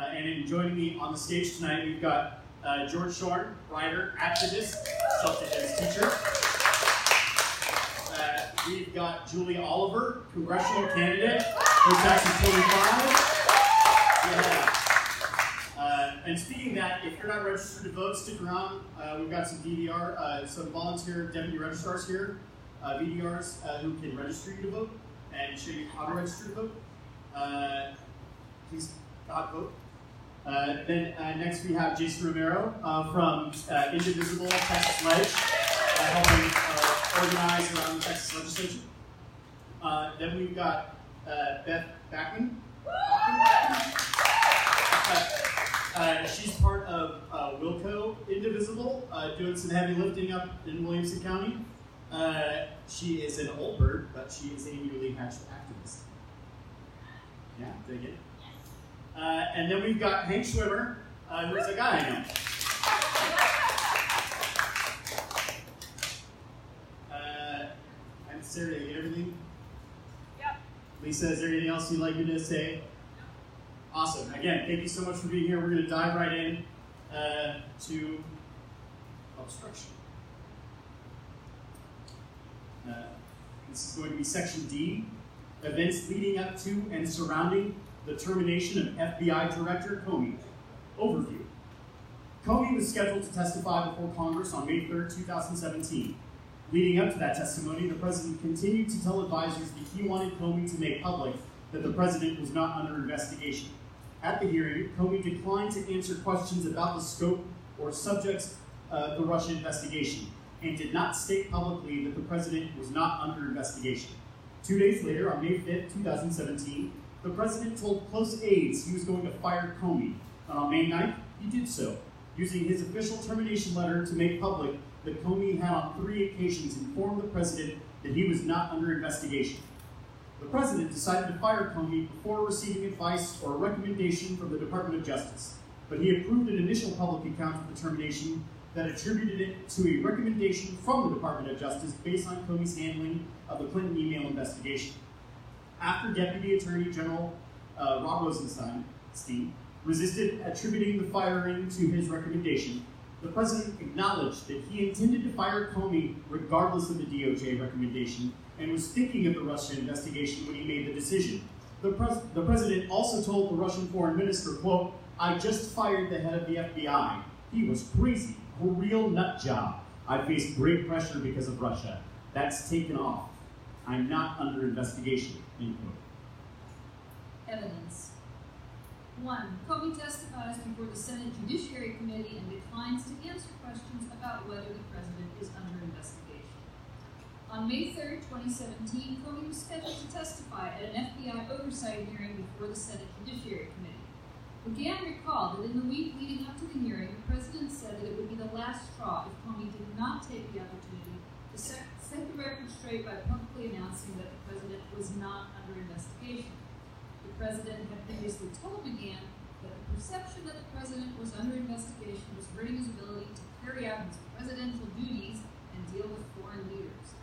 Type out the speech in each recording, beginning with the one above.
And joining me on the stage tonight, we've got George Shorn, writer, activist, self-defense teacher. We've got Julie Oliver, congressional candidate for Texas 25. Yeah. And speaking of that, if you're not registered to vote, stick around. We've got some DVR, some volunteer deputy registrars here, VDRs who can register you to vote and show you how to register to vote. Please God vote. Then next we have Jason Romero from Indivisible Texas Ledge, helping organize around the Texas legislature. Then we've got Beth Backman. She's part of Wilco Indivisible, doing some heavy lifting up in Williamson County. She is an old bird, but she is a newly hatched activist. Yeah, dig it? And then we've got Hank Schwimmer, who's a guy I know. And Sarah, did you get everything? Yep. Lisa, is there anything else you'd like me to say? Yep. Awesome. Again, thank you so much for being here. We're going to dive right in to obstruction. This is going to be Section D, events leading up to and surrounding the termination of FBI Director Comey. Overview. Comey was scheduled to testify before Congress on May 3rd, 2017. Leading up to that testimony, the president continued to tell advisors that he wanted Comey to make public that the president was not under investigation. At the hearing, Comey declined to answer questions about the scope or subjects of the Russia investigation and did not state publicly that the president was not under investigation. 2 days later, on May 5th, 2017, the president told close aides he was going to fire Comey, and on May 9th, he did so, using his official termination letter to make public that Comey had on 3 occasions informed the president that he was not under investigation. The president decided to fire Comey before receiving advice or a recommendation from the Department of Justice, but he approved an initial public account of the termination that attributed it to a recommendation from the Department of Justice based on Comey's handling of the Clinton email investigation. After Deputy Attorney General Rod Rosenstein resisted attributing the firing to his recommendation, the president acknowledged that he intended to fire Comey regardless of the DOJ recommendation and was thinking of the Russia investigation when he made the decision. The president also told the Russian foreign minister, quote, "I just fired the head of the FBI. He was crazy, a real nut job. I faced great pressure because of Russia. That's taken off. I'm not under investigation," end quote. Evidence. 1. Comey testifies before the Senate Judiciary Committee and declines to answer questions about whether the president is under investigation. On May 3rd, 2017, Comey was scheduled to testify at an FBI oversight hearing before the Senate Judiciary Committee. Again, recall that in the week leading up to the hearing, the president said that it would be the last straw if Comey did not take the opportunity to set the record straight by publicly announcing that the president was not under investigation. The president had previously told McGahn that the perception that the president was under investigation was hurting his ability to carry out his presidential duties and deal with foreign leaders.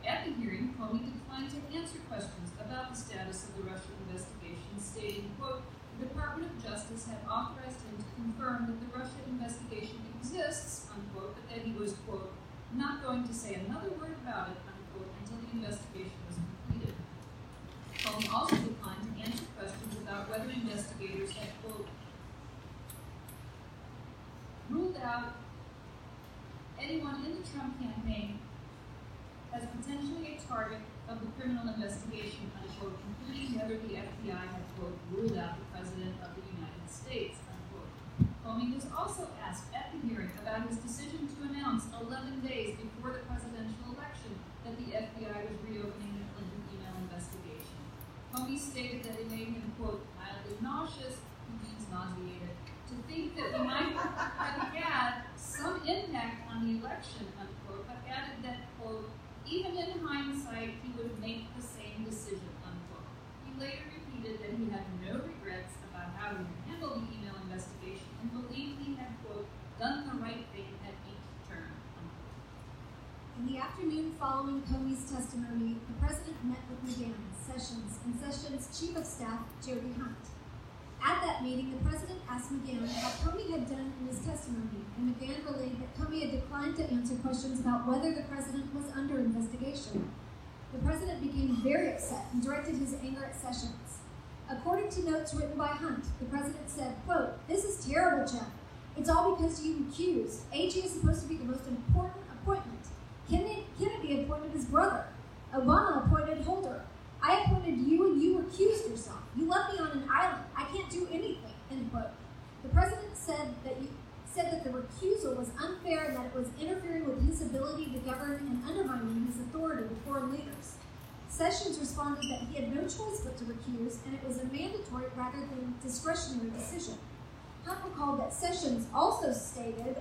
At the hearing, Comey declined to answer questions about the status of the Russian investigation, stating, quote, "The Department of Justice had authorized him to confirm that the Russia investigation exists," unquote, but that he was, quote, "not going to say another word about it," unquote, until the investigation was completed. Comey also declined to answer questions about whether investigators had, quote, "ruled out anyone in the Trump campaign as potentially a target of the criminal investigation," unquote, including whether the FBI had, quote, "ruled out the President of the United States," unquote. Comey was also asked at the hearing about his decision to announce 11 days before the presidential election that the FBI was reopening the Clinton email investigation. Comey stated that it made him, quote, "mildly nauseous," he means nauseated, "to think that we might have had some impact on the election," unquote, but added that, quote, "even in hindsight, he would make the same decision," unquote. He later repeated that he had no regrets about how he handled the email investigation and believed he had, quote, "done the right thing at each turn," unquote. In the afternoon following Comey's testimony, the president met with McGahn, Sessions, and Sessions' Chief of Staff, Jody Hunt. At that meeting, the president asked McGann what Comey had done in his testimony, and McGann relayed that Comey had declined to answer questions about whether the president was under investigation. The president became very upset and directed his anger at Sessions. According to notes written by Hunt, the president said, quote, "This is terrible, Jeff. It's all because you recused. AG is supposed to be the most important appointment. Kennedy appointed his brother. Obama appointed Holder. I appointed you and you recused yourself. You left me on an island. I can't do anything," end quote. The president said that the recusal was unfair and that it was interfering with his ability to govern and undermining his authority with foreign leaders. Sessions responded that he had no choice but to recuse, and it was a mandatory rather than discretionary decision. Hunt recalled that Sessions also stated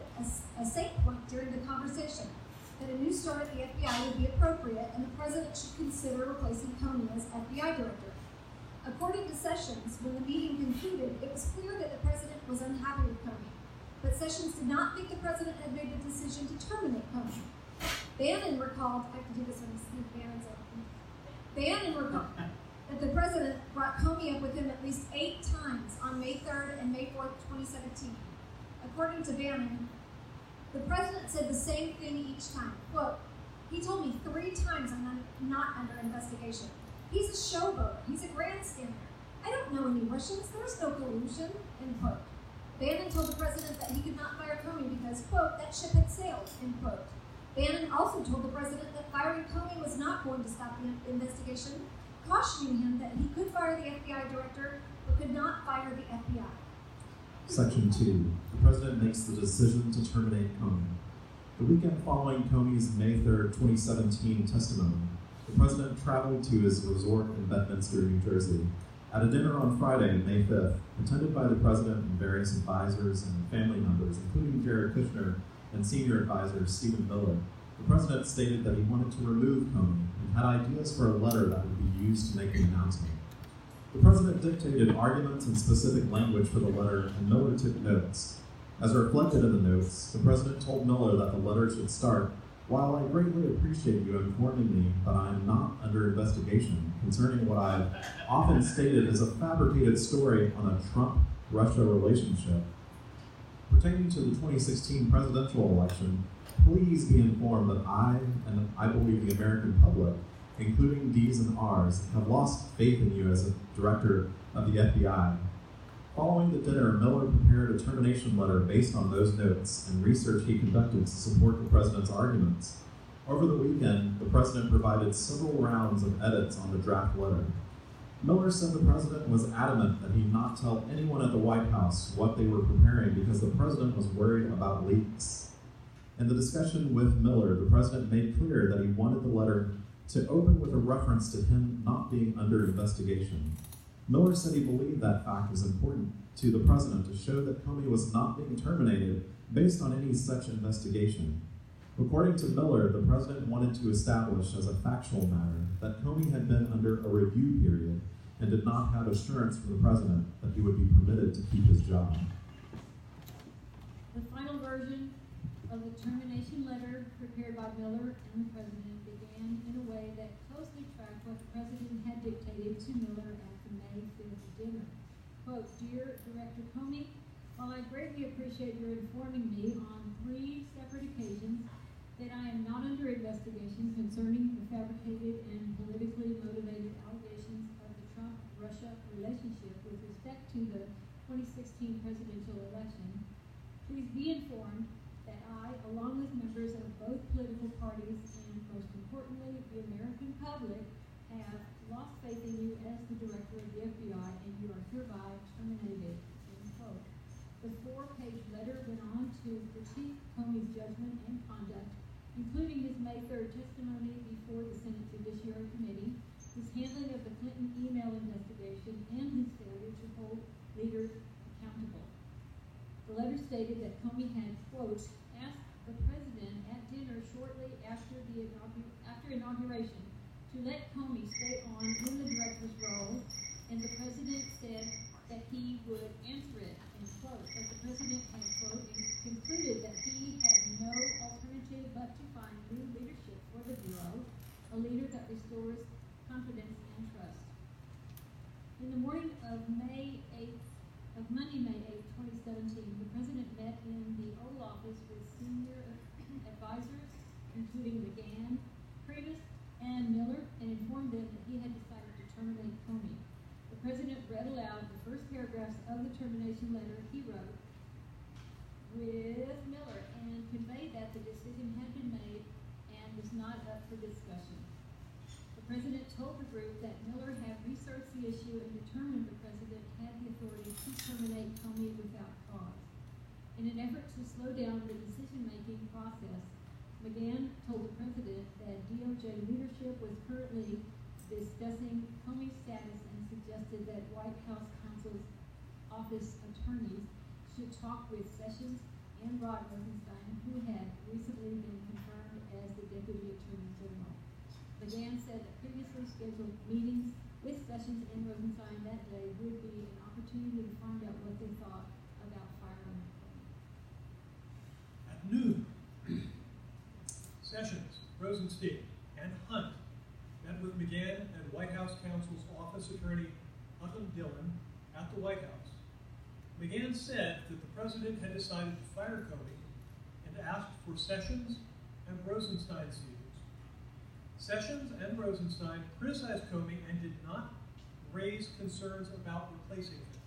a safe point during the conversation, that a new start at the FBI would be appropriate and the president should consider replacing Comey as FBI director. According to Sessions, when the meeting concluded, it was clear that the president was unhappy with Comey, but Sessions did not think the president had made the decision to terminate Comey. Bannon recalled, I have to do this when I sneak Bannon's up. Bannon recalled that the president brought Comey up with him at least 8 times on May 3rd and May 4th, 2017. According to Bannon, the president said the same thing each time. Quote, "He told me 3 times I'm not under investigation. He's a showboater. He's a grandstander. I don't know any Russians. There's no collusion," end quote. Bannon told the president that he could not fire Comey because, quote, "that ship had sailed," end quote. Bannon also told the president that firing Comey was not going to stop the investigation, cautioning him that he could fire the FBI director but could not fire the FBI. Section 2. The president makes the decision to terminate Comey. The weekend following Comey's May 3rd, 2017 testimony, the president traveled to his resort in Bedminster, New Jersey. At a dinner on Friday, May 5th, attended by the president and various advisors and family members, including Jared Kushner and senior advisor Stephen Miller, the president stated that he wanted to remove Comey and had ideas for a letter that would be used to make an announcement. The president dictated arguments and specific language for the letter, and Miller took notes. As reflected in the notes, the president told Miller that the letter should start, "While I greatly appreciate you informing me that I am not under investigation concerning what I've often stated as a fabricated story on a Trump-Russia relationship, pertaining to the 2016 presidential election, please be informed that I, and I believe the American public, including D's and R's, have lost faith in you as a director of the FBI." Following the dinner, Miller prepared a termination letter based on those notes and research he conducted to support the president's arguments. Over the weekend, the president provided several rounds of edits on the draft letter. Miller said the president was adamant that he not tell anyone at the White House what they were preparing because the president was worried about leaks. In the discussion with Miller, the president made clear that he wanted the letter to open with a reference to him not being under investigation. Miller said he believed that fact was important to the president to show that Comey was not being terminated based on any such investigation. According to Miller, the president wanted to establish as a factual matter that Comey had been under a review period and did not have assurance from the president that he would be permitted to keep his job. The final version of the termination letter prepared by Miller and the president began in a way that closely tracked what the president had dictated to Miller at the May 5th dinner. Quote, "Dear Director Comey, while I greatly appreciate your informing me on 3 separate occasions that I am not under investigation concerning the fabricated and politically motivated allegations of the Trump-Russia relationship with respect to the 2016 presidential election, please be informed that I, along with members of both political parties and, most importantly, the American public, have lost faith in you as the director of the FBI, and you are hereby terminated," end quote. The 4-page letter went on to critique Comey's judgment and conduct, including his May 3rd testimony before the Senate Judiciary Committee, his handling of the Clinton email investigation, and his failure to hold leaders accountable. The letter stated that Comey had, quote, "asked the president at dinner shortly after inauguration to let Comey stay on in the director's role, and the president said that he would answer it," end quote. But the president had, quote, concluded that he had no alternative but to find new leadership for the Bureau, a leader that restores confidence and trust. In the morning of May 8th, office with senior advisors, including McGann, Priebus, and Miller, and informed them that he had decided to terminate Comey. The president read aloud the first paragraphs of the termination letter he wrote with Miller and conveyed that the decision had been made and was not up for discussion. The president told the group that Miller had researched the issue and determined the president had the authority to terminate Comey without cause. In an effort to slow down the decision-making process, McGann told the president that DOJ leadership was currently discussing Comey's status and suggested that White House counsel's office attorneys should talk with Sessions and Rod Rosenstein, who had recently been confirmed as the Deputy Attorney General. McGann said that previously scheduled meetings with Sessions and Rosenstein that day would be an opportunity to find out what they thought about firing Comey. At noon, Sessions, Rosenstein, and Hunt met with McGann and White House counsel's office attorney Hutton Dillon at the White House. McGann said that the president had decided to fire Comey and asked for Sessions and Rosenstein's views. Sessions and Rosenstein criticized Comey and did not raise concerns about replacing him.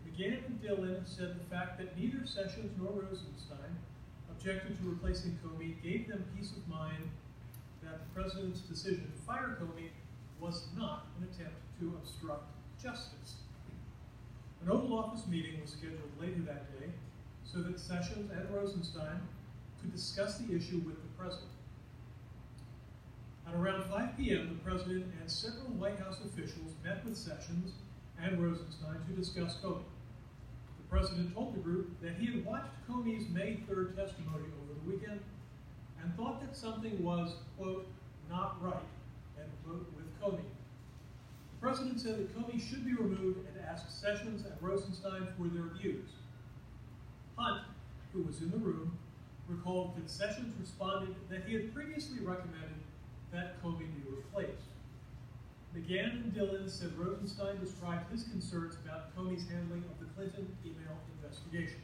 McGann and Dillon said the fact that neither Sessions nor Rosenstein objected to replacing Comey gave them peace of mind that the president's decision to fire Comey was not an attempt to obstruct justice. An Oval Office meeting was scheduled later that day so that Sessions and Rosenstein could discuss the issue with the president. At around 5 p.m., the president and several White House officials met with Sessions and Rosenstein to discuss Comey. The president told the group that he had watched Comey's May 3rd testimony over the weekend and thought that something was, quote, not right, end quote, with Comey. The president said that Comey should be removed and asked Sessions and Rosenstein for their views. Hunt, who was in the room, recalled that Sessions responded that he had previously recommended that Comey be replaced. McGann and Dillon said Rosenstein described his concerns about Comey's handling of the Clinton email investigation.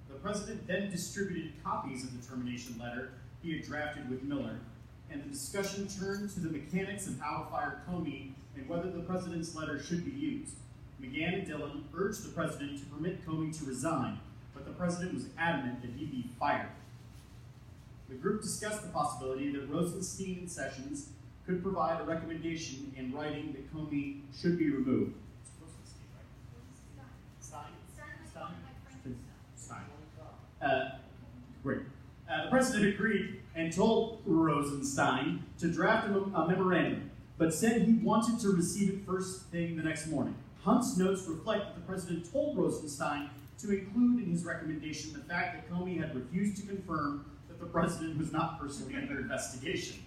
The president then distributed copies of the termination letter he had drafted with Miller, and the discussion turned to the mechanics of how to fire Comey and whether the president's letter should be used. McGann and Dillon urged the president to permit Comey to resign, but the president was adamant that he be fired. The group discussed the possibility that Rosenstein and Sessions could provide a recommendation in writing that Comey should be removed. It's Rosenstein, right? Stein? Great. The president agreed and told Rosenstein to draft a memorandum, but said he wanted to receive it first thing the next morning. Hunt's notes reflect that the president told Rosenstein to include in his recommendation the fact that Comey had refused to confirm that the president was not personally under investigation.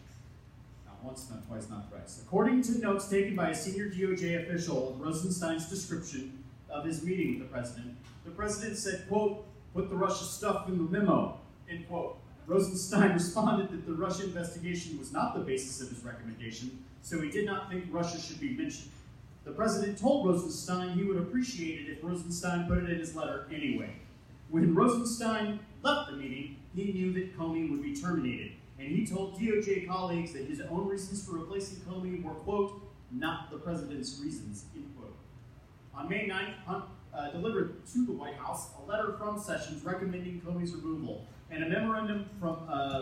Not once, not twice, not thrice. According to notes taken by a senior DOJ official of Rosenstein's description of his meeting with the president said, quote, put the Russia stuff in the memo, end quote. Rosenstein responded that the Russia investigation was not the basis of his recommendation, so he did not think Russia should be mentioned. The president told Rosenstein he would appreciate it if Rosenstein put it in his letter anyway. When Rosenstein left the meeting, he knew that Comey would be terminated, and he told DOJ colleagues that his own reasons for replacing Comey were, quote, not the president's reasons, end quote. On May 9th, Hunt delivered to the White House a letter from Sessions recommending Comey's removal and a memorandum from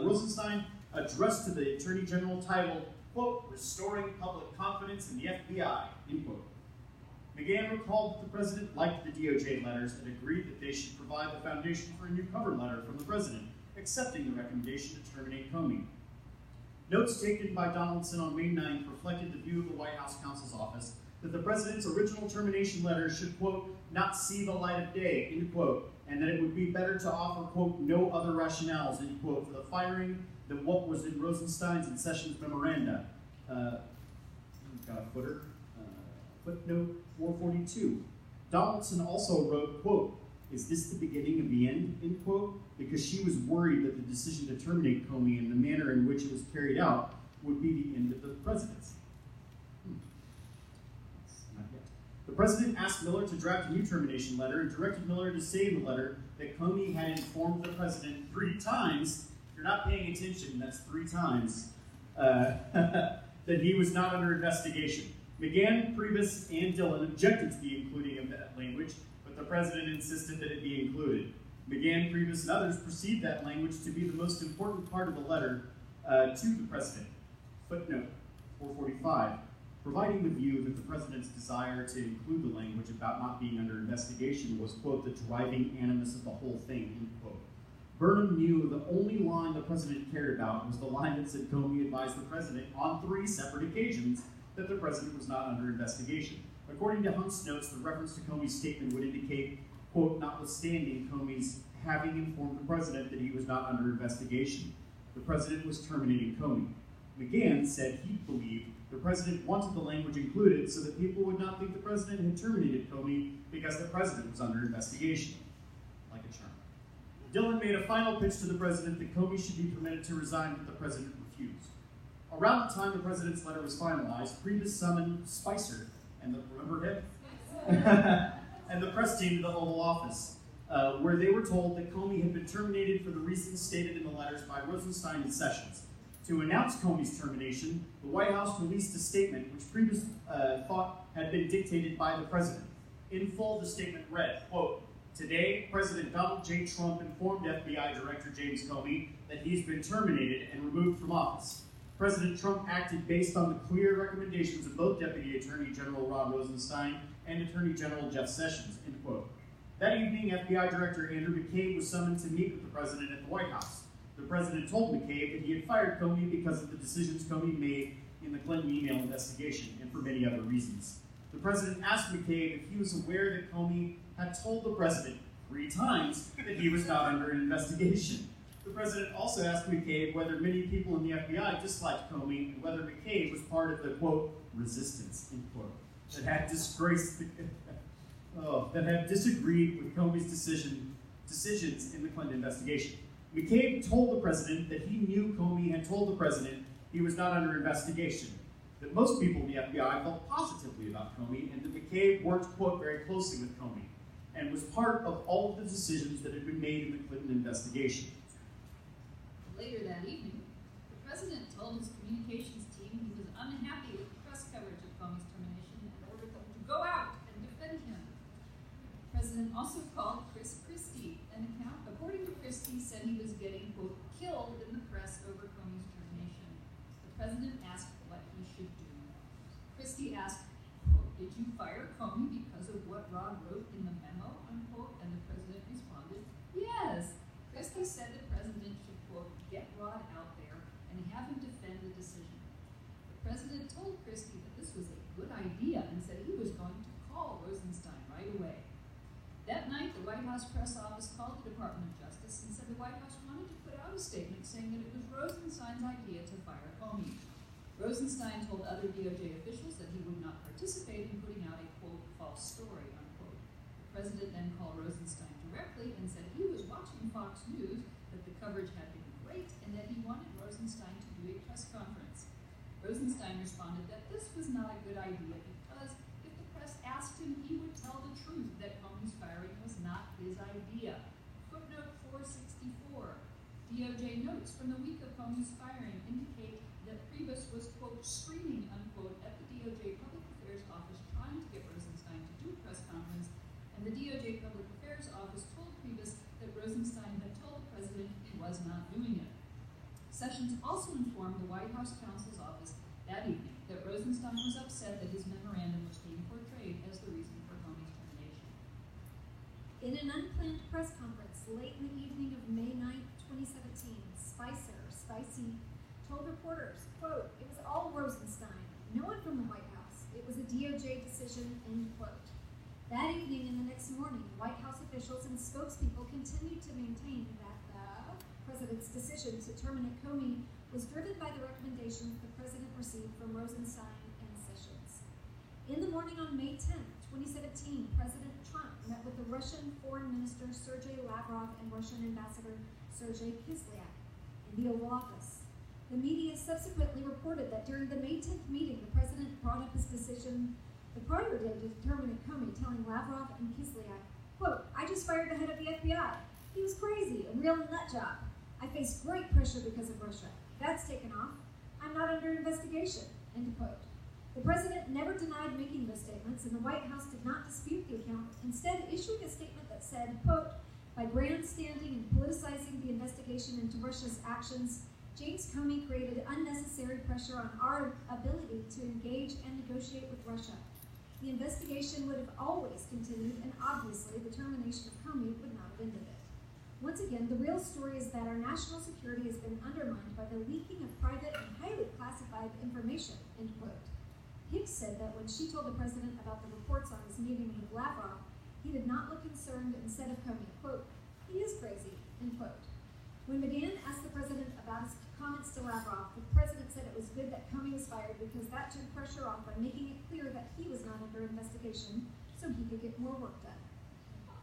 Rosenstein addressed to the Attorney General titled, quote, restoring public confidence in the FBI, end quote. McGann recalled that the president liked the DOJ letters and agreed that they should provide the foundation for a new cover letter from the president, accepting the recommendation to terminate Comey. Notes taken by Donaldson on May 9th reflected the view of the White House counsel's office that the president's original termination letter should, quote, not see the light of day, end quote, and that it would be better to offer, quote, no other rationales, end quote, for the firing than what was in Rosenstein's and Sessions' memoranda. Got a footer. Footnote 442. Donaldson also wrote, quote, is this the beginning of the end, end quote, because she was worried that the decision to terminate Comey and the manner in which it was carried out would be the end of the presidency. Not yet. The president asked Miller to draft a new termination letter and directed Miller to say in the letter that Comey had informed the president 3 times, if you're not paying attention, that's 3 times, that he was not under investigation. McGahn, Priebus, and Dillon objected to the including of that language, but the president insisted that it be included. McGahn, Priebus, and others perceived that language to be the most important part of the letter to the president. Footnote 445, providing the view that the president's desire to include the language about not being under investigation was, quote, the driving animus of the whole thing, end quote. Burnham knew the only line the president cared about was the line that said Comey advised the president on 3 separate occasions that the president was not under investigation. According to Hunt's notes, the reference to Comey's statement would indicate, quote, notwithstanding Comey's having informed the president that he was not under investigation, the president was terminating Comey. McGahn said he believed the president wanted the language included so that people would not think the president had terminated Comey because the president was under investigation. Like a charm. Dillon made a final pitch to the president that Comey should be permitted to resign, but the president refused. Around the time the president's letter was finalized, Priebus summoned Spicer and remember him? and the press team to the Oval Office, where they were told that Comey had been terminated for the reasons stated in the letters by Rosenstein and Sessions. To announce Comey's termination, the White House released a statement which Priebus thought had been dictated by the president. In full, the statement read, quote, today, President Donald J. Trump informed FBI Director James Comey that he's been terminated and removed from office. President Trump acted based on the clear recommendations of both Deputy Attorney General Rod Rosenstein and Attorney General Jeff Sessions, end quote. That evening, FBI Director Andrew McCabe was summoned to meet with the president at the White House. The president told McCabe that he had fired Comey because of the decisions Comey made in the Clinton email investigation and for many other reasons. The president asked McCabe if he was aware that Comey had told the president 3 times that he was not under an investigation. The president also asked McCabe whether many people in the FBI disliked Comey and whether McCabe was part of the, quote, resistance, end quote, that had disagreed with Comey's decisions in the Clinton investigation. McCabe told the president that he knew Comey had told the president he was not under investigation, that most people in the FBI felt positively about Comey, and that McCabe worked, quote, very closely with Comey, and was part of all of the decisions that had been made in the Clinton investigation. Later that evening, the president told his communications team he was unhappy with the press coverage of Comey's termination and ordered them to go out and defend him. The president also called Chris Christie, an account, according to Christie, said he was getting, quote, killed in the press over Comey's termination. The president asked what he should do. Christie asked, quote, did you fire Comey because of what Rod wrote in the memo, unquote, and the president responded, yes. Christie said the president should, quote, get Rod out there and have him defend the decision. The president told Christie that this was a good idea and said he was going to call Rosenstein right away. That night, the White House press office called the Department of Justice and said the White House wanted to put out a statement saying that it was Rosenstein's idea to fire Comey. Rosenstein told other DOJ officials that he would not participate in putting out a, quote, false story, unquote. The president then called Rosenstein directly and said he was watching Fox News, that the coverage had been great, and that he wanted Rosenstein to do a press conference. Rosenstein responded that this was not a good idea because if the press asked him, he would tell the truth that Comey's firing was not his idea. Footnote 464. DOJ notes from the week of Comey's firing indicate that Priebus was, quote, screaming, unquote, at the DOJ Public Affairs Office trying to get Rosenstein to do a press conference, and the DOJ Public Affairs Office told Priebus that Rosenstein had told the president he was not doing it. Sessions also informed the White House counsel's office that evening that Rosenstein was upset that his memorandum was being portrayed as the reason for Comey's termination. In an unplanned press conference late in the evening of May 9, 2017, Spicy, told reporters, quote, it was all Rosenstein, no one from the White House. It was a DOJ decision, end quote. That evening and the next morning, White House officials and spokespeople continued to maintain that the president's decision to terminate Comey was driven by the recommendations the president received from Rosenstein and Sessions. In the morning on May 10, 2017, President Trump met with the Russian Foreign Minister Sergei Lavrov and Russian Ambassador Sergei Kislyak in the Oval Office. The media subsequently reported that during the May 10th meeting, the president brought up his decision the prior day to terminate Comey, telling Lavrov and Kislyak, quote, I just fired the head of the FBI. real nut job. I face great pressure because of Russia. That's taken off. I'm not under investigation, end quote. The president never denied making those statements, and the White House did not dispute the account, instead issuing a statement that said, quote, by grandstanding and politicizing the investigation into Russia's actions, James Comey created unnecessary pressure on our ability to engage and negotiate with Russia. The investigation would have always continued, and obviously the termination of Comey would not have ended it. Once again, the real story is that our national security has been undermined by the leaking of private and highly classified information, end quote. Hicks said that when she told the president about the reports on his meeting with Lavrov, he did not look concerned and said of Comey, quote, he is crazy, end quote. When McGahn asked the president about his comments to Lavrov, the president said it was good that Comey was fired because that took pressure off by making it clear that he was not under investigation so he could get more work done.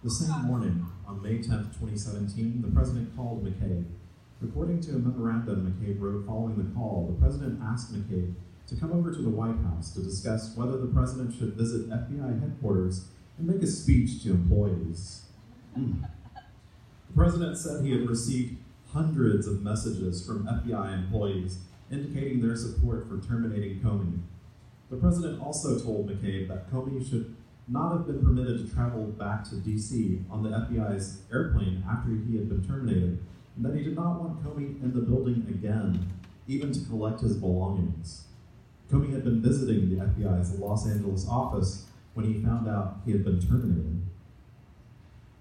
The same morning, on May 10, 2017, the president called McCabe. According to a memorandum McCabe wrote following the call, the president asked McCabe to come over to the White House to discuss whether the president should visit FBI headquarters and make a speech to employees. The president said he had received hundreds of messages from FBI employees indicating their support for terminating Comey. The president also told McCabe that Comey should not have been permitted to travel back to D.C. on the FBI's airplane after he had been terminated, and that he did not want Comey in the building again, even to collect his belongings. Comey had been visiting the FBI's Los Angeles office when he found out he had been terminated.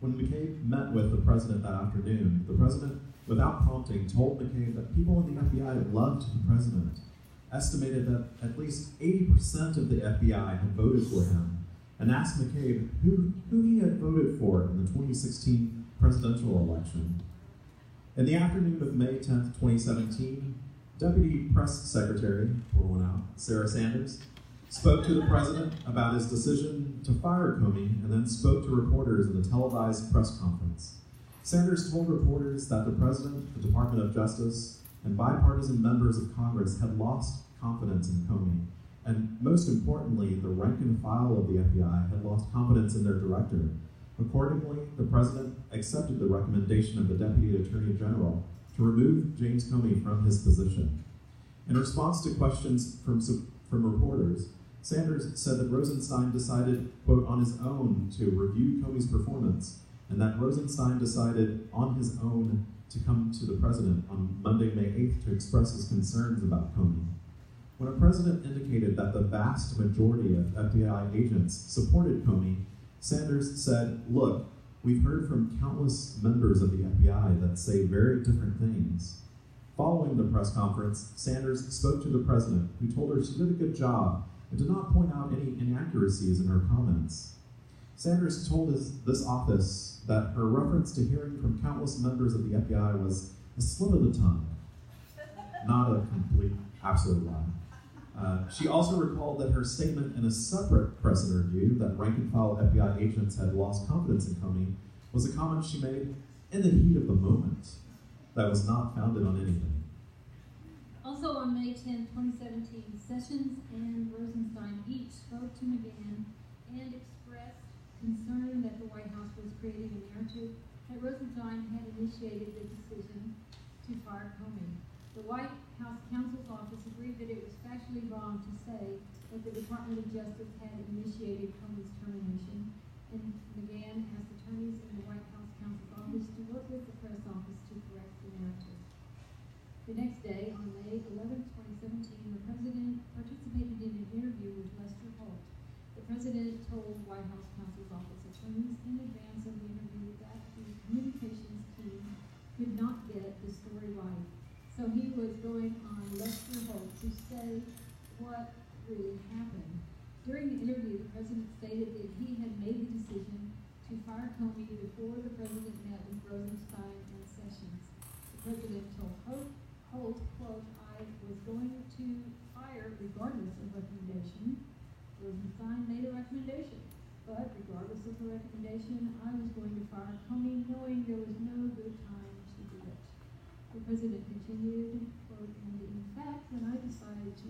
When McCabe met with the president that afternoon, the president, without prompting, told McCabe that people in the FBI loved the president, estimated that at least 80% of the FBI had voted for him, and asked McCabe who he had voted for in the 2016 presidential election. In the afternoon of May 10, 2017, Deputy Press Secretary, pour one out, Sarah Sanders, spoke to the president about his decision to fire Comey and then spoke to reporters in a televised press conference. Sanders told reporters that the president, the Department of Justice, and bipartisan members of Congress had lost confidence in Comey, and most importantly, the rank and file of the FBI had lost confidence in their director. Accordingly, the president accepted the recommendation of the Deputy Attorney General to remove James Comey from his position. In response to questions from reporters, Sanders said that Rosenstein decided, quote, on his own to review Comey's performance, and that Rosenstein decided on his own to come to the president on Monday, May 8th to express his concerns about Comey. When a president indicated that the vast majority of FBI agents supported Comey, Sanders said, look, we've heard from countless members of the FBI that say very different things. Following the press conference, Sanders spoke to the president, who told her she did a good job and did not point out any inaccuracies in her comments. Sanders told this office that her reference to hearing from countless members of the FBI was a slip of the tongue, not a complete, absolute lie. She also recalled that her statement in a separate press interview that rank-and-file FBI agents had lost confidence in Comey was a comment she made in the heat of the moment that was not founded on anything. Also on May 10, 2017, Sessions and Rosenstein each spoke to McGahn and expressed concern that the White House was creating a narrative that Rosenstein had initiated the decision to fire Comey. The White House counsel's office agreed that it was factually wrong to say that the Department of Justice had initiated Comey's termination, and McGahn asked attorneys in the White House counsel's office to work with the press office to correct the narrative. The next day, on May 11, 2017, the president participated in an interview with Lester Holt. The president told White House counsel's office attorneys in advance of the interview that the communications team could not get the story right. So he was going on Lester Holt to say what really happened. During the interview, the president stated that he had made the decision to fire Comey before the president met with Rosenstein and Sessions. The president told Holt, quote, I was going to fire regardless of recommendation. Rosenstein made a recommendation, but regardless of the recommendation, I was going to fire Comey knowing there was no good time to do it. The president continued, quote, and in fact, when I decided to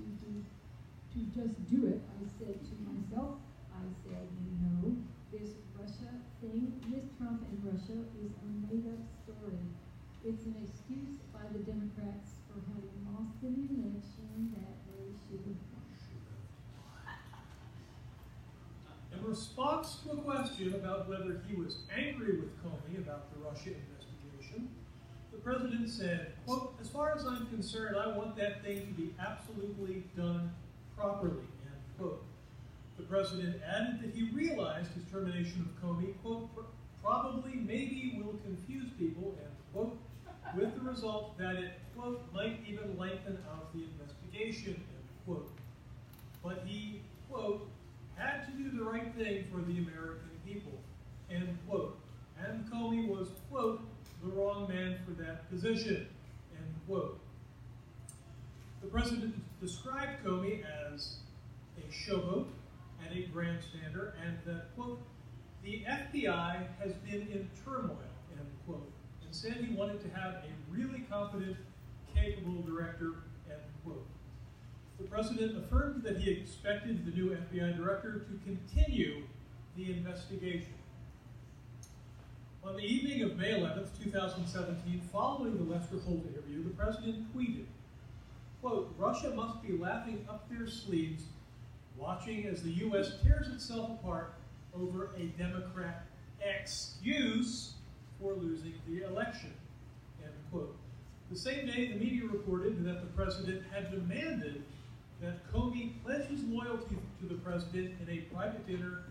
just do it, I said to myself, this Russia thing, Miss Trump and Russia is a made-up story. question about whether he was angry with Comey about the Russia investigation, the president said, quote, "As far as I'm concerned, I want that thing to be absolutely done properly," end quote. The president added that he realized his termination of Comey, quote, "probably, maybe will confuse people," end quote, with the result that it, quote, "might even lengthen out the investigation," end quote. But he, quote, "had to do the right thing for the American people," end quote. And Comey was, quote, "the wrong man for that position," end quote. The president described Comey as a showboat and a grandstander, and that, quote, "the FBI has been in turmoil," end quote, and said he wanted to have a really competent, capable director, end quote. The president affirmed that he expected the new FBI director to continue the investigation. On the evening of May 11th, 2017, following the Lester Holt interview, the president tweeted, quote, "Russia must be laughing up their sleeves, watching as the U.S. tears itself apart over a Democrat excuse for losing the election," end quote. The same day, the media reported that the president had demanded that Comey pledge his loyalty to the president in a private dinner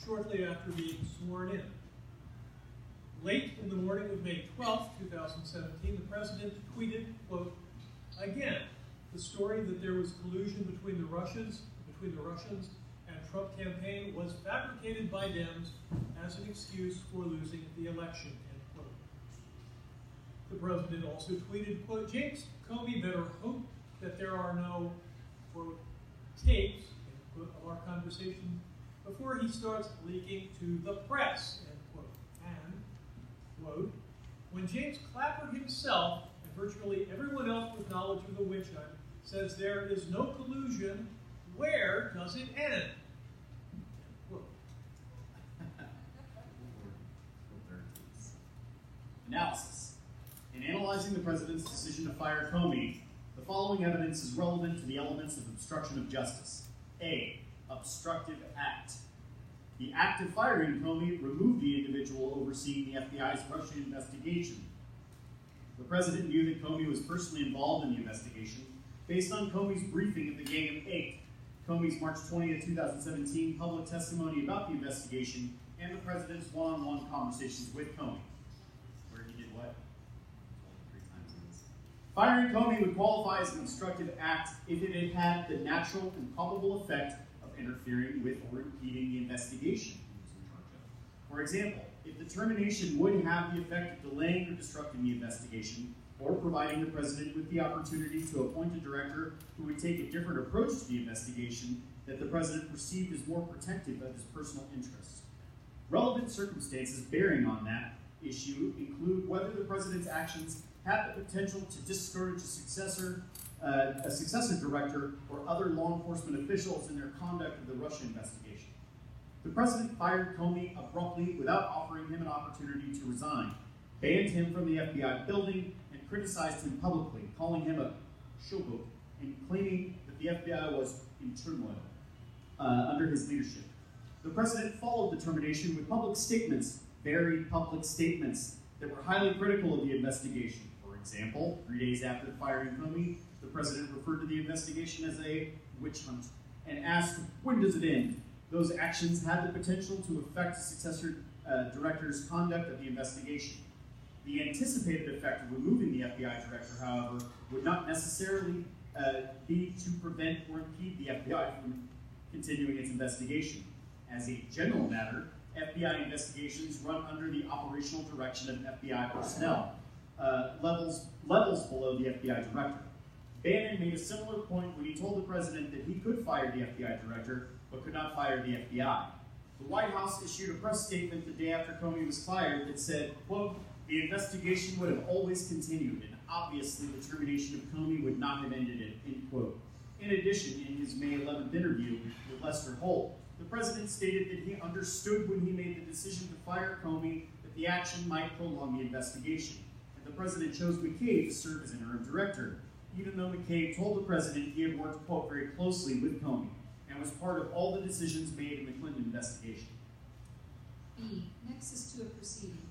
shortly after being sworn in. Late in the morning of May 12, 2017, the president tweeted, quote, "Again, the story that there was collusion between the Russians and Trump campaign was fabricated by Dems as an excuse for losing the election," end quote. The president also tweeted, quote, "James Comey better hope that there are no, quote, tapes," end quote, "of our conversation before he starts leaking to the press," end quote. And, quote, "When James Clapper himself and virtually everyone else with knowledge of the witch hunt says there is no collusion, where does it end?" End quote. Analysis. In analyzing the president's decision to fire Comey, the following evidence is relevant to the elements of obstruction of justice. A. Obstructive act. The act of firing Comey removed the individual overseeing the FBI's Russia investigation. The president knew that Comey was personally involved in the investigation based on Comey's briefing at the Gang of Eight, Comey's March 20th, 2017 public testimony about the investigation, and the president's one-on-one conversations with Comey. Where he did what? 3 times in this. Firing Comey would qualify as an obstructive act if it had had the natural and probable effect of interfering with or impeding the investigation he was in charge of. For example, if the termination would have the effect of delaying or disrupting the investigation, or providing the president with the opportunity to appoint a director who would take a different approach to the investigation that the president perceived as more protective of his personal interests. Relevant circumstances bearing on that issue include whether the president's actions have the potential to discourage a successor director or other law enforcement officials in their conduct of the Russia investigation. The president fired Comey abruptly without offering him an opportunity to resign, banned him from the FBI building, and criticized him publicly, calling him a showboat and claiming that the FBI was in turmoil under his leadership. The president followed the termination with public statements, very public statements, that were highly critical of the investigation. For example, 3 days after firing Comey, the president referred to the investigation as a witch hunt and asked, "When does it end?" Those actions had the potential to affect the successor director's conduct of the investigation. The anticipated effect of removing the FBI director, however, would not necessarily be to prevent or impede the FBI from continuing its investigation. As a general matter, FBI investigations run under the operational direction of FBI personnel, levels below the FBI director. Bannon made a similar point when he told the president that he could fire the FBI director, but could not fire the FBI. The White House issued a press statement the day after Comey was fired that said, quote, "The investigation would have always continued, and obviously the termination of Comey would not have ended it," end quote. In addition, in his May 11th interview with Lester Holt, the president stated that he understood when he made the decision to fire Comey that the action might prolong the investigation, and the president chose McCabe to serve as interim director, even though McCabe told the president he had worked, quote, "very closely with Comey, and was part of all the decisions made in the Clinton investigation." B. Nexus to a proceeding.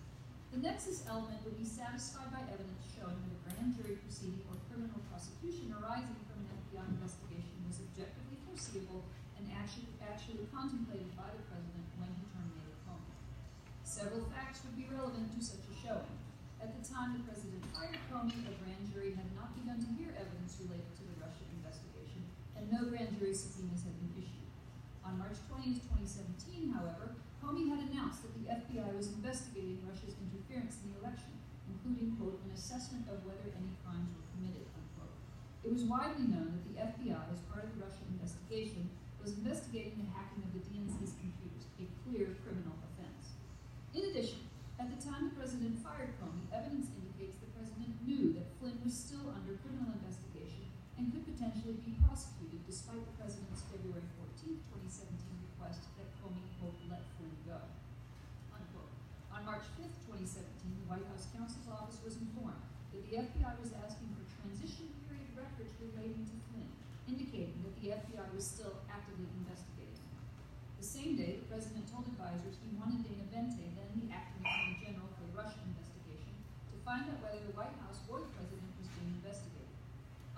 The nexus element would be satisfied by evidence showing that a grand jury proceeding or criminal prosecution arising from an FBI investigation was objectively foreseeable and actually contemplated by the president when he terminated Comey. Several facts would be relevant to such a showing. At the time the president fired Comey, a grand jury had not begun to hear evidence related to the Russia investigation, and no grand jury subpoenas had been issued. On March 20th, 2017, however, Comey had announced that the FBI was investigating Russia's interference in the election, including, quote, an assessment of whether any crimes were committed, unquote. It was widely known that the FBI, as part of the Russia investigation, was investigating the hacking of the DNC's computers, a clear criminal offense. In addition, at the time the president fired Comey, evidence indicates the president knew that Flynn was still under criminal investigation and could potentially be prosecuted despite the president's February 14th, 2017 request that Comey, quote, let Flynn go, unquote. On March 5th, 2017, the White House counsel's office was informed that the FBI was asking for transition period records relating to Flynn, indicating that the FBI was still actively investigating. The same day, the president told advisors he wanted Dana Vente, then the acting attorney general for the Russia investigation, to find out whether the White House or the president was being investigated.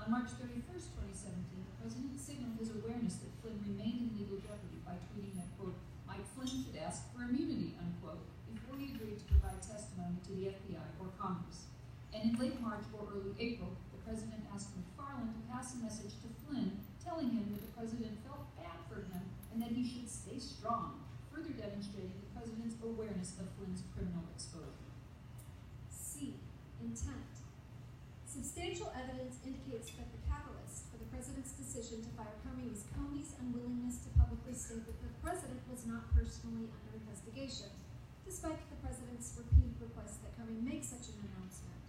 On March 31st, 2017, the president signaled his awareness that Flynn remained in legal jeopardy by tweeting that, quote, Mike Flynn should ask for immunity, unquote, before he agreed to provide testimony to the FBI or Congress. And in late March or early April, the president asked McFarland to pass a message to Flynn telling him that the president felt bad for him and that he should stay strong, further demonstrating the president's awareness of Flynn's criminal exposure. C. Intent. Substantial evidence indicates that the catalyst for the president's decision to fire Comey was Comey's unwillingness to publicly state that the president was not personally under investigation, despite the president's repeated requests that Comey make such an announcement.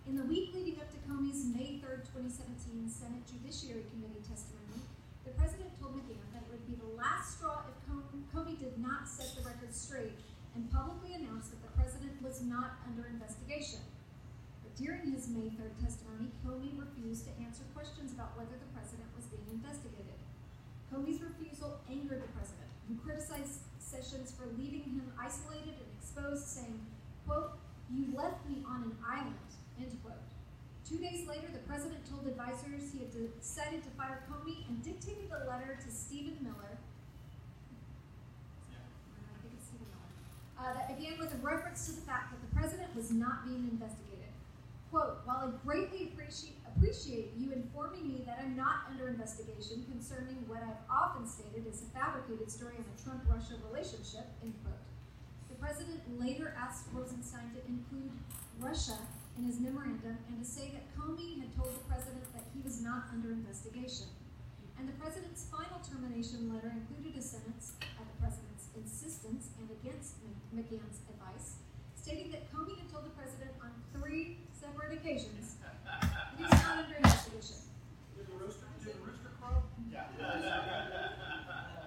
In the week leading up to Comey's May 3rd, 2017 Senate Judiciary Committee testimony, the president told McGahn that it would be the last straw if Comey did not set the record straight and publicly announced that the president was not under investigation. But during his May 3rd testimony, Comey refused to answer questions about whether the president was being investigated. Comey's refusal angered the president, who criticized Sessions for leaving him isolated and exposed, saying, quote, you left me on an island, end quote. 2 days later, the president told advisors he had decided to fire Comey and dictated a letter to Stephen Miller, that began with a reference to the fact that the president was not being investigated. Quote, while I greatly appreciate you informing me that I'm not under investigation concerning what I've often stated is a fabricated story on the Trump-Russia relationship, end quote. The president later asked Rosenstein to include Russia in his memorandum and to say that Comey had told the president that he was not under investigation. And the president's final termination letter included a sentence at the president's insistence and against McGahn's advice, stating that Comey had told the president on 3 separate occasions that he was not under investigation. Did the rooster crow? Yeah.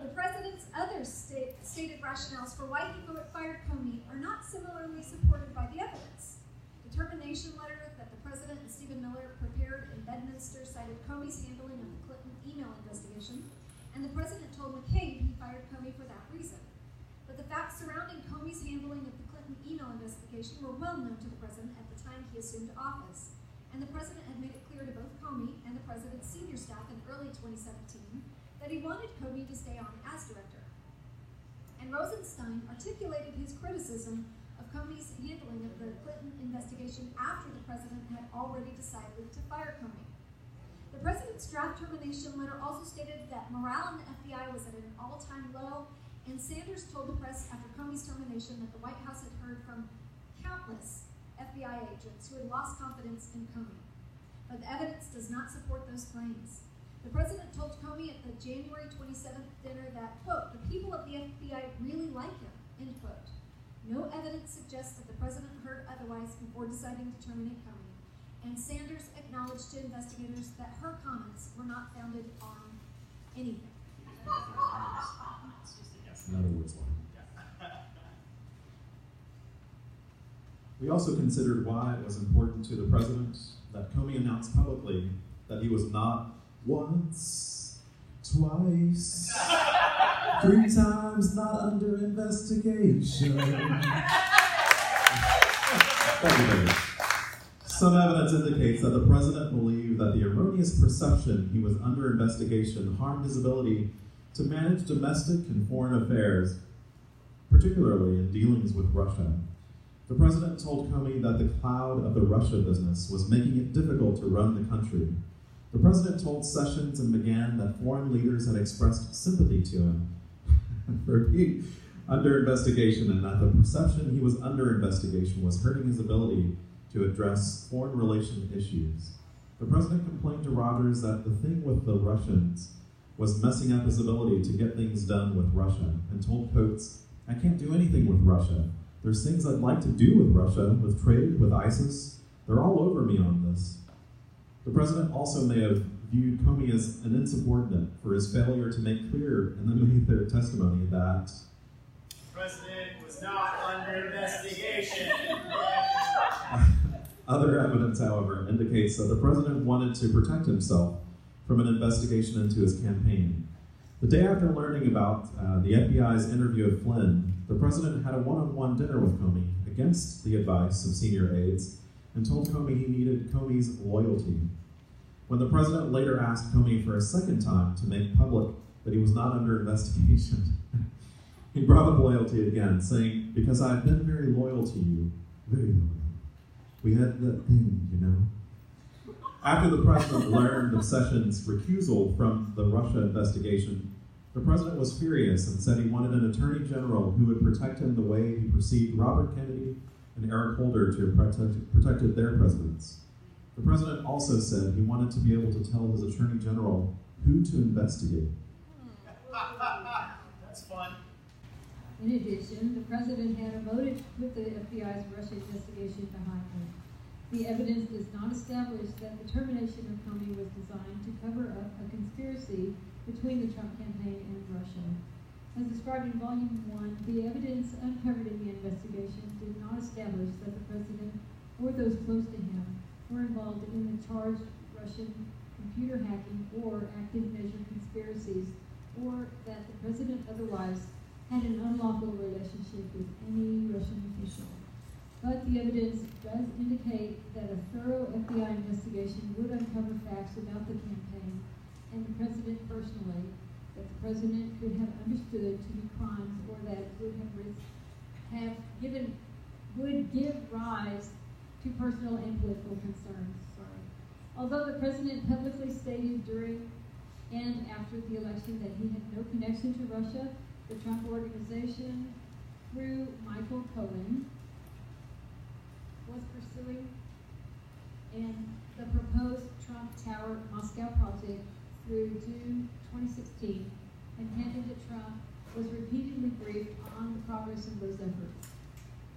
The president's other stated rationales for why he fired Comey are not similarly supported by the evidence. The termination letter that the president and Stephen Miller prepared in Bedminster cited Comey's handling of the Clinton email investigation, and the president told McCabe he fired Comey for that reason. But the facts surrounding Comey's handling of the Clinton email investigation were well known to the president at the time he assumed office, and the president had made it clear to both Comey and the president's senior staff in early 2017 that he wanted Comey to stay on as director. And Rosenstein articulated his criticism of Comey's handling of the Clinton investigation after the president had already decided to fire Comey. The president's draft termination letter also stated that morale in the FBI was at an all-time low, and Sanders told the press after Comey's termination that the White House had heard from countless FBI agents who had lost confidence in Comey. But the evidence does not support those claims. The president told Comey at the January 27th dinner that, quote, the people of the FBI really like him, end quote. No evidence suggests that the president heard otherwise before deciding to terminate Comey, and Sanders acknowledged to investigators that her comments were not founded on anything. In other words, we also considered why it was important to the president that Comey announced publicly that he was not once, twice, 3 times not under investigation. Some evidence indicates that the president believed that the erroneous perception he was under investigation harmed his ability to manage domestic and foreign affairs, particularly in dealings with Russia. The president told Comey that the cloud of the Russia business was making it difficult to run the country. The president told Sessions and McGahn that foreign leaders had expressed sympathy to him for being under investigation, and that the perception he was under investigation was hurting his ability to address foreign relation issues. The president complained to Rogers that the thing with the Russians was messing up his ability to get things done with Russia, and told Coates, "I can't do anything with Russia. There's things I'd like to do with Russia, with trade, with ISIS. They're all over me on this." The president also may have viewed Comey as an insubordinate for his failure to make clear in the May 3rd testimony that the president was not under investigation. Other evidence, however, indicates that the president wanted to protect himself from an investigation into his campaign. The day after learning about the FBI's interview of Flynn, the president had a one-on-one dinner with Comey against the advice of senior aides and told Comey he needed Comey's loyalty. When the president later asked Comey for a second time to make public that he was not under investigation, he brought up loyalty again, saying, "Because I've been very loyal to you, very loyal. We had that thing, you know." After the president learned of Sessions' recusal from the Russia investigation, the president was furious and said he wanted an attorney general who would protect him the way he perceived Robert Kennedy and Eric Holder to have protected their presidents. The president also said he wanted to be able to tell his attorney general who to investigate. That's fun. In addition, the president had a motive to put the FBI's Russia investigation behind him. The evidence does not establish that the termination of Comey was designed to cover up a conspiracy between the Trump campaign and Russia. As described in Volume 1, the evidence uncovered in the investigation did not establish that the president or those close to him were involved in the charged Russian computer hacking or active measure conspiracies, or that the president otherwise had an unlawful relationship with any Russian official. But the evidence does indicate that a thorough FBI investigation would uncover facts about the campaign and the president personally that the president could have understood to be crimes, or that would give rise to personal and political concerns. Although the president publicly stated during and after the election that he had no connection to Russia, the Trump Organization, through Michael Cohen, was pursuing and the proposed Trump Tower Moscow project through June 2016, and candidate Trump was repeatedly briefed on the progress of those efforts.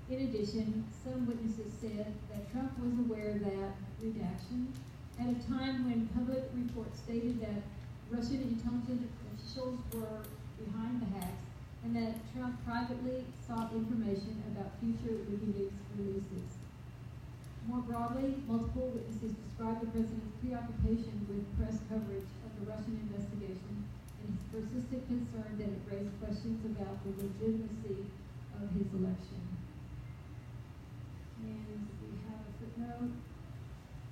In addition, some witnesses said that Trump was aware that, redaction, at a time when public reports stated that Russian intelligence officials were behind the hacks, and that Trump privately sought information about future WikiLeaks releases. More broadly, multiple witnesses described the president's preoccupation with press coverage of the Russian investigation and his persistent concern that it raised questions about the legitimacy of his election. And we have a footnote,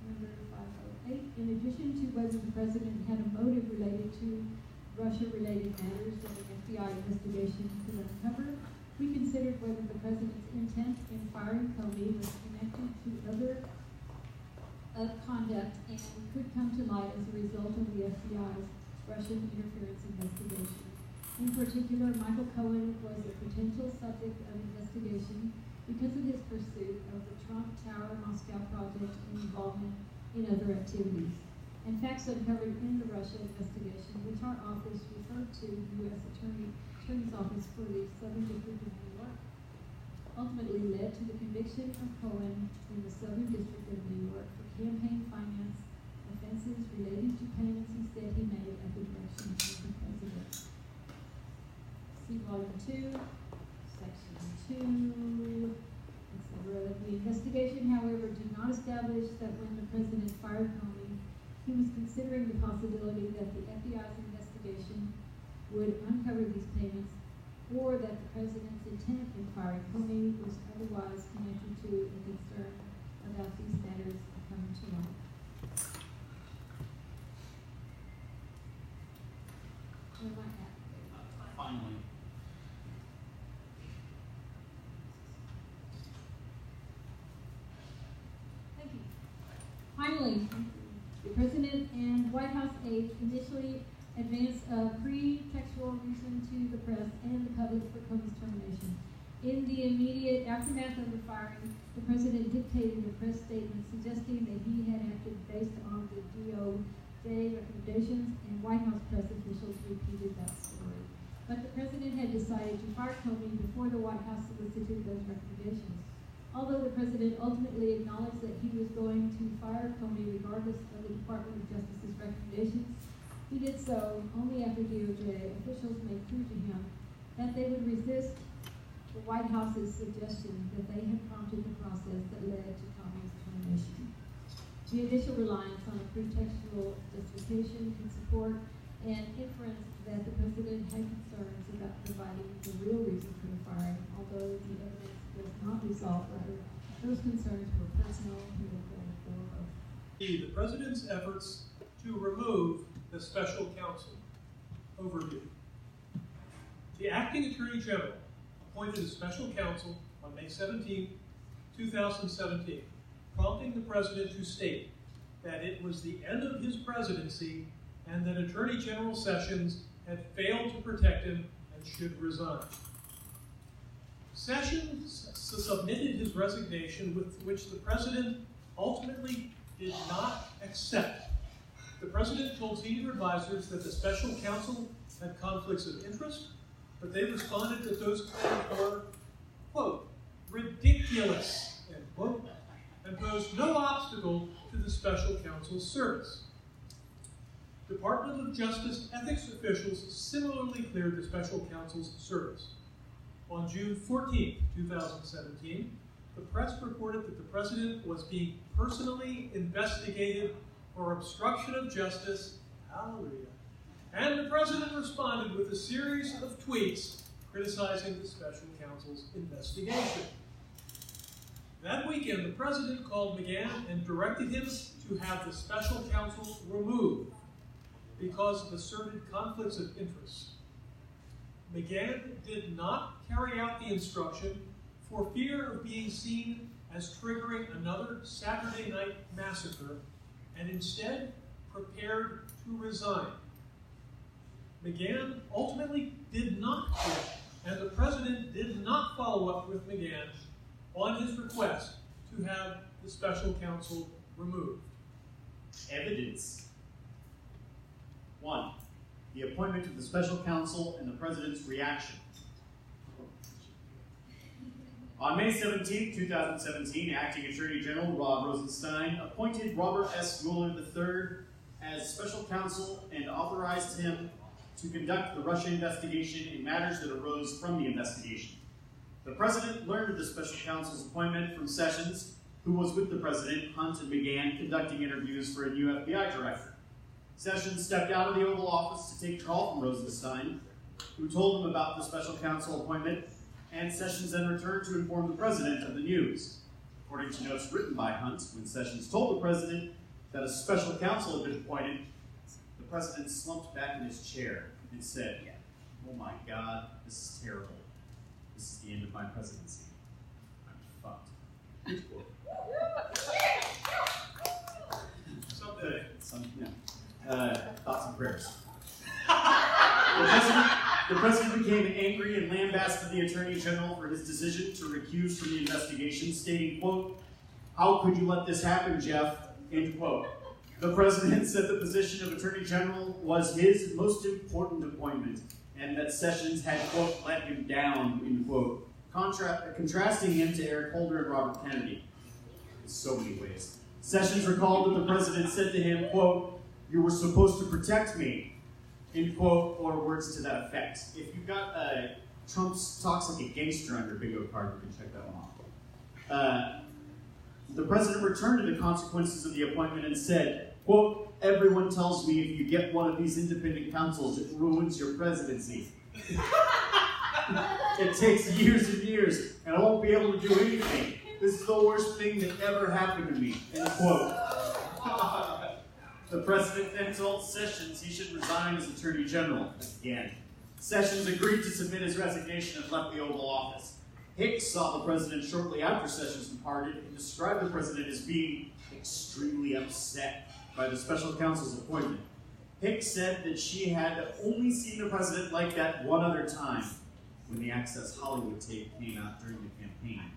number 508. In addition to whether the president had a motive related to Russia-related matters that an FBI investigation could uncover, we considered whether the president's intent in firing Comey was connected to other conduct and could come to light as a result of the FBI's Russian interference investigation. In particular, Michael Cohen was a potential subject of investigation because of his pursuit of the Trump Tower Moscow project and involvement in other activities. And facts uncovered in the Russia investigation, which our office referred to the U.S. Attorney's Office for the Southern District of New York, ultimately led to the conviction of Cohen in the Southern District of New York for campaign finance offenses related to payments he said he made at the direction of the president. See Volume 2, Section 2, etc. The investigation, however, did not establish that when the president fired Comey, he was considering the possibility that the FBI's investigation would uncover these payments, or that the president's intent in firing Comey was otherwise connected to a concern about these matters coming to light. Where am I at? Finally. Thank you. Finally, the President and White House aides initially advanced a pre-textual reason to the press and the public for Comey's termination. In the immediate aftermath of the firing, the President dictated a press statement suggesting that he had acted based on the DOJ recommendations, and White House press officials repeated that story. But the President had decided to fire Comey before the White House solicited those recommendations. Although the President ultimately acknowledged that he was going to fire Comey regardless of the Department of Justice's recommendations, he did so only after DOJ officials made clear to him that they would resist the White House's suggestion that they had prompted the process that led to Comey's termination. The initial reliance on a pretextual justification can support an inference that the President had concerns about providing the real reason for the firing, although the evidence does not resolve whether those concerns were personal, political, or both. The President's efforts to remove the special counsel. Overview. The acting Attorney General appointed a special counsel on May 17, 2017, prompting the President to state that it was the end of his presidency and that Attorney General Sessions had failed to protect him and should resign. Sessions submitted his resignation, with which the President ultimately did not accept. The President told senior advisors that the special counsel had conflicts of interest, but they responded that those claims were, quote, ridiculous, end quote, and posed no obstacle to the special counsel's service. Department of Justice ethics officials similarly cleared the special counsel's service. On June 14, 2017, the press reported that the President was being personally investigated for obstruction of justice, hallelujah, and the President responded with a series of tweets criticizing the special counsel's investigation. That weekend, the President called McGahn and directed him to have the special counsel removed because of asserted conflicts of interest. McGahn did not carry out the instruction for fear of being seen as triggering another Saturday night massacre, and instead prepared to resign. McGahn ultimately did not quit, and the President did not follow up with McGahn on his request to have the special counsel removed. Evidence. 1. The appointment of the special counsel and the President's reaction. On May 17, 2017, Acting Attorney General Rod Rosenstein appointed Robert S. Mueller III as special counsel and authorized him to conduct the Russia investigation in matters that arose from the investigation. The President learned of the special counsel's appointment from Sessions, who was with the President, Hunt, and began conducting interviews for a new FBI director. Sessions stepped out of the Oval Office to take a call from Rosenstein, who told him about the special counsel appointment, and Sessions then returned to inform the President of the news. According to notes written by Hunt, when Sessions told the President that a special counsel had been appointed, the President slumped back in his chair and said, "Oh my God, this is terrible. This is the end of my presidency. I'm fucked." Good quote. Thoughts and prayers. The President became angry and lambasted the Attorney General for his decision to recuse from the investigation, stating, quote, "How could you let this happen, Jeff?" End quote. The President said the position of Attorney General was his most important appointment, and that Sessions had, quote, let him down, end quote, contrasting him to Eric Holder and Robert Kennedy in so many ways. Sessions recalled that the President said to him, quote, "You were supposed to protect me," end quote, or words to that effect. If you've got Trump talks like a gangster on your bingo card, you can check that one off. The President returned to the consequences of the appointment and said, Quote, everyone tells me if you get one of these independent counsels, it ruins your presidency. It takes years and years, and I won't be able to do anything. This is the worst thing that ever happened to me. End quote. The president then told Sessions he should resign as Attorney General again. Sessions agreed to submit his resignation and left the Oval Office. Hicks saw the president shortly after Sessions departed and described the president as being extremely upset by the special counsel's appointment. Hicks said that she had only seen the president like that one other time, when the Access Hollywood tape came out during the campaign.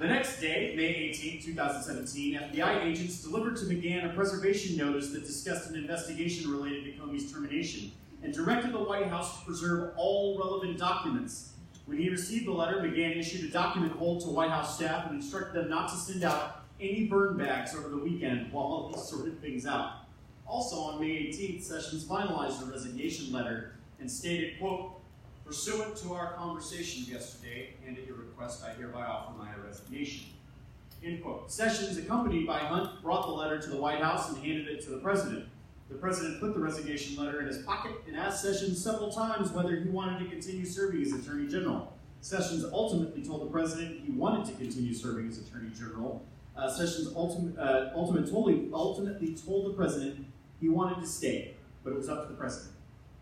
The next day, May 18, 2017, FBI agents delivered to McGahn a preservation notice that discussed an investigation related to Comey's termination and directed the White House to preserve all relevant documents. When he received the letter, McGahn issued a document hold to White House staff and instructed them not to send out any burn bags over the weekend while he sorted things out. Also on May 18th, Sessions finalized a resignation letter and stated, quote, pursuant to our conversation yesterday and at your request, I hereby offer my resignation. End quote. Sessions, accompanied by Hunt, brought the letter to the White House and handed it to the president. The president put the resignation letter in his pocket and asked Sessions several times whether he wanted to continue serving as Attorney General. Sessions ultimately told the president he wanted to continue serving as Attorney General. Sessions ultimately told the president he wanted to stay, but it was up to the president.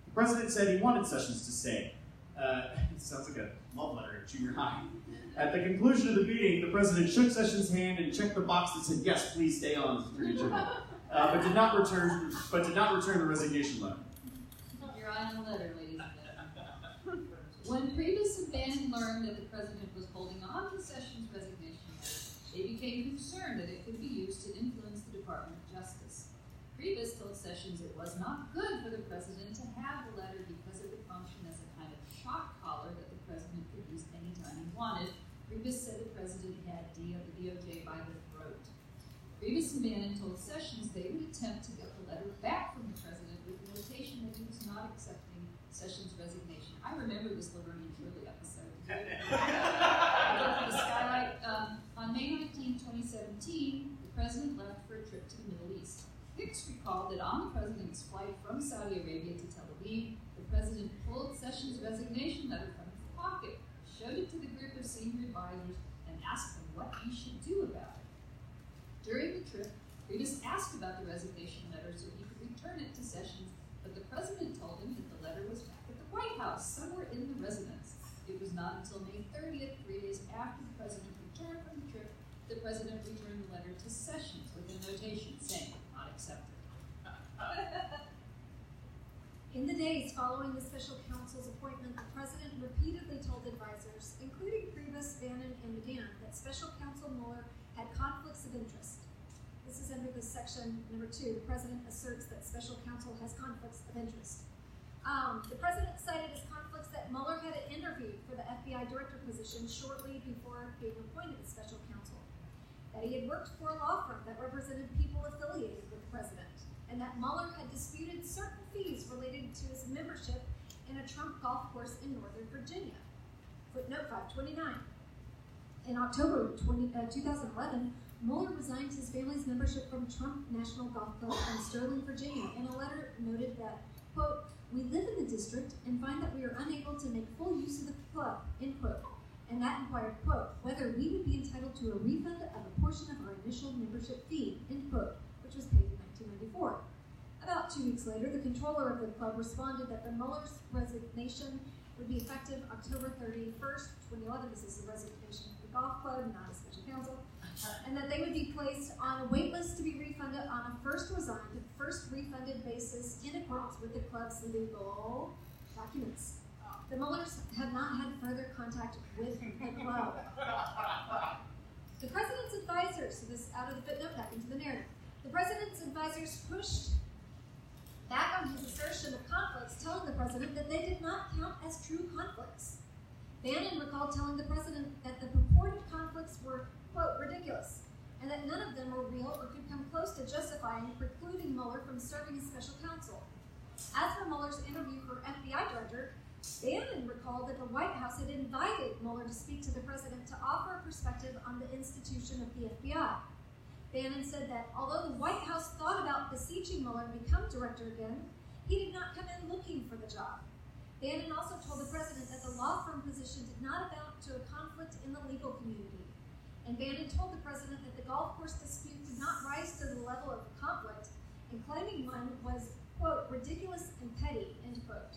The president said he wanted Sessions to stay. It sounds like a love letter at junior high. At the conclusion of the meeting, the president shook Sessions' hand and checked the box that said, yes, please stay on as Attorney General, but did not return the resignation letter. You're on the letter, ladies and gentlemen. When Priebus and Bannon learned that the president was holding on to Sessions' resignation letter, they became concerned that it could be used to influence the Department of Justice. Priebus told Sessions it was not good for the president to have the letter because it would function as a kind of shock collar that the president could use anytime he wanted. Priebus said the president had the DOJ by the throat. Priebus and Bannon told Sessions they would attempt to get the letter back from the president with the notation that he was not accepting Sessions' resignation. I remember this Laverne and Shirley episode. The skylight. On May 19, 2017, the president left for a trip to the Middle East. Hicks recalled that on the president's flight from Saudi Arabia to Tel Aviv, the president pulled Sessions' resignation letter from his pocket, showed it to the group of senior advisors, and asked them what he should do about it. During the trip, Priebus asked about the resignation letter so he could return it to Sessions, but the president told him that the letter was back at the White House, somewhere in the residence. It was not until May 30th, 3 days after the president returned from the trip, the president returned the letter to Sessions with a notation saying, not accepted. In the days following the special counsel's appointment, the president repeatedly told advisors, including Priebus, Bannon, and McGahn, that special counsel Mueller had conflicts of interest. This is under the section number 2. The president asserts that special counsel has conflicts of interest. The president cited as conflicts that Mueller had interviewed for the FBI director position shortly before being appointed as special counsel, that he had worked for a law firm that represented people affiliated with the president, and that Mueller had disputed certain fees related to his membership in a Trump golf course in Northern Virginia. Footnote 529. In October 2011, Mueller resigned his family's membership from Trump National Golf Club in Sterling, Virginia. In a letter noted that, quote, we live in the district and find that we are unable to make full use of the club, end quote. And that inquired, quote, whether we would be entitled to a refund of a portion of our initial membership fee, end quote, which was paid in 1994. About 2 weeks later, the controller of the club responded that the Mueller's resignation would be effective October 31st, 2011. This is a resignation of the golf club, not a special counsel. And that they would be placed on a wait list to be refunded on a first resigned, first refunded basis in accordance with the club's legal documents. The Muellers have not had further contact with the club. The president's advisors, so this out of the footnote, back into the narrative. The president's advisors pushed back on his assertion of conflicts, telling the president that they did not count as true conflicts. Bannon recalled telling the president that the purported conflicts were, quote, ridiculous, and that none of them were real or could come close to justifying precluding Mueller from serving as special counsel. As for Mueller's interview for FBI director, Bannon recalled that the White House had invited Mueller to speak to the president to offer a perspective on the institution of the FBI. Bannon said that although the White House thought about beseeching Mueller to become director again, he did not come in looking for the job. Bannon also told the president that the law firm position did not amount to a conflict in the legal community. And Bannon told the president that the golf course dispute did not rise to the level of conflict, and claiming one was, quote, ridiculous and petty, end quote.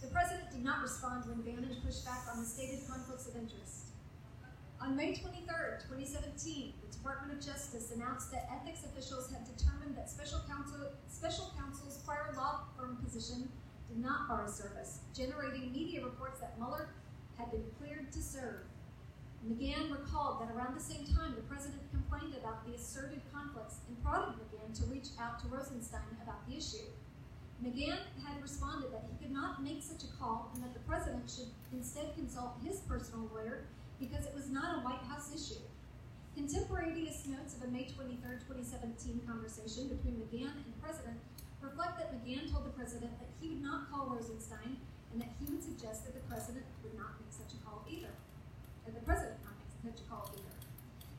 The president did not respond when Bannon pushed back on the stated conflicts of interest. On May 23, 2017, the Department of Justice announced that ethics officials had determined that special counsel's prior law firm position did not bar service, generating media reports that Mueller had been cleared to serve. McGahn recalled that around the same time, the president complained about the asserted conflicts and prodded McGahn to reach out to Rosenstein about the issue. McGahn had responded that he could not make such a call and that the president should instead consult his personal lawyer because it was not a White House issue. Contemporaneous notes of a May 23, 2017 conversation between McGahn and the president reflect that McGahn told the president that he would not call Rosenstein and that he would suggest that the president would not make such a call either.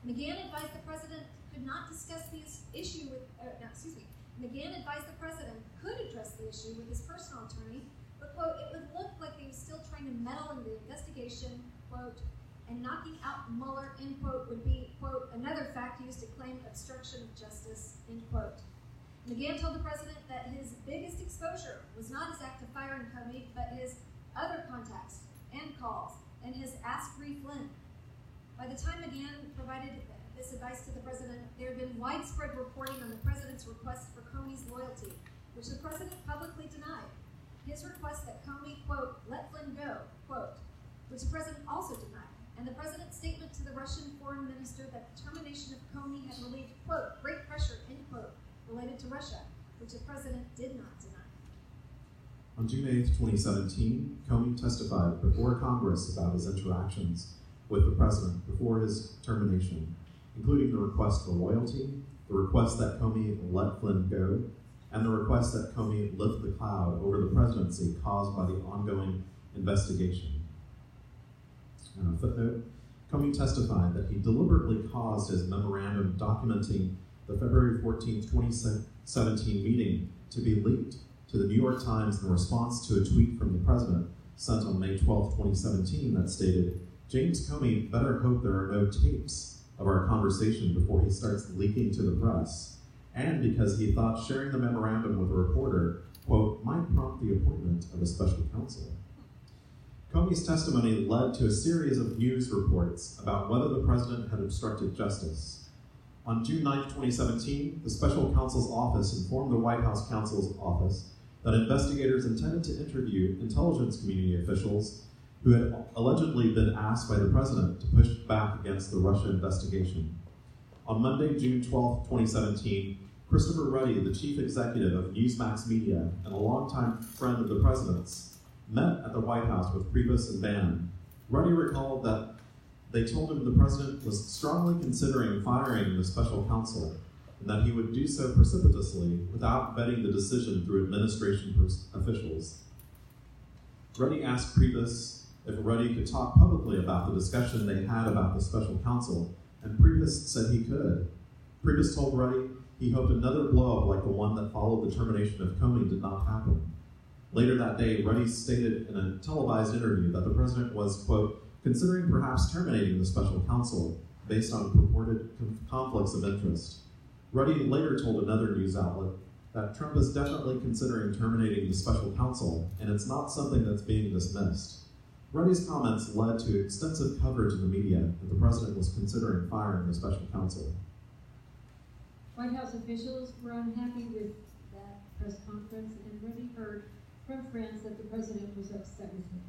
McGahn advised the president could not discuss the issue with, McGahn advised the president could address the issue with his personal attorney, but, quote, it would look like he was still trying to meddle in the investigation, quote, and knocking out Mueller, end quote, would be, quote, another fact used to claim obstruction of justice, end quote. McGahn told the president that his biggest exposure was not his act of firing Comey, but his other contacts and calls, and his Ask Bree Flynn. By the time McGahn provided this advice to the president, there had been widespread reporting on the president's request for Comey's loyalty, which the president publicly denied. His request that Comey, quote, let Flynn go, quote, which the president also denied, and the president's statement to the Russian foreign minister that the termination of Comey had relieved, quote, great pressure, end quote, related to Russia, which the president did not deny. On June 8, 2017, Comey testified before Congress about his interactions with the president before his termination, including the request for loyalty, the request that Comey let Flynn go, and the request that Comey lift the cloud over the presidency caused by the ongoing investigation. And a footnote, Comey testified that he deliberately caused his memorandum documenting the February 14, 2017 meeting to be leaked to the New York Times in response to a tweet from the president sent on May 12, 2017 that stated, James Comey better hope there are no tapes of our conversation before he starts leaking to the press, and because he thought sharing the memorandum with a reporter, quote, might prompt the appointment of a special counsel. Comey's testimony led to a series of news reports about whether the president had obstructed justice. On June 9, 2017, the special counsel's office informed the White House counsel's office that investigators intended to interview intelligence community officials who had allegedly been asked by the president to push back against the Russia investigation. On Monday, June 12, 2017, Christopher Ruddy, the chief executive of Newsmax Media and a longtime friend of the president's, met at the White House with Priebus and Bannon. Ruddy recalled that they told him the president was strongly considering firing the special counsel and that he would do so precipitously without vetting the decision through administration officials. Ruddy asked Priebus if Ruddy could talk publicly about the discussion they had about the special counsel, and Priebus said he could. Priebus told Ruddy he hoped another blow-up like the one that followed the termination of Comey did not happen. Later that day, Ruddy stated in a televised interview that the president was, quote, considering perhaps terminating the special counsel based on purported conflicts of interest. Ruddy later told another news outlet that Trump is definitely considering terminating the special counsel, and it's not something that's being dismissed. Ruddy's comments led to extensive coverage in the media that the president was considering firing the special counsel. White House officials were unhappy with that press conference, and Ruddy heard from friends that the president was upset with him.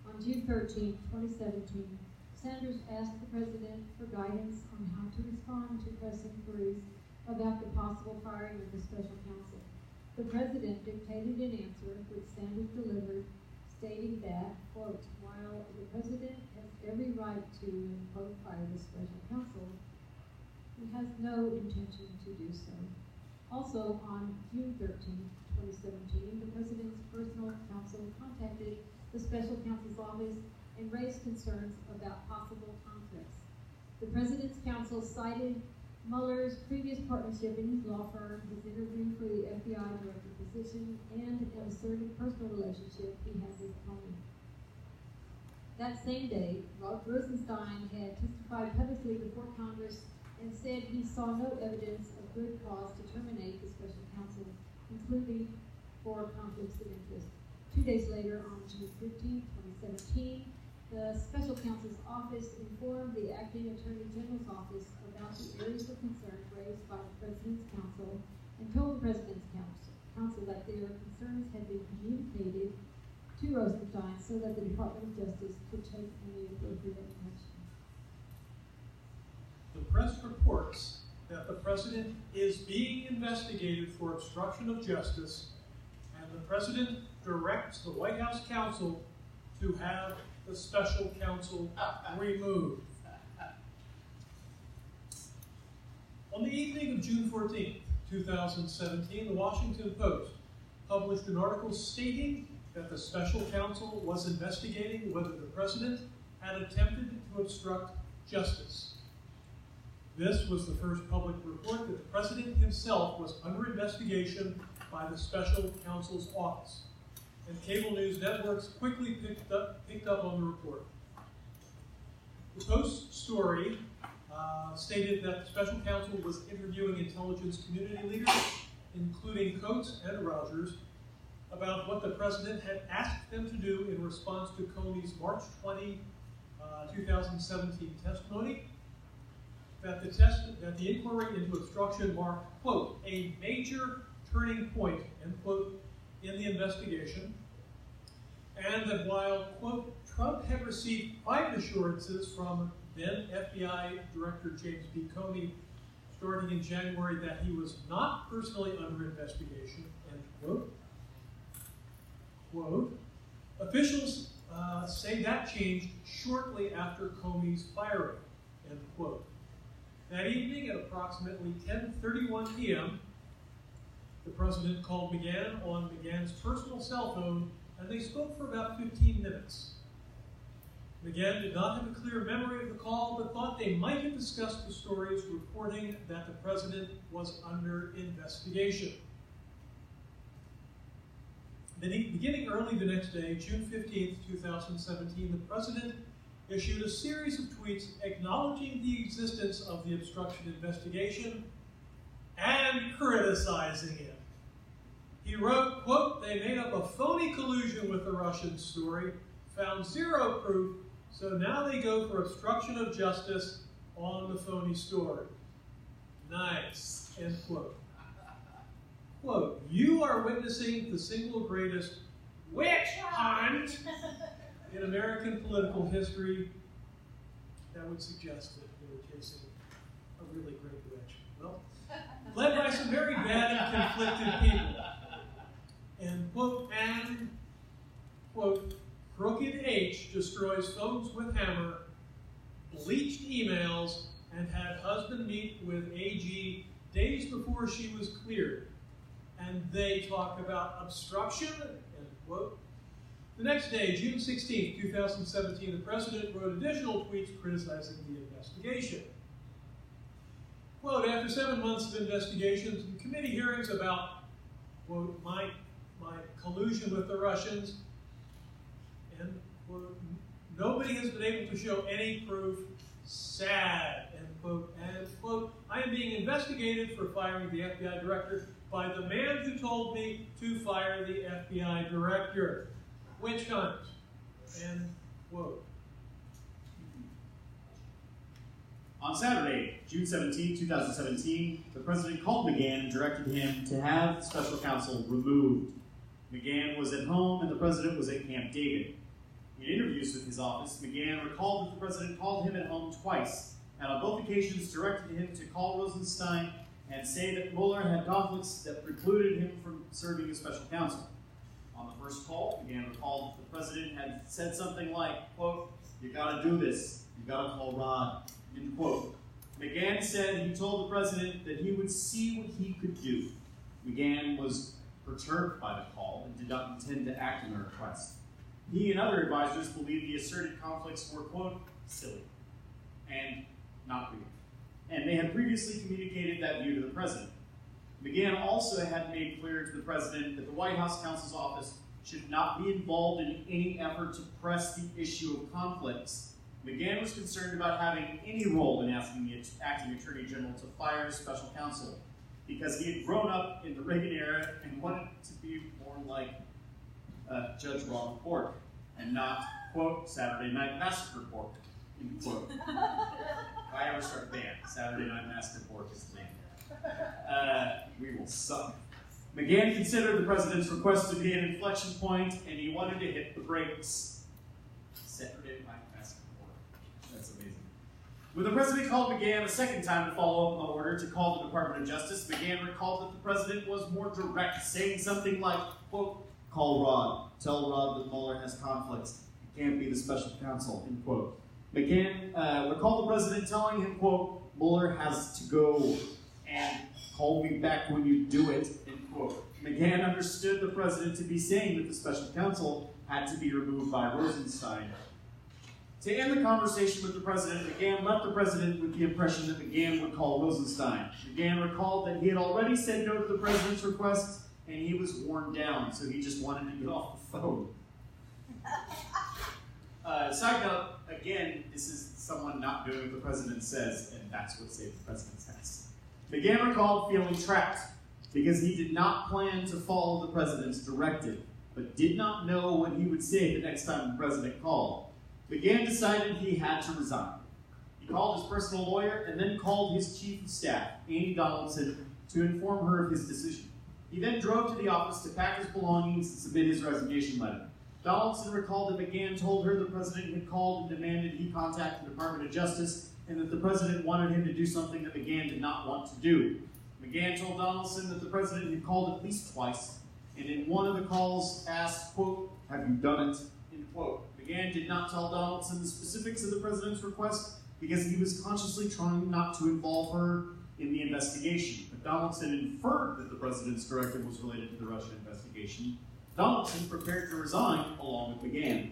On June 13, 2017, Sanders asked the president for guidance on how to respond to press inquiries about the possible firing of the special counsel. The president dictated an answer, which Sanders delivered, stating that, quote, while the president has every right to, quote, fire the special counsel, he has no intention to do so. Also, on June 13, 2017, the president's personal counsel contacted the special counsel's office and raised concerns about possible conflicts. The president's counsel cited Mueller's previous partnership in his law firm, his interview for the FBI director position, and an assertive personal relationship he had with Comey. That same day, Rosenstein had testified publicly before Congress and said he saw no evidence of good cause to terminate the special counsel, including for conflicts of interest. 2 days later, on June 15, 2017, the special counsel's office informed the acting attorney general's office about the areas of concern raised by the president's counsel and told the president's counsel that their concerns had been communicated to Rosenstein so that the Department of Justice could take any appropriate action. The press reports that the president is being investigated for obstruction of justice, and the president directs the White House counsel to have the special counsel removed. On the evening of June 14, 2017, the Washington Post published an article stating that the special counsel was investigating whether the president had attempted to obstruct justice. This was the first public report that the president himself was under investigation by the special counsel's office, and cable news networks quickly picked up on the report. The Post story stated that the special counsel was interviewing intelligence community leaders, including Coates and Rogers, about what the president had asked them to do in response to Comey's March 20, 2017 testimony, that the inquiry into obstruction marked, quote, a major turning point, end quote, in the investigation, and that while, quote, Trump had received private assurances from then FBI Director James B. Comey starting in January that he was not personally under investigation, end quote, quote, officials say that changed shortly after Comey's firing, end quote. That evening at approximately 10:31 p.m., the president called McGahn on McGahn's personal cell phone, and they spoke for about 15 minutes. McGahn did not have a clear memory of the call, but thought they might have discussed the stories reporting that the president was under investigation. Beginning early the next day, June 15, 2017, the president issued a series of tweets acknowledging the existence of the obstruction investigation and criticizing it. He wrote, quote, they made up a phony collusion with the Russian story, found zero proof, so now they go for obstruction of justice on the phony story. Nice, end quote. Quote, you are witnessing the single greatest witch hunt in American political history. That would suggest that they were chasing a really great witch. Well, led by some very bad and conflicted people. And quote, Crooked H destroys phones with hammer, bleached emails, and had husband meet with AG days before she was cleared. And they talk about obstruction, end quote. The next day, June 16, 2017, the president wrote additional tweets criticizing the investigation. Quote, after 7 months of investigations and committee hearings about, quote, my collusion with the Russians, end quote, nobody has been able to show any proof. Sad, end quote, and quote, I am being investigated for firing the FBI director by the man who told me to fire the FBI director. Witch hunt, end quote. On Saturday, June 17, 2017, the president called McGahn and directed him to have special counsel removed. McGahn was at home and the president was at Camp David. In interviews with his office, McGahn recalled that the president called him at home twice, and on both occasions directed him to call Rosenstein and say that Mueller had conflicts that precluded him from serving as special counsel. On the first call, McGahn recalled that the president had said something like, quote, you gotta do this, you gotta call Rod, end quote. McGahn said he told the president that he would see what he could do. McGahn was perturbed by the call and did not intend to act on the request. He and other advisors believed the asserted conflicts were, quote, silly and not real. and they had previously communicated that view to the president. McGahn also had made clear to the president that the White House counsel's office should not be involved in any effort to press the issue of conflicts. McGahn was concerned about having any role in asking the acting attorney general to fire his special counsel because he had grown up in the Reagan era and wanted to be more like Judge Ronald Pork and not, quote, Saturday Night Massacre Pork, end quote. If I ever start a band, Saturday Night Massacre Pork is the name. We will suck. McGahn considered the president's request to be an inflection point, and he wanted to hit the brakes. Saturday Night Massacre Pork. That's amazing. When the president called McGahn a second time to follow up on the order to call the Department of Justice, McGahn recalled that the president was more direct, saying something like, quote, call Rod. Tell Rod that Mueller has conflicts. He can't be the special counsel, end quote. McGahn recalled the president telling him, quote, Mueller has to go and call me back when you do it, end quote. McGahn understood the president to be saying that the special counsel had to be removed by Rosenstein. To end the conversation with the president, McGahn left the president with the impression that McGahn would call Rosenstein. McGahn recalled that he had already said no to the president's request, and he was worn down, so he just wanted to get off the phone. Side note, again, this is someone not doing what the president says, and that's what saved the president's ass. McGahn recalled feeling trapped because he did not plan to follow the president's directive, but did not know what he would say the next time the president called. McGahn decided he had to resign. He called his personal lawyer and then called his chief of staff, Amy Donaldson, to inform her of his decision. He then drove to the office to pack his belongings and submit his resignation letter. Donaldson recalled that McGahn told her the president had called and demanded he contact the Department of Justice and that the president wanted him to do something that McGahn did not want to do. McGahn told Donaldson that the president had called at least twice, and in one of the calls asked, quote, have you done it, end quote. McGahn did not tell Donaldson the specifics of the president's request because he was consciously trying not to involve her in the investigation. But Donaldson inferred that the president's directive was related to the Russia investigation. Donaldson prepared to resign along with McGahn.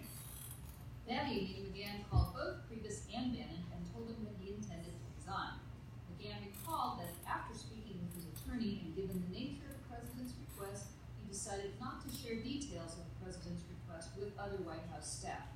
That evening, McGahn called both Priebus and Bannon and told them that he intended to resign. McGahn recalled that after speaking with his attorney and given the nature of the president's request, he decided not to share details of the president's request with other White House staff.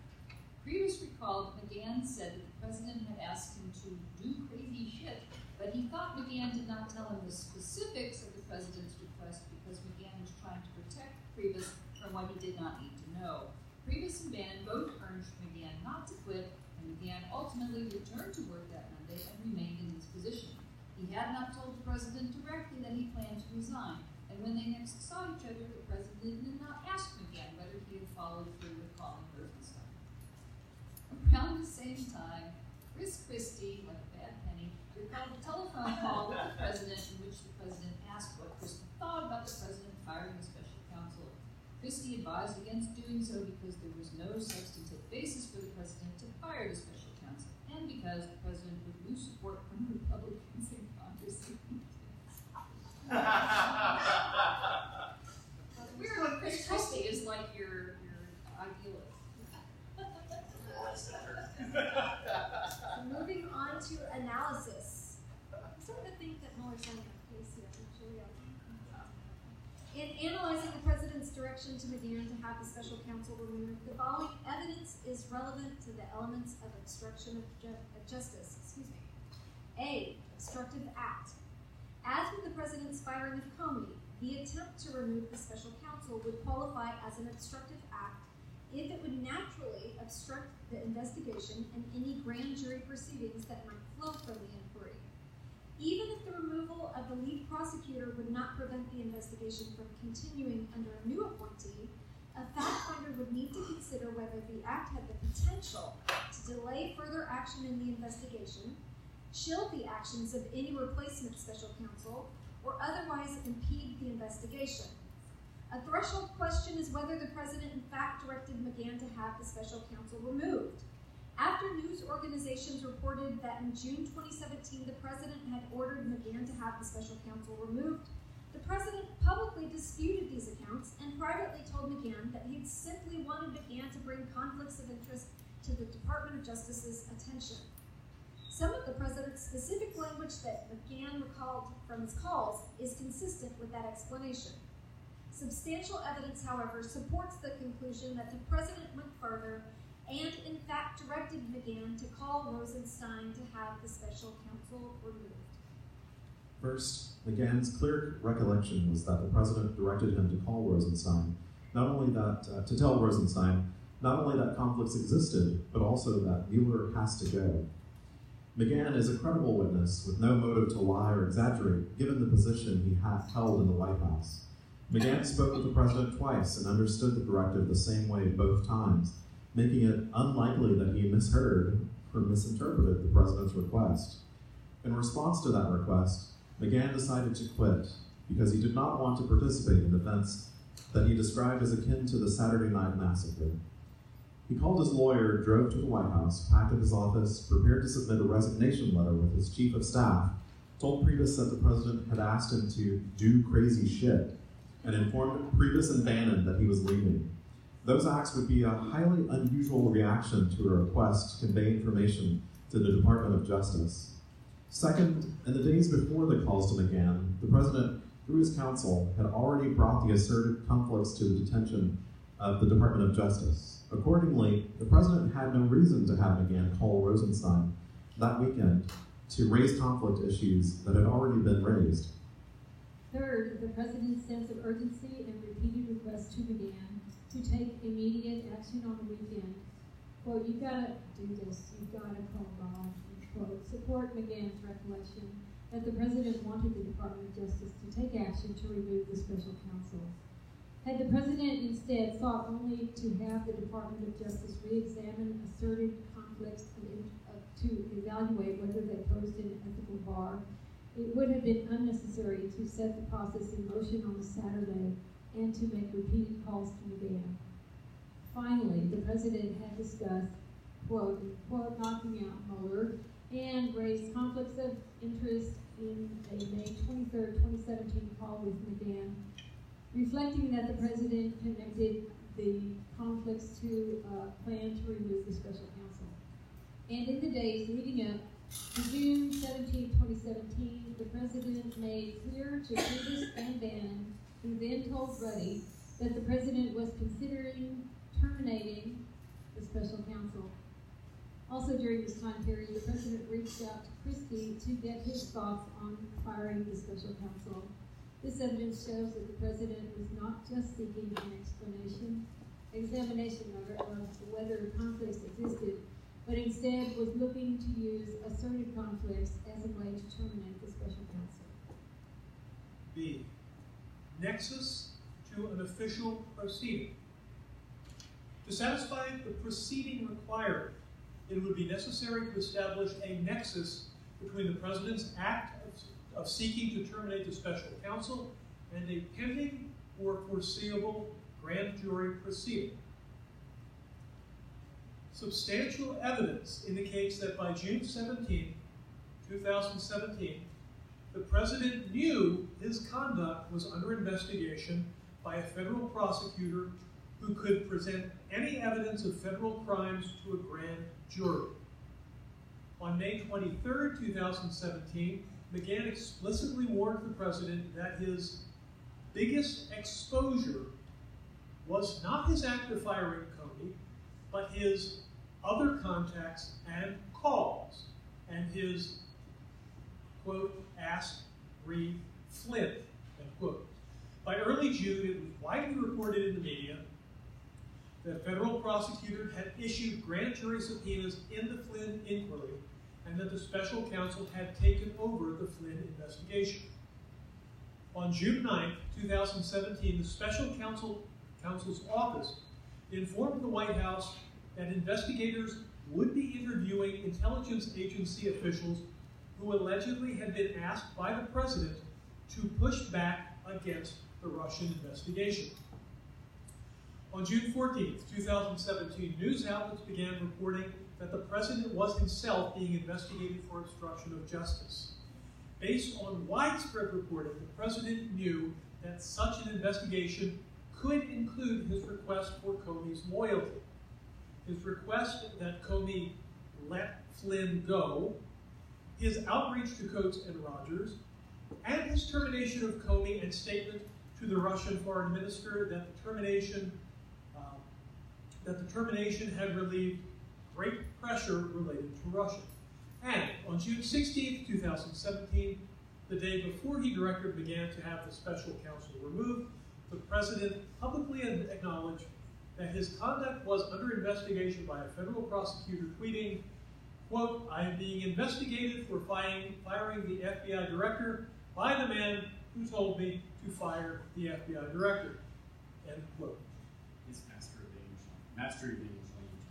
Priebus recalled McGahn said that the president had asked him to do crazy shit, but he thought McGahn did not tell him the specifics of the president's request because McGahn was trying to protect Priebus from what he did not need to know. Priebus and Bannon both urged McGahn not to quit, and McGahn ultimately returned to work that Monday and remained in his position. He had not told the president directly that he planned to resign, and when they next saw each other, the president did not ask McGahn whether he had followed through with calling Rosenstein. Around the same time, Chris Christie, like a bad penny, recalled a telephone call with the president in which the president asked what Christie thought about the president firing the special counsel. Christie advised against doing so because there was no substantive basis for the president to fire the special counsel, and because the president would lose support from Republicans in Congress. Weird when Chris Christie is like your idealist. Moving on to analysis. I'm starting to think that Mueller's on our case here. In analyzing the president's direction to McGahn to have the special counsel removed, the following evidence is relevant to the elements of obstruction of justice. A. Obstructive act. As with the president's firing of Comey, the attempt to remove the special counsel would qualify as an obstructive act if it would naturally obstruct the investigation and any grand jury proceedings that might flow from the inquiry. Even if the removal of the lead prosecutor would not prevent the investigation from continuing under a new appointee, a fact finder would need to consider whether the act had the potential to delay further action in the investigation, chill the actions of any replacement special counsel, or otherwise impede the investigation. A threshold question is whether the president in fact directed McGahn to have the special counsel removed. After news organizations reported that in June 2017 the president had ordered McGahn to have the special counsel removed, the president publicly disputed these accounts and privately told McGahn that he had simply wanted McGahn to bring conflicts of interest to the Department of Justice's attention. Some of the president's specific language that McGahn recalled from his calls is consistent with that explanation. Substantial evidence, however, supports the conclusion that the president went further and, in fact, directed McGahn to call Rosenstein to have the special counsel removed. First, McGahn's clear recollection was that the president directed him to call Rosenstein, to tell Rosenstein not only that conflicts existed, but also that Mueller has to go. McGahn is a credible witness with no motive to lie or exaggerate, given the position he held in the White House. McGahn spoke with the president twice and understood the directive the same way both times, making it unlikely that he misheard or misinterpreted the president's request. In response to that request, McGahn decided to quit because he did not want to participate in events that he described as akin to the Saturday Night Massacre. He called his lawyer, drove to the White House, packed up his office, prepared to submit a resignation letter with his chief of staff, told Priebus that the president had asked him to do crazy shit, and informed Priebus and Bannon that he was leaving. Those acts would be a highly unusual reaction to a request to convey information to the Department of Justice. Second, in the days before the calls to McGahn, the president, through his counsel, had already brought the asserted conflicts to the attention of the Department of Justice. Accordingly, the president had no reason to have McGahn call Rosenstein that weekend to raise conflict issues that had already been raised. Third, the president's sense of urgency and repeated requests to McGahn to take immediate action on the weekend. Quote, "You've got to do this, you've got to call Bob," quote, support McGahn's recollection that the president wanted the Department of Justice to take action to remove the special counsel. Had the president instead sought only to have the Department of Justice re-examine asserted conflicts to evaluate whether they posed an ethical bar, it would have been unnecessary to set the process in motion on a Saturday and to make repeated calls to McGahn. Finally, the president had discussed, quote, knocking out Mueller and raised conflicts of interest in a May 23, 2017 call with McGahn, reflecting that the president connected the conflicts to a plan to remove the special counsel. And in the days leading up to June 17, 2017, the president made clear to Priebus and Bannon, who then told Ruddy, that the president was considering terminating the special counsel. Also during this time period, the president reached out to Christie to get his thoughts on firing the special counsel. This evidence shows that the president was not just seeking an examination of whether conflicts existed, but instead was looking to use asserted conflicts as a way to terminate the special counsel. B. Nexus to an official proceeding. To satisfy the proceeding required, it would be necessary to establish a nexus between the president's act of seeking to terminate the special counsel and a pending or foreseeable grand jury proceeding. Substantial evidence indicates that by June 17, 2017, the president knew his conduct was under investigation by a federal prosecutor who could present any evidence of federal crimes to a grand jury. On May 23, 2017, McGahn explicitly warned the president that his biggest exposure was not his act of firing Comey, but his other contacts and calls, and his, quote, ask Reed Flynn, end quote. By early June, it was widely reported in the media that federal prosecutors had issued grand jury subpoenas in the Flynn inquiry and that the special counsel had taken over the Flynn investigation. On June 9, 2017, the special counsel's office informed the White House that investigators would be interviewing intelligence agency officials who allegedly had been asked by the president to push back against the Russian investigation. On June 14, 2017, news outlets began reporting that the president was himself being investigated for obstruction of justice. Based on widespread reporting, the president knew that such an investigation could include his request for Comey's loyalty. His request that Comey let Flynn go his outreach to Coates and Rogers, and his termination of Comey and statement to the Russian foreign minister that the termination had relieved great pressure related to Russia. And on June 16, 2017, the day before he directed McGahn to have the special counsel removed, the president publicly acknowledged that his conduct was under investigation by a federal prosecutor, tweeting, quote, "I am being investigated for firing the FBI director by the man who told me to fire the FBI director," end quote. His master of English language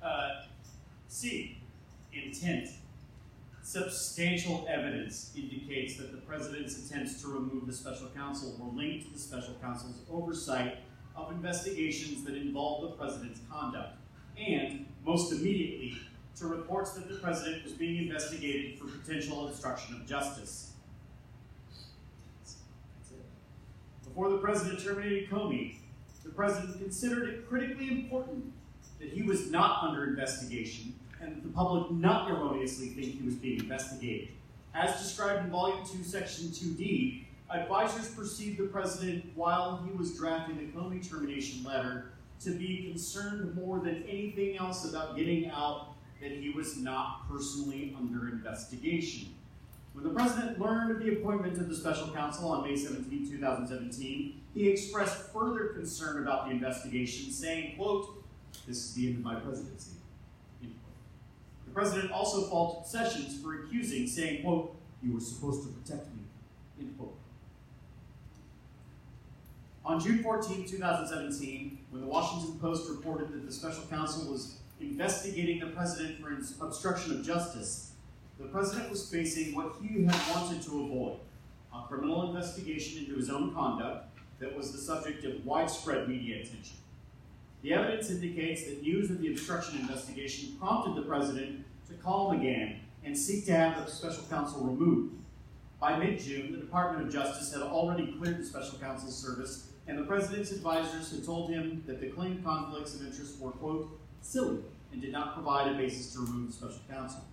sound. C, intent. Substantial evidence indicates that the president's attempts to remove the special counsel were linked to the special counsel's oversight of investigations that involved the president's conduct, and, most immediately, to reports that the president was being investigated for potential obstruction of justice. Before the president terminated Comey, the president considered it critically important that he was not under investigation and that the public not erroneously think he was being investigated. As described in Volume 2, Section 2D, advisors perceived the president, while he was drafting the Comey termination letter, to be concerned more than anything else about getting out that he was not personally under investigation. When the president learned of the appointment of the special counsel on May 17, 2017, he expressed further concern about the investigation, saying, quote, "This is the end of my presidency." End quote. The president also faulted Sessions for accusing, saying, quote, "You were supposed to protect me." End quote. On June 14, 2017, when the Washington Post reported that the special counsel was investigating the president for obstruction of justice, the president was facing what he had wanted to avoid, a criminal investigation into his own conduct that was the subject of widespread media attention. The evidence indicates that news of the obstruction investigation prompted the president to call McGahn and seek to have the special counsel removed. By mid-June, the Department of Justice had already cleared the special counsel's service, and the president's advisors had told him that the claimed conflicts of interest were, quote, "silly," and did not provide a basis to remove the special counsel.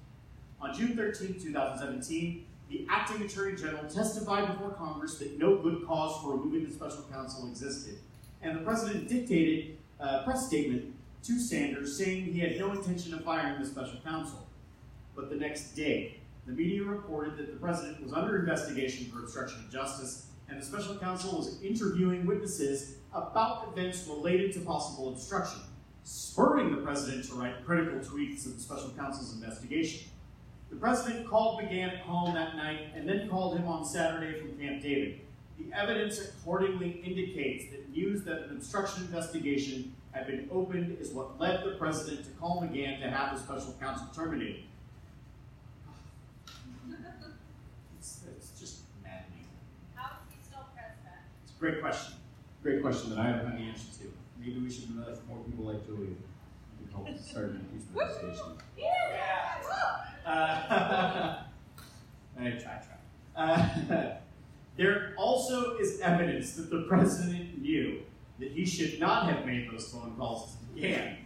On June 13, 2017, the acting attorney general testified before Congress that no good cause for removing the special counsel existed, and the president dictated a press statement to Sanders saying he had no intention of firing the special counsel. But the next day, the media reported that the president was under investigation for obstruction of justice, and the special counsel was interviewing witnesses about events related to possible obstruction, spurring the president to write critical tweets of the special counsel's investigation. The president called McGahn at home that night and then called him on Saturday from Camp David. The evidence accordingly indicates that news that an obstruction investigation had been opened is what led the president to call McGahn to have the special counsel terminated. It's just maddening. How is he still president? It's a great question. Great question that I don't have the answer to. Maybe we should let more people like Julie help start an impeachment investigation. Try. There also is evidence that the president knew that he should not have made those phone calls to McGahn.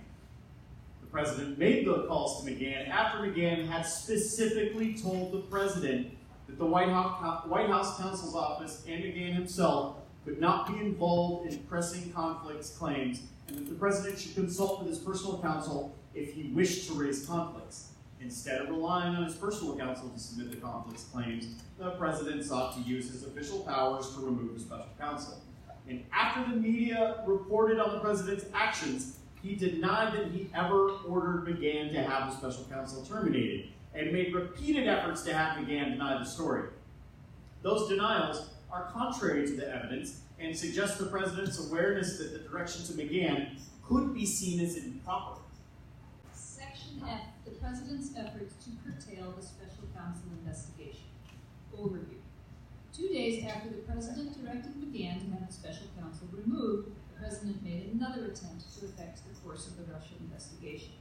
The president made the calls to McGahn after McGahn had specifically told the president that the White House counsel's office and McGahn himself could not be involved in pressing conflicts claims, and that the president should consult with his personal counsel if he wished to raise conflicts. Instead of relying on his personal counsel to submit the conflicts claims, the president sought to use his official powers to remove the special counsel. And after the media reported on the president's actions, he denied that he ever ordered McGahn to have the special counsel terminated, and made repeated efforts to have McGahn deny the story. Those denials are contrary to the evidence and suggest the president's awareness that the direction to McGahn could be seen as improper. Section F, the president's efforts to curtail the special counsel investigation. Overview. 2 days after the president directed McGahn to have the special counsel removed, the president made another attempt to affect the course of the Russia investigation.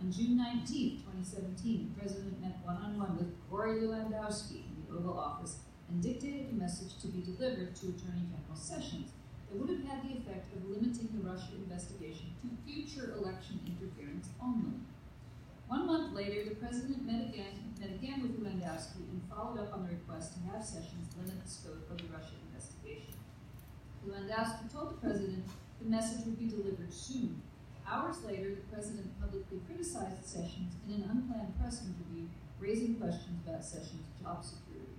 On June 19, 2017, the president met one-on-one with Corey Lewandowski in the Oval Office and dictated a message to be delivered to Attorney General Sessions that would have had the effect of limiting the Russia investigation to future election interference only. 1 month later, the president met again with Lewandowski and followed up on the request to have Sessions limit the scope of the Russia investigation. Lewandowski told the president the message would be delivered soon. Hours later, the president publicly criticized Sessions in an unplanned press interview, raising questions about Sessions' job security.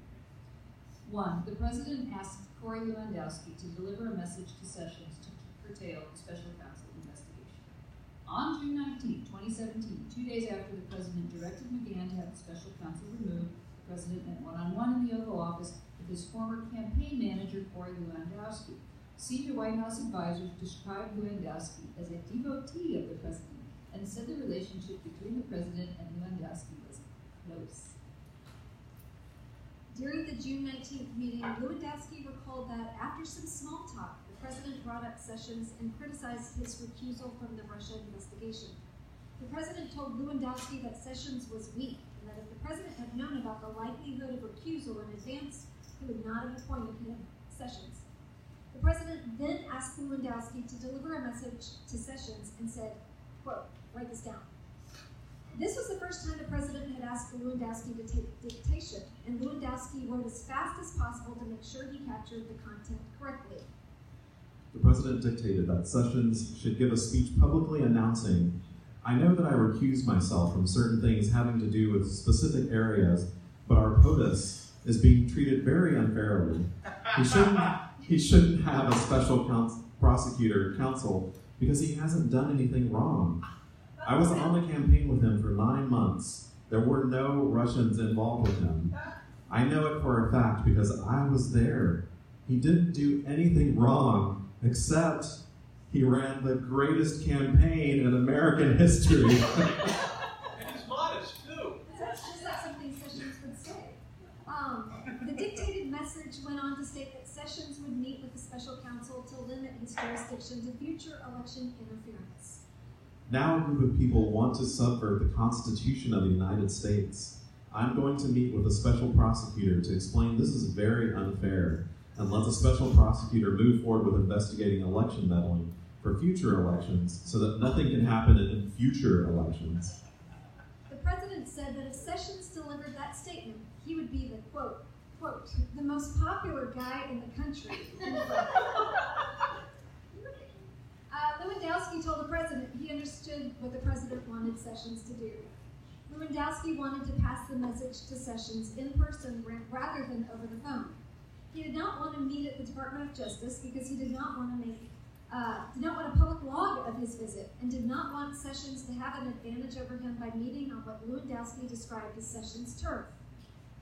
1. The president asked Corey Lewandowski to deliver a message to Sessions to curtail the special counsel investigation. On June 19, 2017, 2 days after the president directed McGahn to have the special counsel removed, the president met one-on-one in the Oval Office with his former campaign manager, Corey Lewandowski. Senior White House advisors described Lewandowski as a devotee of the president and said the relationship between the president and Lewandowski was close. During the June 19th meeting, Lewandowski recalled that after some small talk, the president brought up Sessions and criticized his recusal from the Russia investigation. The president told Lewandowski that Sessions was weak and that if the president had known about the likelihood of recusal in advance, he would not have appointed him, Sessions. The president then asked Lewandowski to deliver a message to Sessions and said, quote, write this down. This was the first time the president had asked Lewandowski to take dictation, and Lewandowski wrote as fast as possible to make sure he captured the content correctly. The president dictated that Sessions should give a speech publicly announcing, I know that I recused myself from certain things having to do with specific areas, but our POTUS is being treated very unfairly. He shouldn't have a special prosecutor counsel because he hasn't done anything wrong. I was on the campaign with him for 9 months. There were no Russians involved with him. I know it for a fact because I was there. He didn't do anything wrong except he ran the greatest campaign in American history. And he's modest, too. That's just not something Sessions would say. The dictated message went on to state that Sessions would meet with the special counsel to limit his jurisdiction to future election interference. Now a group of people want to subvert the Constitution of the United States. I'm going to meet with a special prosecutor to explain this is very unfair and let the special prosecutor move forward with investigating election meddling for future elections so that nothing can happen in future elections. The president said that if Sessions delivered that statement, he would be the, quote, the most popular guy in the country. Lewandowski told the president he understood what the president wanted Sessions to do. Lewandowski wanted to pass the message to Sessions in person rather than over the phone. He did not want to meet at the Department of Justice because he did not want a public log of his visit and did not want Sessions to have an advantage over him by meeting on what Lewandowski described as Sessions' turf.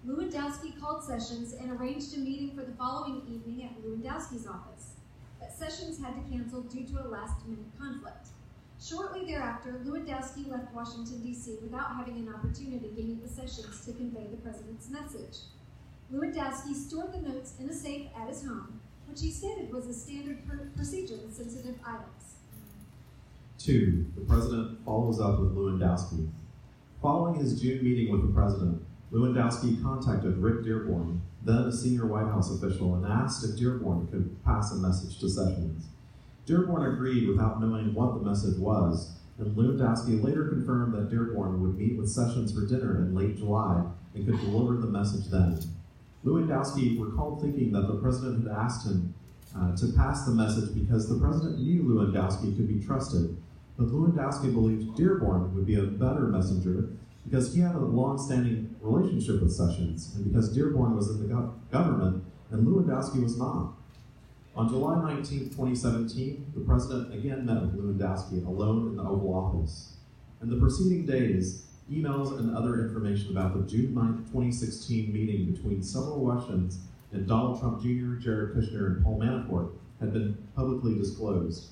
Lewandowski called Sessions and arranged a meeting for the following evening at Lewandowski's office, but Sessions had to cancel due to a last-minute conflict. Shortly thereafter, Lewandowski left Washington, D.C. without having an opportunity to meet with Sessions to convey the president's message. Lewandowski stored the notes in a safe at his home, which he stated was a standard procedure with sensitive items. 2. The president follows up with Lewandowski. Following his June meeting with the president, Lewandowski contacted Rick Dearborn, then a senior White House official, and asked if Dearborn could pass a message to Sessions. Dearborn agreed without knowing what the message was, and Lewandowski later confirmed that Dearborn would meet with Sessions for dinner in late July and could deliver the message then. Lewandowski recalled thinking that the president had asked him to pass the message because the president knew Lewandowski could be trusted, but Lewandowski believed Dearborn would be a better messenger because he had a long-standing relationship with Sessions and because Dearborn was in the government and Lewandowski was not. On July 19, 2017, the president again met with Lewandowski alone in the Oval Office. In the preceding days, emails and other information about the June 9, 2016 meeting between several Russians and Donald Trump Jr., Jared Kushner, and Paul Manafort had been publicly disclosed.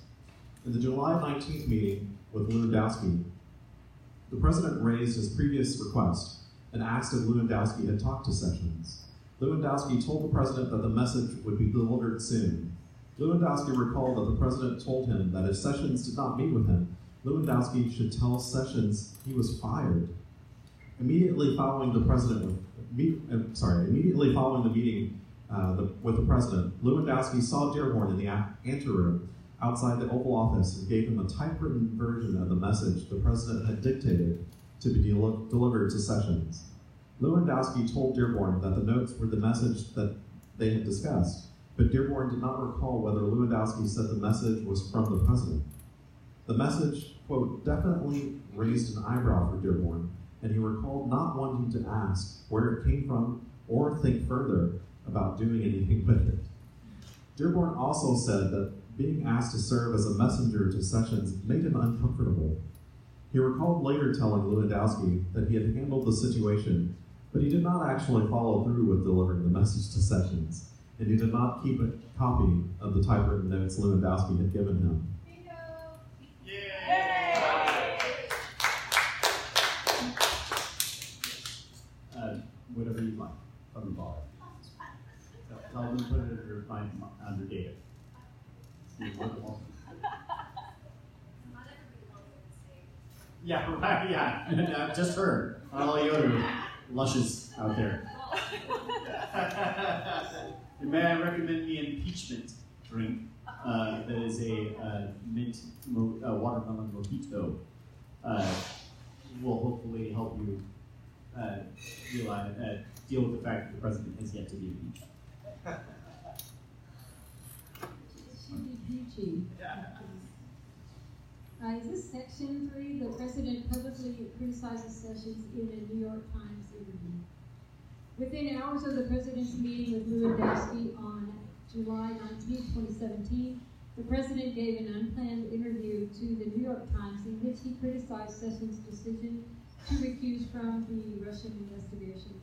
In the July 19th meeting with Lewandowski, the president raised his previous request and asked if Lewandowski had talked to Sessions. Lewandowski told the president that the message would be delivered soon. Lewandowski recalled that the president told him that if Sessions did not meet with him, Lewandowski should tell Sessions he was fired. Immediately following the meeting with the president, Lewandowski saw Dearborn in the anteroom outside the Oval Office and gave him a typewritten version of the message the president had dictated to be delivered to Sessions. Lewandowski told Dearborn that the notes were the message that they had discussed, but Dearborn did not recall whether Lewandowski said the message was from the president. The message, quote, definitely raised an eyebrow for Dearborn, and he recalled not wanting to ask where it came from or think further about doing anything with it. Dearborn also said that being asked to serve as a messenger to Sessions made him uncomfortable. He recalled later telling Lewandowski that he had handled the situation, but he did not actually follow through with delivering the message to Sessions, and he did not keep a copy of the typewritten notes Lewandowski had given him. Whatever you like from the bar. Tell them to put it under David. Yeah, right, yeah. Just her. All the other lushes out there. May I recommend the impeachment drink? That is a mint watermelon mojito. Will hopefully help you deal with the fact that the president has yet to be impeached. Is this section 3? The president publicly criticizes Sessions in a New York Times interview. Within hours of the president's meeting with Lewandowski on July 19, 2017, the president gave an unplanned interview to the New York Times in which he criticized Sessions' decision to recuse from the Russian investigation.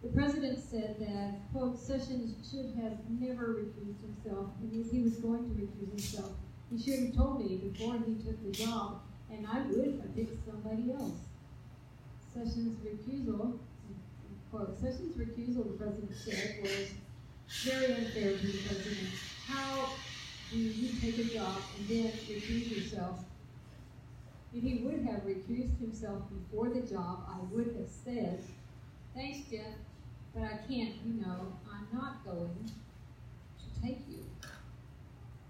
The president said that, quote, Sessions should have never recused himself, and if he was going to recuse himself, he should have told me before he took the job, and I would have picked somebody else. Sessions' recusal, quote, Sessions' recusal, the president said, was very unfair to the president. How do you take a job and then recuse yourself? If he would have recused himself before the job, I would have said, thanks, Jeff, but I can't, I'm not going to take you.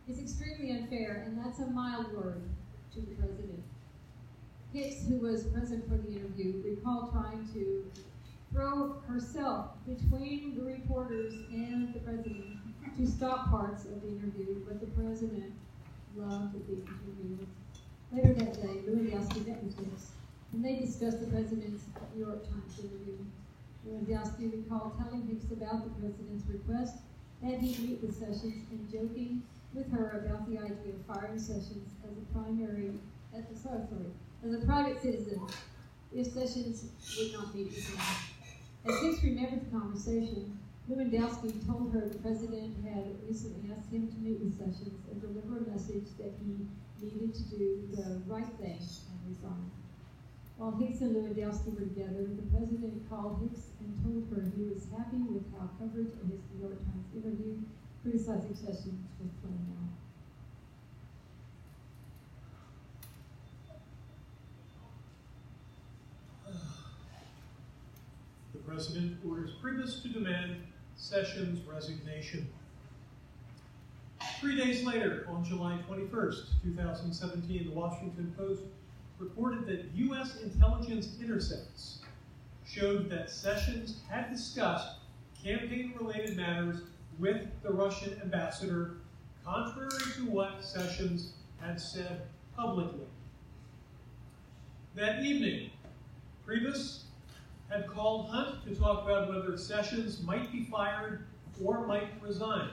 It's extremely unfair, and that's a mild word to the president. Hicks, who was present for the interview, recalled trying to throw herself between the reporters and the president to stop parts of the interview, but the president loved the interview. Later that day, Lewandowski met with Hicks, and they discussed the president's New York Times interview. Lewandowski recalled telling Hicks about the president's request that he meet with Sessions and joking with her about the idea of firing Sessions as a private citizen if Sessions would not meet with him. As Hicks remembered the conversation, Lewandowski told her the president had recently asked him to meet with Sessions and deliver a message that he needed to do the right thing and resign. While Hicks and Lewandowski were together, the president called Hicks and told her he was happy with how coverage of his New York Times interview criticizing Sessions was playing out. The president orders Priebus to demand Sessions' resignation. 3 days later, on July 21st, 2017, the Washington Post reported that U.S. intelligence intercepts showed that Sessions had discussed campaign-related matters with the Russian ambassador, contrary to what Sessions had said publicly. That evening, Priebus had called Hunt to talk about whether Sessions might be fired or might resign.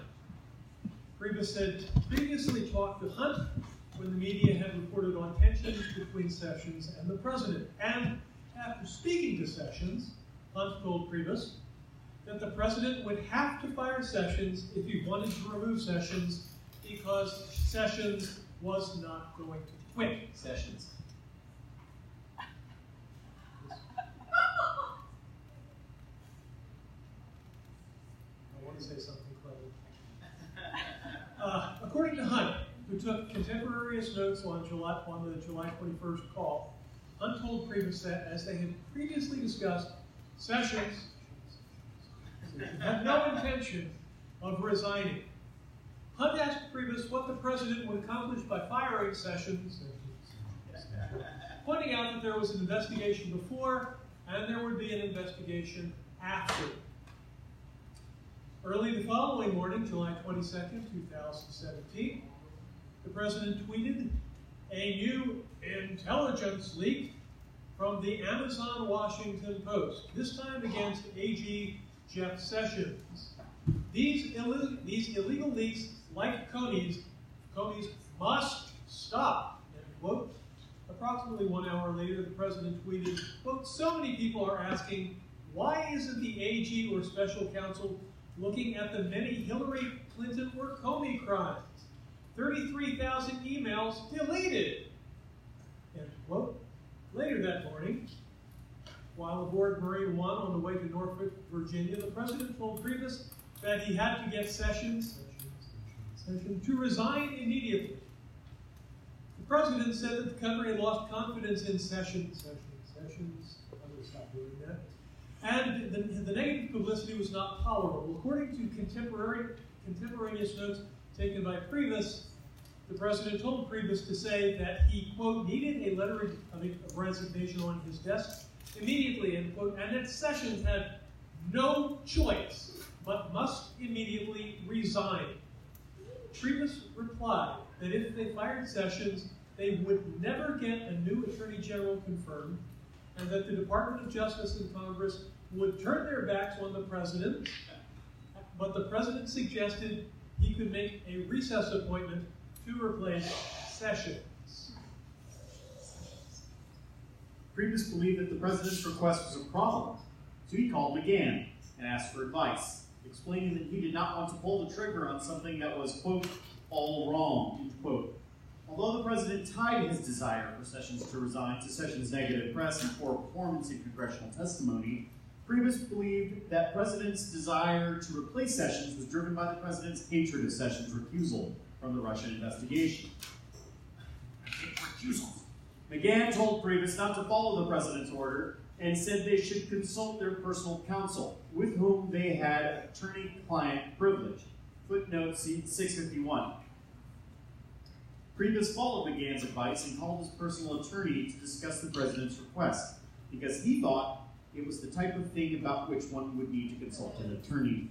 Priebus had previously talked to Hunt when the media had reported on tensions between Sessions and the president. And after speaking to Sessions, Hunt told Priebus that the president would have to fire Sessions if he wanted to remove Sessions because Sessions was not going to quit. Sessions. I want to say something clever. According to Hunt, who took contemporaneous notes on the July 21st call, Hunt told Priebus that, as they had previously discussed, Sessions had no intention of resigning. Hunt asked Priebus what the president would accomplish by firing Sessions. pointing out that there was an investigation before and there would be an investigation after. Early the following morning, July 22nd, 2017, the president tweeted a new intelligence leak from the Amazon Washington Post, this time against AG Jeff Sessions. These illegal leaks, like Comey's must stop, end quote. Approximately 1 hour later, the president tweeted, quote, so many people are asking, why isn't the AG or special counsel looking at the many Hillary Clinton or Comey crimes? 33,000 emails deleted, end quote. Later that morning, while aboard Marine One on the way to Norfolk, Virginia, the president told Priebus that he had to get Sessions to resign immediately. The president said that the country had lost confidence in Sessions. I'm going to stop doing that. And the negative publicity was not tolerable. According to contemporaneous notes taken by Priebus, the president told Priebus to say that he, quote, needed a letter of resignation on his desk immediately, end quote, and that Sessions had no choice but must immediately resign. Priebus replied that if they fired Sessions, they would never get a new Attorney General confirmed, and that the Department of Justice and Congress would turn their backs on the president, but the president suggested he could make a recess appointment to replace Sessions. Priebus believed that the president's request was a problem, so he called McGahn and asked for advice, explaining that he did not want to pull the trigger on something that was, quote, all wrong, end quote. Although the president tied his desire for Sessions to resign to Sessions' negative press and poor performance in congressional testimony, Priebus believed that the president's desire to replace Sessions was driven by the president's hatred of Sessions' recusal from the Russian investigation. McGahn told Priebus not to follow the president's order and said they should consult their personal counsel, with whom they had attorney-client privilege. Footnote 651. Priebus followed McGahn's advice and called his personal attorney to discuss the president's request, because he thought it was the type of thing about which one would need to consult an attorney.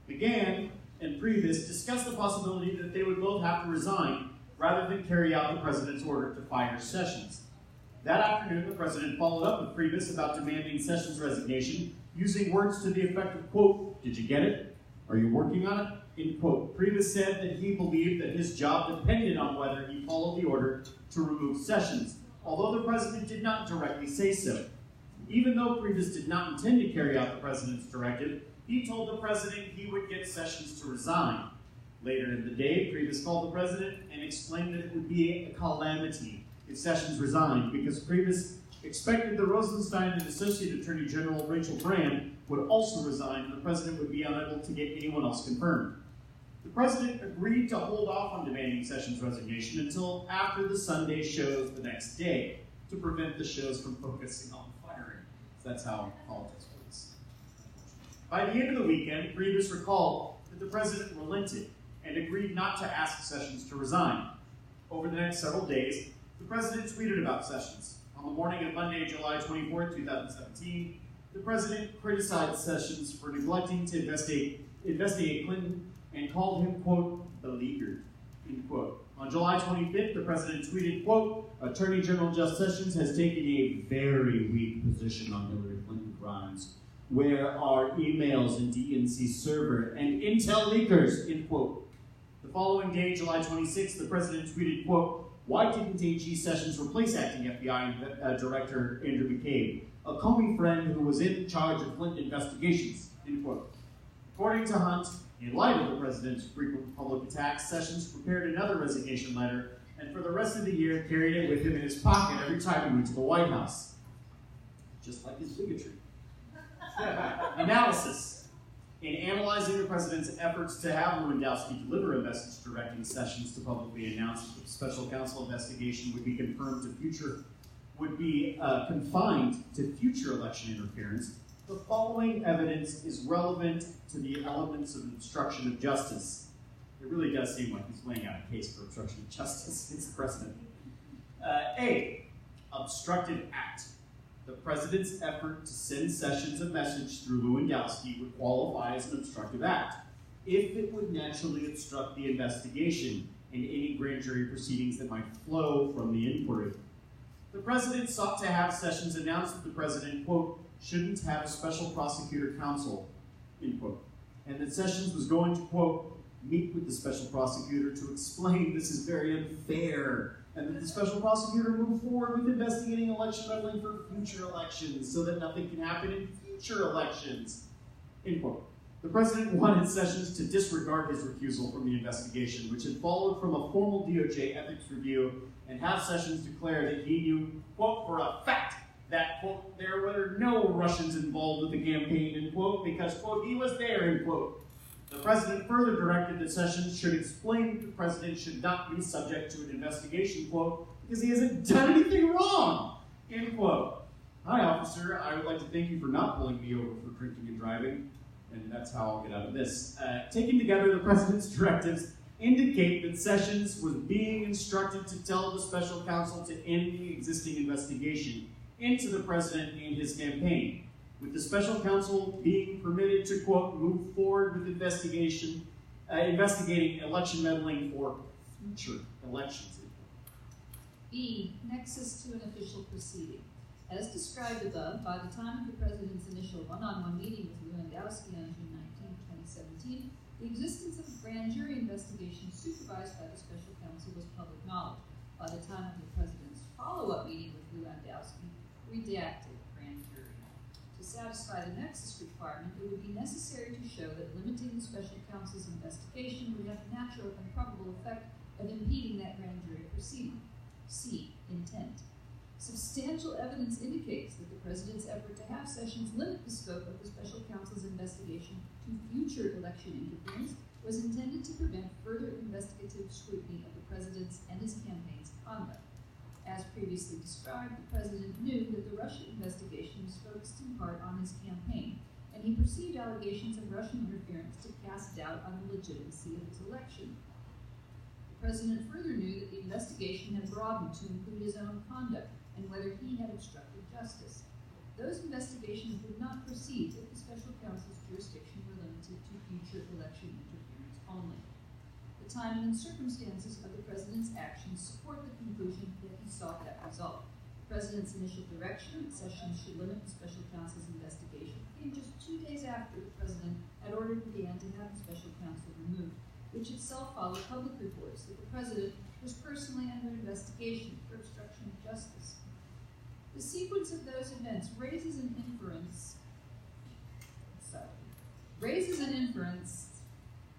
McGahn and Priebus discussed the possibility that they would both have to resign rather than carry out the president's order to fire Sessions. That afternoon, the president followed up with Priebus about demanding Sessions' resignation, using words to the effect of, quote, did you get it? Are you working on it? End quote. Priebus said that he believed that his job depended on whether he followed the order to remove Sessions, although the president did not directly say so. Even though Priebus did not intend to carry out the president's directive, he told the president he would get Sessions to resign. Later in the day, Priebus called the president and explained that it would be a calamity if Sessions resigned, because Priebus expected that Rosenstein and Associate Attorney General Rachel Brand would also resign, and the president would be unable to get anyone else confirmed. The president agreed to hold off on demanding Sessions' resignation until after the Sunday shows the next day, to prevent the shows from focusing on firing. So that's how politics works. By the end of the weekend, Priebus recalled that the president relented and agreed not to ask Sessions to resign. Over the next several days, the president tweeted about Sessions. On the morning of Monday, July 24, 2017, the president criticized Sessions for neglecting to investigate Clinton and called him, quote, beleaguered, end quote. On July 25th, the president tweeted, quote, Attorney General Jeff Sessions has taken a very weak position on Hillary Clinton crimes. Where are emails and DNC server and intel leakers, end quote. The following day, July 26th, the president tweeted, quote, why didn't AG Sessions replace acting FBI Director Andrew McCabe, a Comey friend who was in charge of Clinton investigations, end quote. According to Hunt, in light of the president's frequent public attacks, Sessions prepared another resignation letter and for the rest of the year carried it with him in his pocket every time he went to the White House. Just like his bigotry. Analysis. In analyzing the president's efforts to have Lewandowski deliver a message directing Sessions to publicly announce that the special counsel investigation would be confined to future election interference, the following evidence is relevant to the elements of obstruction of justice. It really does seem like he's laying out a case for obstruction of justice. It's the president. A. obstructive act. The president's effort to send Sessions a message through Lewandowski would qualify as an obstructive act if it would naturally obstruct the investigation and any grand jury proceedings that might flow from the inquiry. The president sought to have Sessions announce that the president, quote, shouldn't have a special prosecutor counsel, end quote, and that Sessions was going to, quote, meet with the special prosecutor to explain this is very unfair, and that the special prosecutor move forward with investigating election meddling for future elections so that nothing can happen in future elections, end quote. The president wanted Sessions to disregard his recusal from the investigation, which had followed from a formal DOJ ethics review, and have Sessions declare that he knew, quote, for a fact that, quote, there were no Russians involved with the campaign, end quote, because, quote, he was there, end quote. The president further directed that Sessions should explain that the president should not be subject to an investigation, quote, because he hasn't done anything wrong, end quote. Hi, officer. I would like to thank you for not pulling me over for drinking and driving, and that's how I'll get out of this. Taken together, the president's directives indicate that Sessions was being instructed to tell the special counsel to end the existing investigation into the president and his campaign, with the special counsel being permitted to, quote, move forward with investigating election meddling for future elections. B, nexus to an official proceeding. As described above, by the time of the president's initial one-on-one meeting with Lewandowski on June 19, 2017, the existence of a grand jury investigation supervised by the special counsel was public knowledge. By the time of the president's follow-up meeting with Lewandowski, redacted grand jury. To satisfy the nexus requirement, it would be necessary to show that limiting the special counsel's investigation would have the natural and probable effect of impeding that grand jury proceeding. C, intent. Substantial evidence indicates that the president's effort to have Sessions limit the scope of the special counsel's investigation to future election interference was intended to prevent further investigative scrutiny of the president's and his campaign's conduct. As previously described, the president knew that the Russia investigation was focused in part on his campaign, and he perceived allegations of Russian interference to cast doubt on the legitimacy of his election. The president further knew that the investigation had broadened to include his own conduct and whether he had obstructed justice. Those investigations would not proceed if the special counsel's jurisdiction were limited to future election interference only. The timing and circumstances of the president's actions support the conclusion that he sought that result. The president's initial direction that Sessions should limit the special counsel's investigation came just 2 days after the president had ordered McGahn to have the special counsel removed, which itself followed public reports that the president was personally under investigation for obstruction of justice. The sequence of those events raises an inference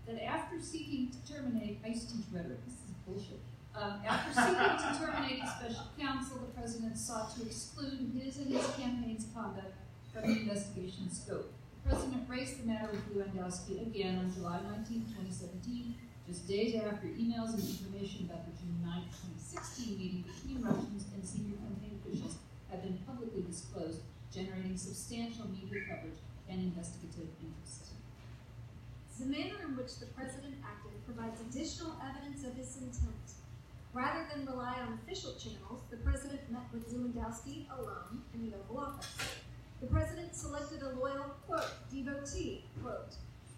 that after seeking to terminate, I used to teach rhetoric, this is bullshit. After seeking to terminate the special counsel, the president sought to exclude his and his campaign's conduct from the investigation scope. The president raised the matter with Lewandowski again on July 19, 2017, just days after emails and information about the June 9, 2016 meeting between Russians and senior campaign officials had been publicly disclosed, generating substantial media coverage and investigative interest. The manner in which the president acted provides additional evidence of his intent. Rather than rely on official channels, the president met with Lewandowski alone in the Oval Office. The president selected a loyal, quote, devotee, quote,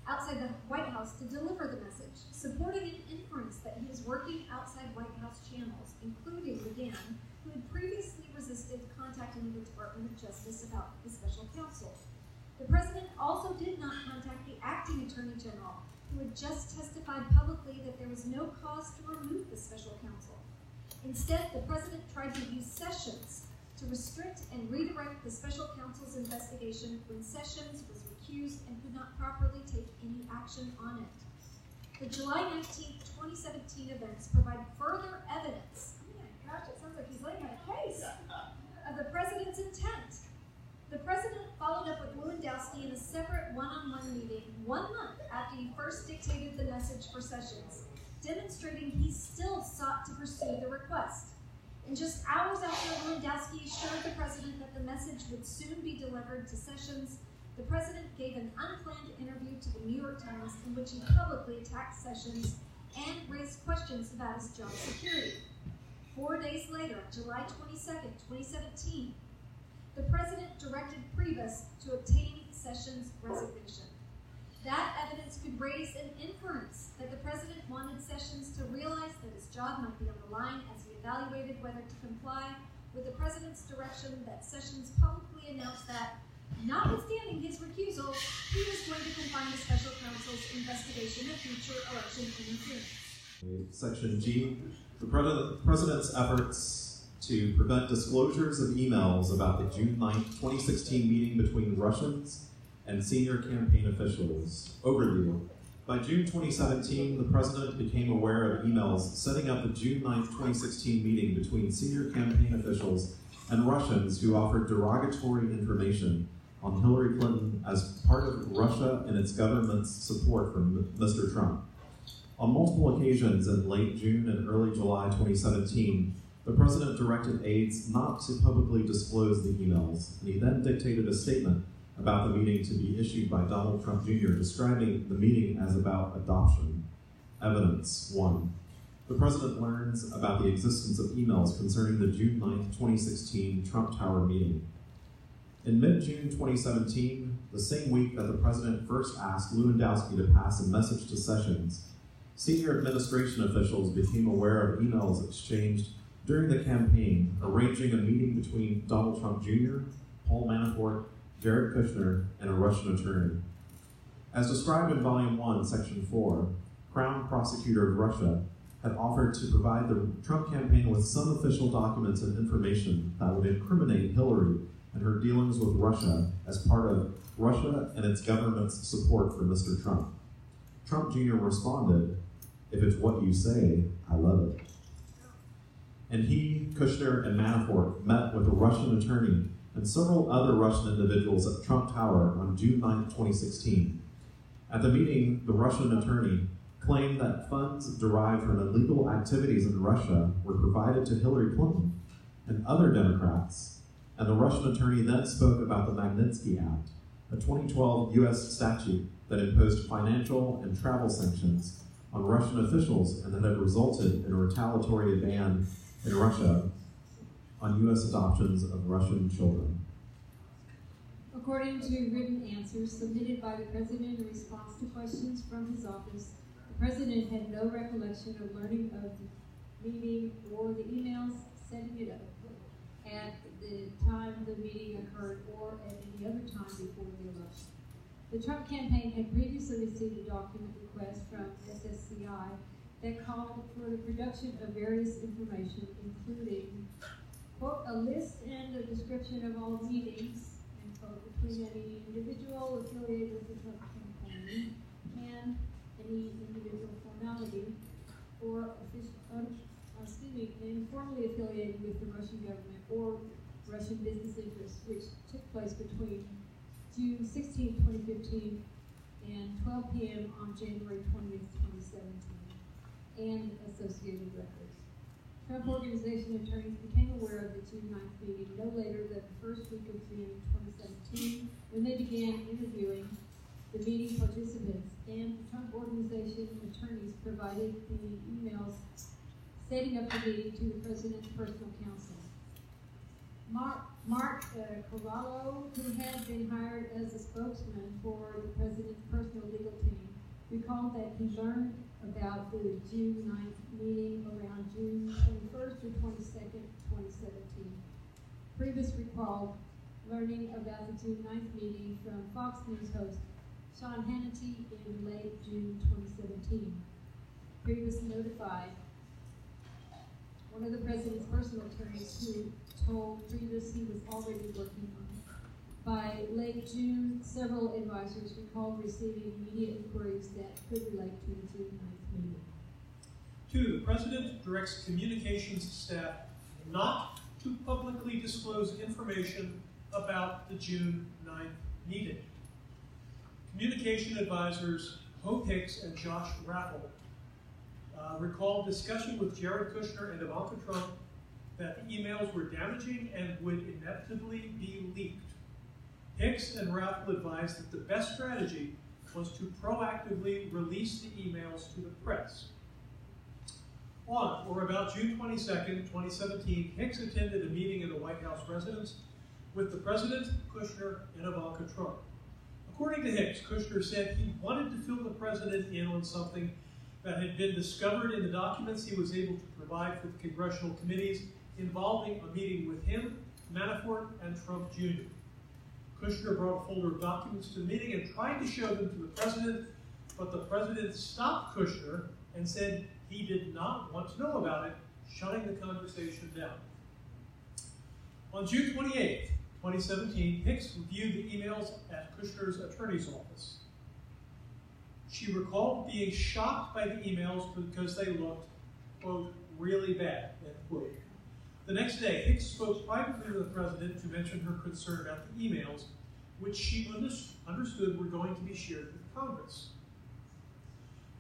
outside the White House to deliver the message, supporting an inference that he was working outside White House channels, including McGahn, who had previously resisted contacting the Department of Justice about the special counsel. The president also did not contact the acting attorney general, who had just testified publicly that there was no cause to remove the special counsel. Instead, the president tried to use Sessions to restrict and redirect the special counsel's investigation when Sessions was recused and could not properly take any action on it. The July 19, 2017 events provide further evidence, oh my gosh, it sounds like he's laying out a case, of the president's intent. The president followed up with Lewandowski in a separate one-on-one meeting 1 month after he first dictated the message for Sessions, demonstrating he still sought to pursue the request. In just hours after Lewandowski assured the president that the message would soon be delivered to Sessions, the president gave an unplanned interview to the New York Times in which he publicly attacked Sessions and raised questions about his job security. 4 days later, July 22nd, 2017, the president directed Priebus to obtain Sessions' resignation. That evidence could raise an inference that the president wanted Sessions to realize that his job might be on the line as he evaluated whether to comply with the president's direction that Sessions publicly announced that, notwithstanding his recusal, he was going to confine the special counsel's investigation of future election interference. Section G, the president's efforts to prevent disclosures of emails about the June 9, 2016 meeting between Russians and senior campaign officials. Overview. By June 2017, the president became aware of emails setting up the June 9, 2016 meeting between senior campaign officials and Russians who offered derogatory information on Hillary Clinton as part of Russia and its government's support for Mr. Trump. On multiple occasions in late June and early July 2017, the president directed aides not to publicly disclose the emails, and he then dictated a statement about the meeting to be issued by Donald Trump Jr., describing the meeting as about adoption. Evidence 1. The president learns about the existence of emails concerning the June 9, 2016 Trump Tower meeting. In mid-June 2017, the same week that the president first asked Lewandowski to pass a message to Sessions, senior administration officials became aware of emails exchanged during the campaign, arranging a meeting between Donald Trump Jr., Paul Manafort, Jared Kushner, and a Russian attorney. As described in Volume 1, Section 4, Crown Prosecutor of Russia had offered to provide the Trump campaign with some official documents and information that would incriminate Hillary and her dealings with Russia as part of Russia and its government's support for Mr. Trump. Trump Jr. responded, "If it's what you say, I love it." And he, Kushner, and Manafort met with a Russian attorney and several other Russian individuals at Trump Tower on June 9, 2016. At the meeting, the Russian attorney claimed that funds derived from illegal activities in Russia were provided to Hillary Clinton and other Democrats, and the Russian attorney then spoke about the Magnitsky Act, a 2012 U.S. statute that imposed financial and travel sanctions on Russian officials and that had resulted in a retaliatory ban in Russia on U.S. adoptions of Russian children. According to written answers submitted by the president in response to questions from his office, the president had no recollection of learning of the meeting or the emails setting it up at the time the meeting occurred or at any other time before the election. The Trump campaign had previously received a document request from SSCI that called for the production of various information, including, quote, a list and a description of all meetings, end quote, between any individual affiliated with the Trump campaign and any individual formality or informally affiliated with the Russian government or Russian business interests, which took place between June 16, 2015 and 12 p.m. on January 20th, 2017, and associated records. Trump Organization attorneys became aware of the June 9th meeting no later than the first week of June 2017, when they began interviewing the meeting participants, and the Trump Organization attorneys provided the emails setting up the meeting to the president's personal counsel. Mark Corallo, who had been hired as a spokesman for the president's personal legal team, recalled that he learned about the June 9th meeting around June 21st or 22nd, 2017. Priebus recalled learning about the June 9th meeting from Fox News host Sean Hannity in late June 2017. Priebus notified one of the president's personal attorneys who told Priebus he was already working on it. By late June, several advisors recalled receiving media inquiries that could relate to the June 9th meeting. 2, the president directs communications staff not to publicly disclose information about the June 9th meeting. Communication advisors Hope Hicks and Josh Raffel recalled discussion with Jared Kushner and Ivanka Trump that the emails were damaging and would inevitably be leaked. Hicks and Raffel advised that the best strategy was to proactively release the emails to the press. On or about June 22nd, 2017, Hicks attended a meeting in the White House residence with the President, Kushner, and Ivanka Trump. According to Hicks, Kushner said he wanted to fill the President in on something that had been discovered in the documents he was able to provide for the congressional committees involving a meeting with him, Manafort, and Trump Jr. Kushner brought a folder of documents to the meeting and tried to show them to the President, but the President stopped Kushner and said he did not want to know about it, shutting the conversation down. On June 28, 2017, Hicks reviewed the emails at Kushner's attorney's office. She recalled being shocked by the emails because they looked, quote, really bad, end quote. The next day, Hicks spoke privately to the President to mention her concern about the emails, which she understood were going to be shared with Congress.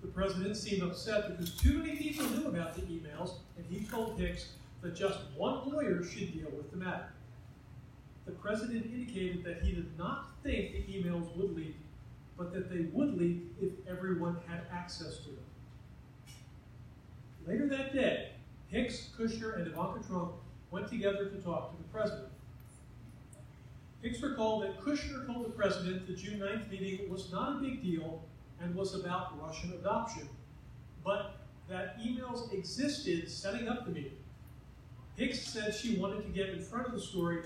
The President seemed upset because too many people knew about the emails, and he told Hicks that just one lawyer should deal with the matter. The President indicated that he did not think the emails would leak, but that they would leak if everyone had access to them. Later that day, Hicks, Kushner, and Ivanka Trump went together to talk to the President. Hicks recalled that Kushner told the President the June 9th meeting was not a big deal and was about Russian adoption, but that emails existed setting up the meeting. Hicks said she wanted to get in front of the story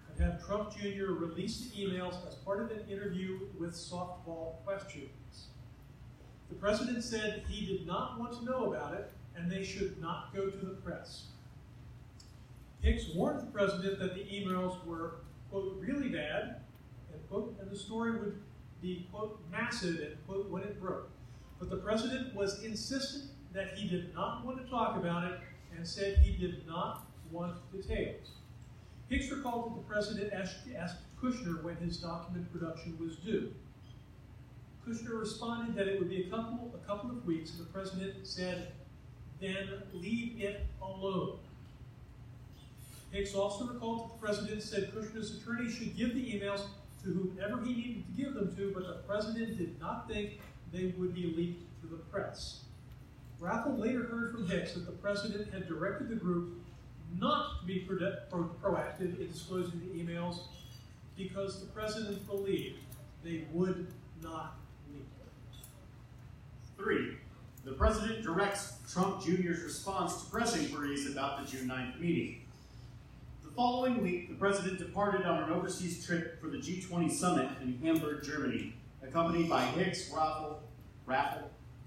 and have Trump Jr. release the emails as part of an interview with softball questions. The President said he did not want to know about it and they should not go to the press. Hicks warned the President that the emails were, quote, really bad, and, quote, and the story would be, quote, massive, and, quote, when it broke. But the President was insistent that he did not want to talk about it and said he did not want details. Hicks recalled that the President asked Kushner when his document production was due. Kushner responded that it would be a couple of weeks, and the President said, then leave it alone. Hicks also recalled that the President said Kushner's attorney should give the emails to whomever he needed to give them to, but the President did not think they would be leaked to the press. Raffel later heard from Hicks that the President had directed the group not to be proactive in disclosing the emails because the President believed they would not leak. 3. The President directs Trump Jr.'s response to press inquiries about the June 9th meeting. The following week, the President departed on an overseas trip for the G20 summit in Hamburg, Germany, accompanied by Hicks, Raffel,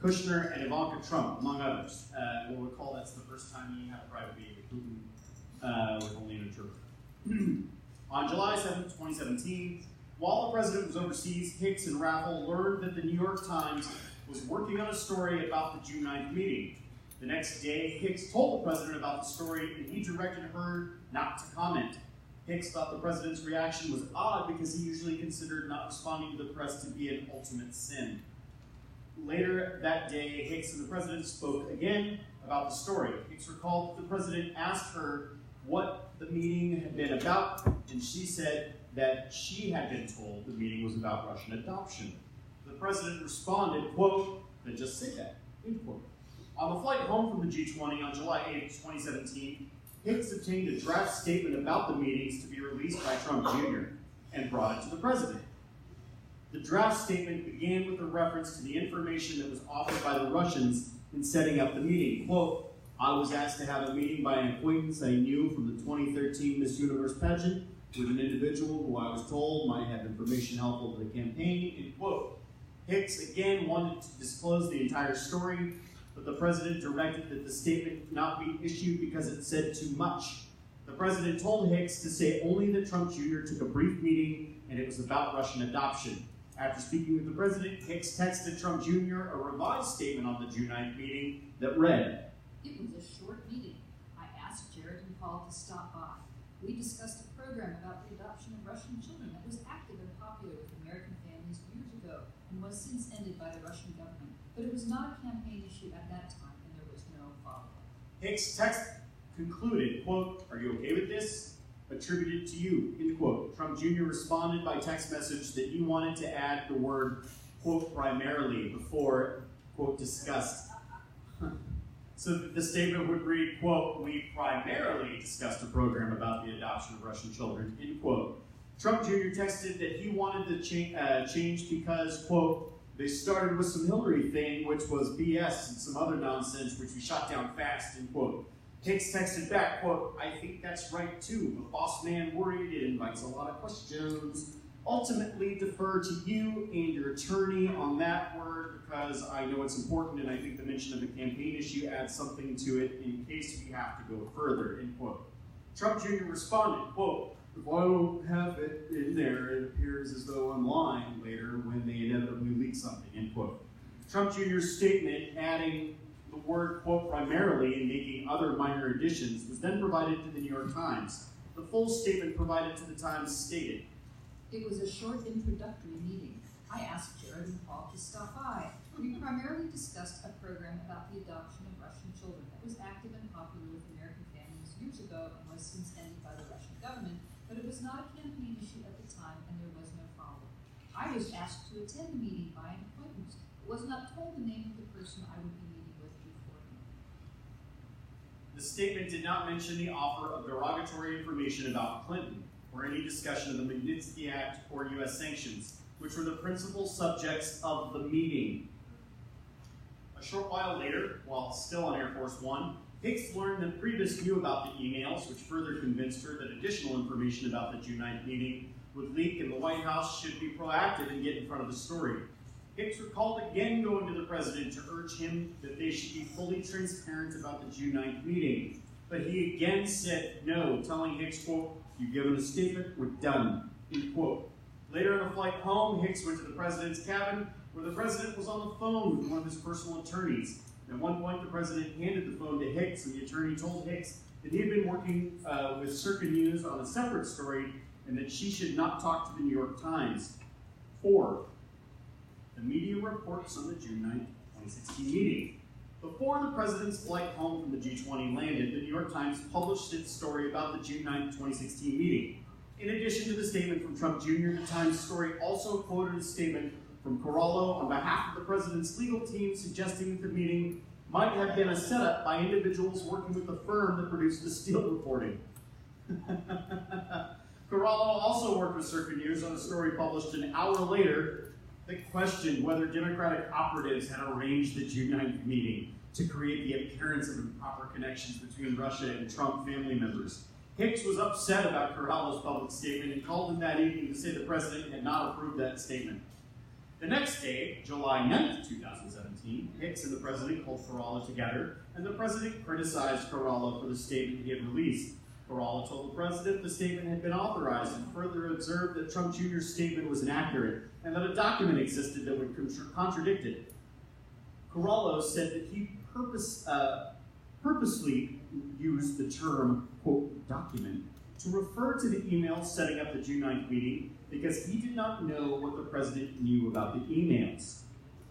Kushner, and Ivanka Trump, among others. We'll recall that's the first time he had a private meeting with Putin with only an interpreter. On July 7, 2017, while the President was overseas, Hicks and Raffel learned that the New York Times was working on a story about the June 9th meeting. The next day, Hicks told the President about the story, and he directed her not to comment. Hicks thought the President's reaction was odd because he usually considered not responding to the press to be an ultimate sin. Later that day, Hicks and the President spoke again about the story. Hicks recalled that the President asked her what the meeting had been about, and she said that she had been told the meeting was about Russian adoption. The President responded, quote, then just say that, end quote. On the flight home from the G20 on July 8, 2017, Hicks obtained a draft statement about the meetings to be released by Trump Jr. and brought it to the President. The draft statement began with a reference to the information that was offered by the Russians in setting up the meeting. Quote, I was asked to have a meeting by an acquaintance I knew from the 2013 Miss Universe pageant with an individual who I was told might have information helpful to the campaign, end quote. Hicks again wanted to disclose the entire story, but the President directed that the statement not be issued because it said too much. The President told Hicks to say only that Trump Jr. took a brief meeting and it was about Russian adoption. After speaking with the President, Hicks texted Trump Jr. a revised statement on the June 9th meeting that read, It was a short meeting. I asked Jared and Paul to stop by. We discussed a program about the adoption of Russian children that was active and popular with American families years ago and was since ended by the Russian government. But it was not a campaign issue at that time, and there was no follow-up. Hicks' text concluded, quote, are you okay with this? Attributed to you, end quote. Trump Jr. responded by text message that he wanted to add the word, quote, primarily before, quote, discussed. So that the statement would read, quote, "We primarily discussed a program about the adoption of Russian children," end quote. Trump Jr. texted that he wanted the change because, quote, "They started with some Hillary thing, which was BS, and some other nonsense, which we shot down fast," end quote. Hicks texted back, quote, "I think that's right too. A boss man worried, it invites a lot of questions. Ultimately defer to you and your attorney on that word because I know it's important and I think the mention of the campaign issue adds something to it in case we have to go further," end quote. Trump Jr. responded, quote, "If I don't have it in there, it appears as though I'm lying later when they inevitably leak something," end quote. Trump Jr.'s statement adding the word, quote, "primarily" and making other minor additions was then provided to the New York Times. The full statement provided to the Times stated, "It was a short introductory meeting. I asked Jared and Paul to stop by. We primarily discussed a program about the adoption of Russian children that was active and popular with American families years ago and was since ended by the Russian government, but it was not a campaign issue at the time and there was no follow-up. I was asked to attend the meeting by an appointment, but was not told the name of the person I would be meeting with beforehand." The statement did not mention the offer of derogatory information about Clinton or any discussion of the Magnitsky Act or U.S. sanctions, which were the principal subjects of the meeting. A short while later, while still on Air Force One, Hicks learned that Priebus knew about the emails, which further convinced her that additional information about the June 9th meeting would leak and the White House should be proactive and get in front of the story. Hicks recalled again going to the president to urge him that they should be fully transparent about the June 9th meeting. But he again said no, telling Hicks, quote, "You've given a statement, we're done," end quote. Later on the flight home, Hicks went to the president's cabin where the president was on the phone with one of his personal attorneys. At one point, the president handed the phone to Hicks, and the attorney told Hicks that he had been working with Circa News on a separate story and that she should not talk to the New York Times. 4. The media reports on the June 9, 2016 meeting. Before the president's flight home from the G20 landed, the New York Times published its story about the June 9, 2016 meeting. In addition to the statement from Trump Jr., the Times story also quoted a statement from Corallo on behalf of the president's legal team suggesting that the meeting might have been a setup by individuals working with the firm that produced the Steele reporting. Corallo also worked with Circa News on a story published an hour later that questioned whether Democratic operatives had arranged the June 9th meeting to create the appearance of improper connections between Russia and Trump family members. Hicks was upset about Corallo's public statement and called him that evening to say the president had not approved that statement. The next day, July 9th, 2017, Hicks and the president called Corallo together, and the president criticized Corallo for the statement he had released. Corallo told the president the statement had been authorized and further observed that Trump Jr.'s statement was inaccurate and that a document existed that would contradict it. Corallo said that he purposely used the term, quote, "document," to refer to the emails setting up the June 9th meeting because he did not know what the president knew about the emails.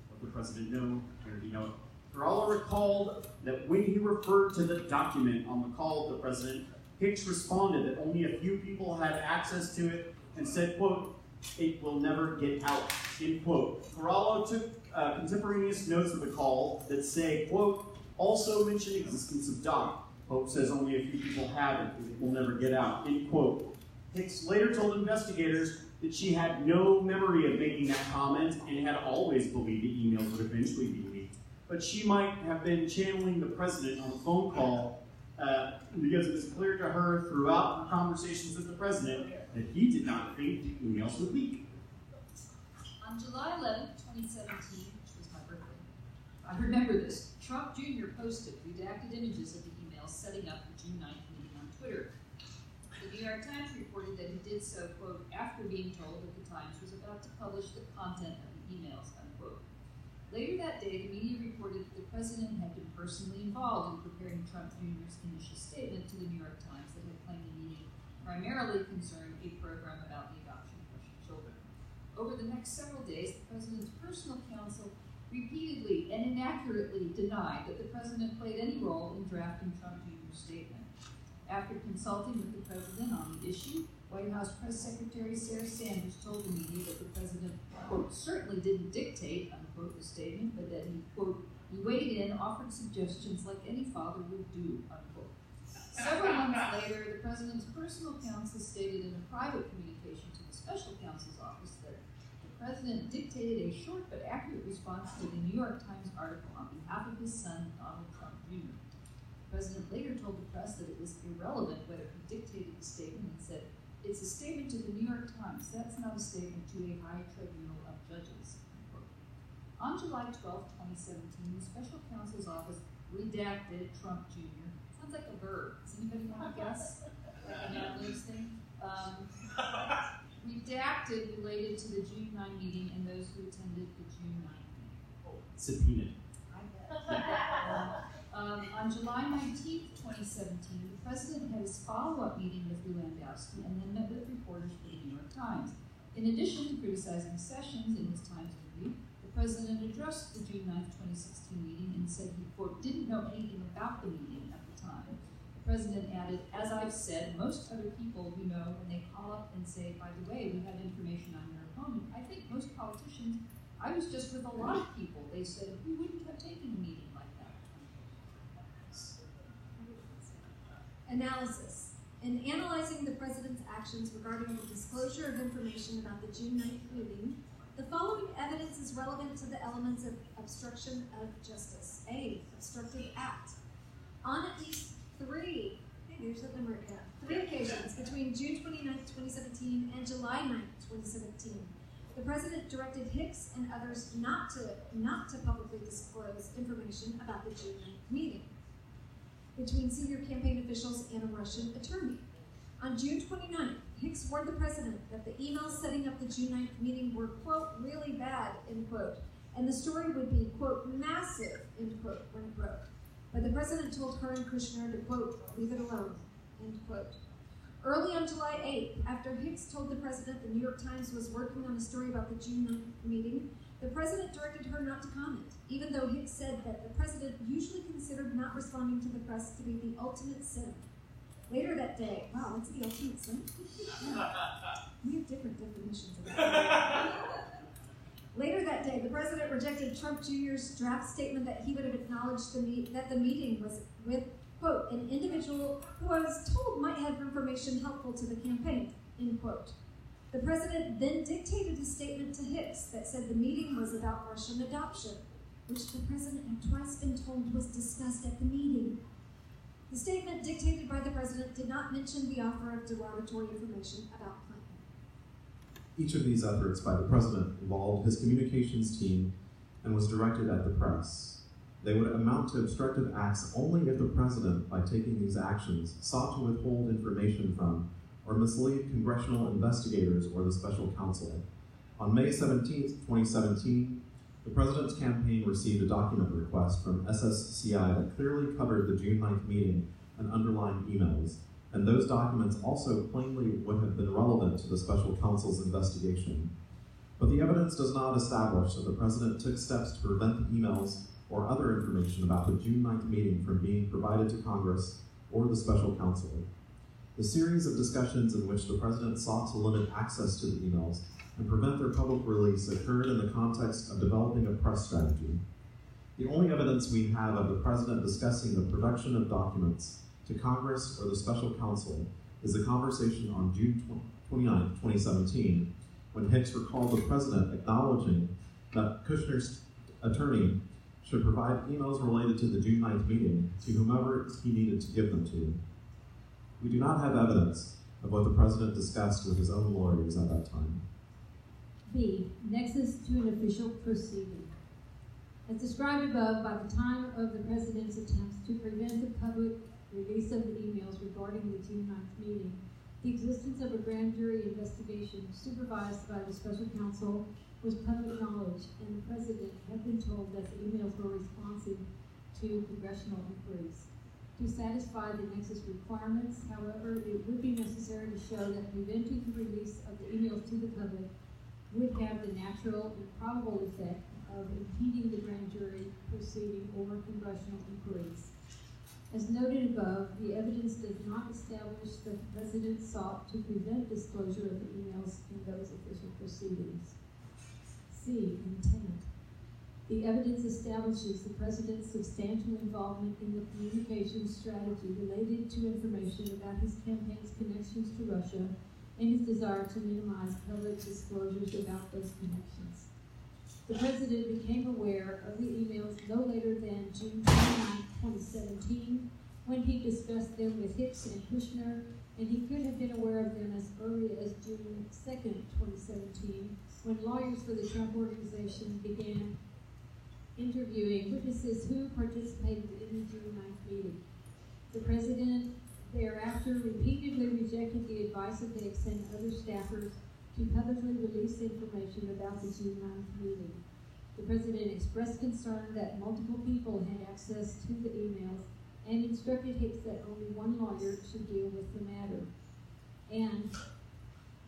What the president knew, where did he know it? Corallo recalled that when he referred to the document on the call with the president, Hicks responded that only a few people had access to it and said, quote, "It will never get out," end quote. Corallo took contemporaneous notes of the call that say, quote, "Also mention existence of doc. Hope says only a few people have it. It will never get out," end quote. Hicks later told investigators that she had no memory of making that comment and had always believed the emails would eventually be leaked. But she might have been channeling the president on the phone call because it was clear to her throughout her conversations with the president that he did not think the emails would leak. On July 11, 2017, which was my birthday, I remember this, Trump Jr. posted redacted images of the emails setting up the June 9th meeting on Twitter. The New York Times reported that he did so, quote, "after being told that the Times was about to publish the content of the emails," unquote. Later that day, the media reported that the president had been personally involved in preparing Trump Jr.'s initial statement to the New York Times that had claimed the meeting primarily concerned a program about the adoption of Russian children. Over the next several days, the president's personal counsel repeatedly and inaccurately denied that the president played any role in drafting Trump Jr.'s statement. After consulting with the president on the issue, White House Press Secretary Sarah Sanders told the media that the president, quote, "certainly didn't dictate," unquote, the statement, but that he, quote, "he waited in, offered suggestions like any father would do, unquote. Several months later, the president's personal counsel stated in a private communication to the special counsel's office that the president dictated a short but accurate response to the New York Times article on behalf of his son, Donald Trump Jr. The president later told the press that it was irrelevant whether he dictated the statement and said, "It's a statement to the New York Times. That's not a statement to a high tribunal of judges." Unquote. On July 12, 2017, the special counsel's office redacted Trump Jr. Sounds like a verb. Does anybody want to guess? Like an ad-libs thing? Redacted related to the June 9 meeting and those who attended the June 9 meeting. Oh, subpoenaed. I bet. On July 19, 2017, the president had his follow-up meeting with Lewandowski and then met with reporters for the New York Times. In addition to criticizing Sessions in his Times interview, the president addressed the June 9, 2016 meeting and said he, quote, didn't know anything about the meeting at the time. The president added, "As I've said, most other people who know when they call up and say, by the way, we have information on your opponent, I think most politicians, I was just with a lot of people, they said, we wouldn't have taken a meeting like that." Analysis. In analyzing the president's actions regarding the disclosure of information about the June 9th meeting, the following evidence is relevant to the elements of obstruction of justice. A. Obstructive act. On at least three occasions between June 29th, 2017 and July 9th, 2017, the president directed Hicks and others not to publicly disclose information about the June 9th meeting between senior campaign officials and a Russian attorney. On June 29th, Hicks warned the president that the emails setting up the June 9th meeting were, quote, really bad, end quote, and the story would be, quote, massive, end quote, when it broke. But the president told her and Kushner to, quote, leave it alone, end quote. Early on July 8th, after Hicks told the president the New York Times was working on a story about the June 9th meeting, the president directed her not to comment, even though Hicks said that the president usually considered not responding to the press to be the ultimate sin. Later that day, wow, what's the ultimate sin? Yeah. We have different definitions of that. Later that day, the president rejected Trump Jr.'s draft statement that he would have acknowledged that the meeting was with, quote, an individual who I was told might have information helpful to the campaign, end quote. The president then dictated a statement to Hicks that said the meeting was about Russian adoption, which the president had twice been told was discussed at the meeting. The statement dictated by the president did not mention the offer of derogatory information about Clinton. Each of these efforts by the president involved his communications team and was directed at the press. They would amount to obstructive acts only if the president, by taking these actions, sought to withhold information from or mislead congressional investigators or the special counsel. On May 17, 2017, the president's campaign received a document request from SSCI that clearly covered the June 9th meeting and underlying emails, and those documents also plainly would have been relevant to the special counsel's investigation. But the evidence does not establish that the president took steps to prevent the emails or other information about the June 9th meeting from being provided to Congress or the special counsel. The series of discussions in which the president sought to limit access to the emails and prevent their public release occurred in the context of developing a press strategy. The only evidence we have of the president discussing the production of documents to Congress or the special counsel is the conversation on June 29, 2017, when Hicks recalled the president acknowledging that Kushner's attorney should provide emails related to the June 9th meeting to whomever he needed to give them to. We do not have evidence of what the president discussed with his own lawyers at that time. B. Nexus to an official proceeding. As described above, by the time of the president's attempts to prevent the public release of the emails regarding the June 9th meeting, the existence of a grand jury investigation supervised by the special counsel was public knowledge, and the president had been told that the emails were responsive to congressional inquiries. To satisfy the nexus requirements, however, it would be necessary to show that preventing the release of the emails to the public would have the natural and probable effect of impeding the grand jury proceeding or congressional inquiries. As noted above, the evidence does not establish that the president sought to prevent disclosure of the emails in those official proceedings. C. Intent. The evidence establishes the President's substantial involvement in the communications strategy related to information about his campaign's connections to Russia and his desire to minimize public disclosures about those connections. The President became aware of the emails no later than June 29, 2017, when he discussed them with Hicks and Kushner, and he could have been aware of them as early as June 2nd, 2017, when lawyers for the Trump Organization began interviewing witnesses who participated in the June 9th meeting. The President thereafter repeatedly rejected the advice of Hicks and other staffers to publicly release information about the June 9th meeting. The President expressed concern that multiple people had access to the emails and instructed Hicks that only one lawyer should deal with the matter. And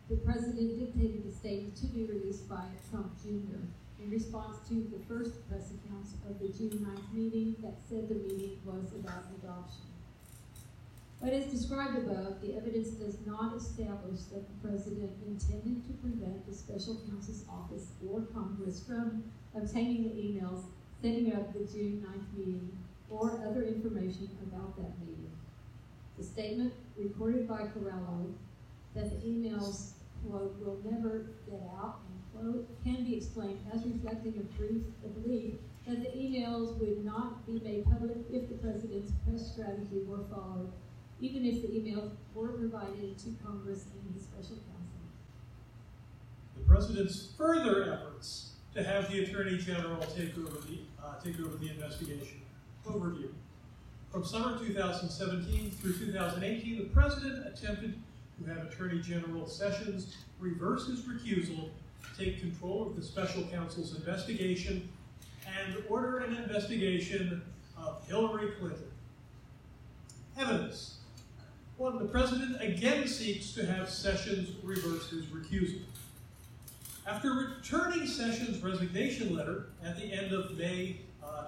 the President dictated a statement to be released by Trump Jr. in response to the first press accounts of the June 9th meeting that said the meeting was about adoption. But as described above, the evidence does not establish that the President intended to prevent the Special Counsel's Office or Congress from obtaining the emails, setting up the June 9th meeting, or other information about that meeting. The statement recorded by Corrello that the emails, quote, will never get out, end quote, can be explained as reflecting a belief that the emails would not be made public if the President's press strategy were followed, even if the emails were provided to Congress and his special counsel. The President's further efforts to have the Attorney General take over the investigation. Overview. From summer 2017 through 2018, the President attempted to have Attorney General Sessions reverse his recusal, take control of the special counsel's investigation, and order an investigation of Hillary Clinton. Evidence. 1. The President again seeks to have Sessions reverse his recusal. After returning Sessions' resignation letter at the end of May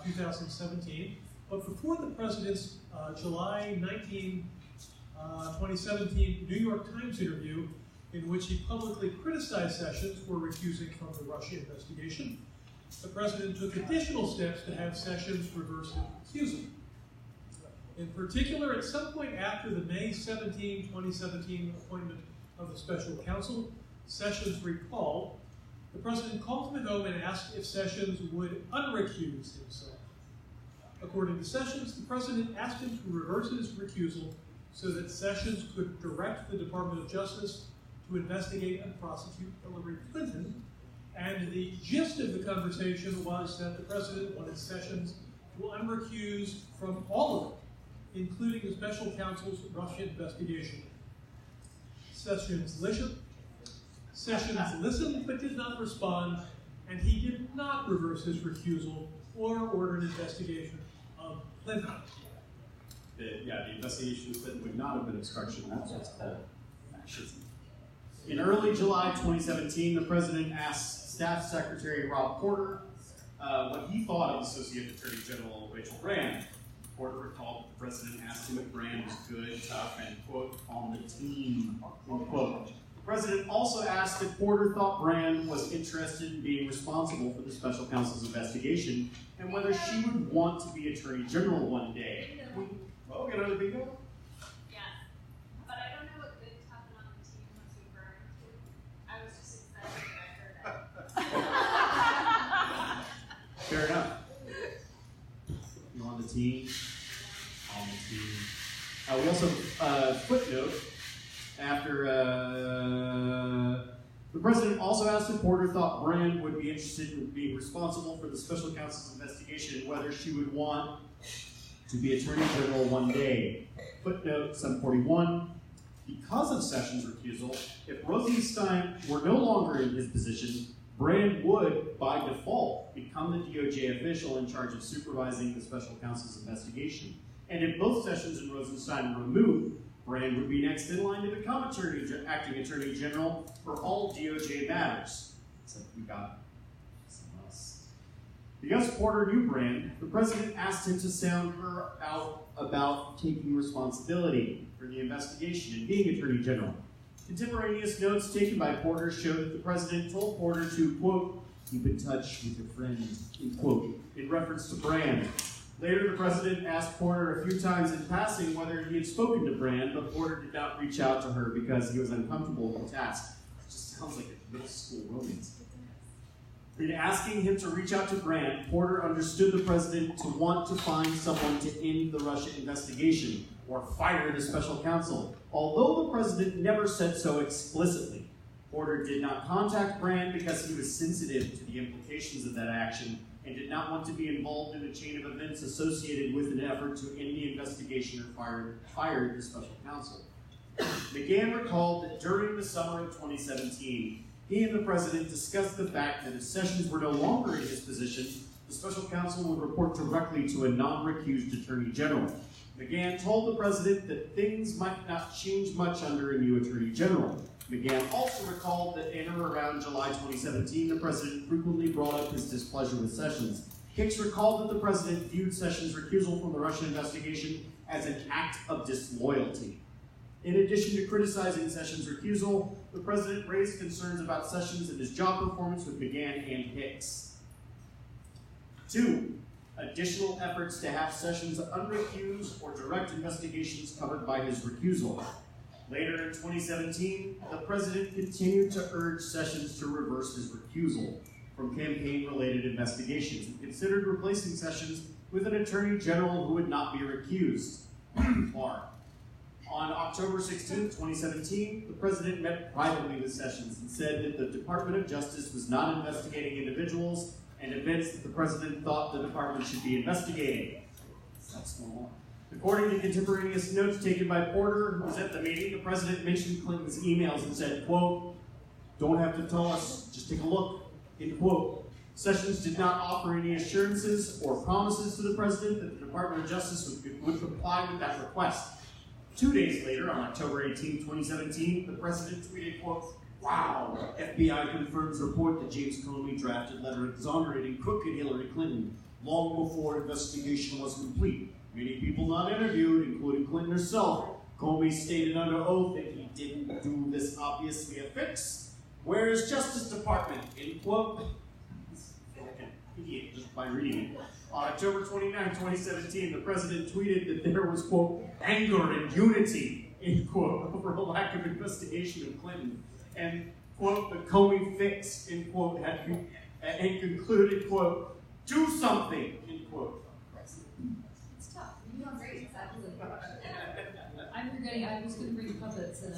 2017, but before the President's July 19, 2017 New York Times interview, in which he publicly criticized Sessions for recusing from the Russia investigation, the President took additional steps to have Sessions reverse his recusal. In particular, at some point after the May 17, 2017 appointment of the special counsel, Sessions recalled, the President called him at home and asked if Sessions would unrecuse himself. According to Sessions, the President asked him to reverse his recusal so that Sessions could direct the Department of Justice to investigate and prosecute Hillary Clinton, and the gist of the conversation was that the President wanted Sessions to unrecuse from all of it, including the special counsel's Russia investigation. Sessions listened but did not respond, and he did not reverse his recusal or order an investigation of Clinton. The investigation of Clinton would not have been obstruction. That's what's called fascism. In early July 2017, the President asked Staff Secretary Rob Porter what he thought of Associate Attorney General Rachel Brand. Porter recalled that the President asked him if Brand was good, tough, and, quote, on the team, end quote. The President also asked if Porter thought Brand was interested in being responsible for the special counsel's investigation and whether she would want to be Attorney General one day. Well, we got another bingo? Yes. But I don't know what good, tough, and on the team was referring to. I was just excited when I heard that. Fair enough. You on the team? On the team. We also footnote after the President also asked if Porter thought Brand would be interested in being responsible for the special counsel's investigation and whether she would want to be Attorney General one day. Footnote 741. Because of Sessions' recusal, if Rosenstein were no longer in his position, Brand would, by default, become the DOJ official in charge of supervising the special counsel's investigation. And if both Sessions and Rosenstein were removed, Brand would be next in line to become acting Attorney General for all DOJ matters. Except we got someone else. Because Porter knew Brand, the President asked him to sound her out about taking responsibility for the investigation and being Attorney General. Contemporaneous notes taken by Porter show that the President told Porter to, quote, keep in touch with your friend, end quote, in reference to Brand. Later, the president asked Porter a few times in passing whether he had spoken to Brand, but Porter did not reach out to her because he was uncomfortable with the task. It just sounds like a middle school romance. In asking him to reach out to Brand, Porter understood the president to want to find someone to end the Russia investigation or fire the special counsel, although the president never said so explicitly. Porter did not contact Brand because he was sensitive to the implications of that action and did not want to be involved in a chain of events associated with an effort to end the investigation or fire the special counsel. McGahn recalled that during the summer of 2017, he and the president discussed the fact that if Sessions were no longer in his position, the special counsel would report directly to a non-recused attorney general. McGahn told the president that things might not change much under a new attorney general. McGahn also recalled that in or around July 2017, the president frequently brought up his displeasure with Sessions. Hicks recalled that the president viewed Sessions' recusal from the Russia investigation as an act of disloyalty. In addition to criticizing Sessions' recusal, the president raised concerns about Sessions and his job performance with McGahn and Hicks. 2. Additional efforts to have Sessions unrecused or direct investigations covered by his recusal. Later in 2017, the president continued to urge Sessions to reverse his recusal from campaign-related investigations and considered replacing Sessions with an attorney general who would not be recused. On October 16, 2017, the president met privately with Sessions and said that the Department of Justice was not investigating individuals and events that the president thought the department should be investigating. That's normal. According to contemporaneous notes taken by Porter, who was at the meeting, the president mentioned Clinton's emails and said, quote, "Don't have to tell us, just take a look," end quote. Sessions did not offer any assurances or promises to the president that the Department of Justice would comply with that request. 2 days later, on October 18, 2017, the president tweeted, quote, "Wow, FBI confirms report that James Comey drafted letter exonerating crooked Hillary Clinton long before investigation was complete. Many people not interviewed, including Clinton herself. Comey stated under oath that he didn't do this obviously a fix. Where's Justice Department?" End quote. I feel like an idiot just by reading it. On October 29, 2017, the president tweeted that there was, quote, "anger and unity," end quote, over a lack of investigation of Clinton. And, quote, "the Comey fix," end quote, and concluded, quote, "do something," end quote. It's tough. You know, great. I'm regretting I was going to bring puppets and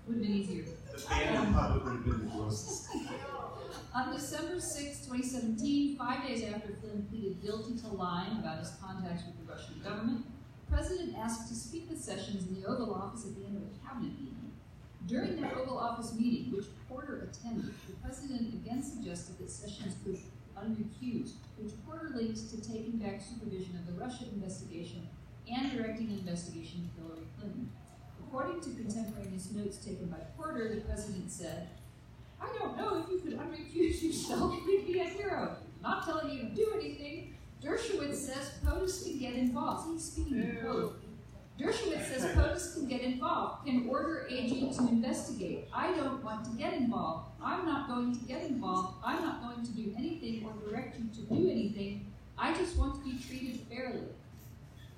would have been easier. The band puppet would have been the grossest. On December 6, 2017, 5 days after Flynn pleaded guilty to lying about his contacts with the Russian government, the president asked to speak with Sessions in the Oval Office at the end of a cabinet meeting. During that Oval Office meeting, which Porter attended, the president again suggested that Sessions could unrecused, which Porter linked to taking back supervision of the Russia investigation and directing an investigation of Hillary Clinton. According to contemporaneous notes taken by Porter, the president said, "I don't know if you could unrecuse yourself, you'd be a hero. Not telling you to do anything. Dershowitz says POTUS can get involved." He's speaking in quote. Dershowitz says POTUS can get involved, can order AG to investigate. I don't want to get involved. I'm not going to get involved. I'm not going to do anything or direct you to do anything. I just want to be treated fairly.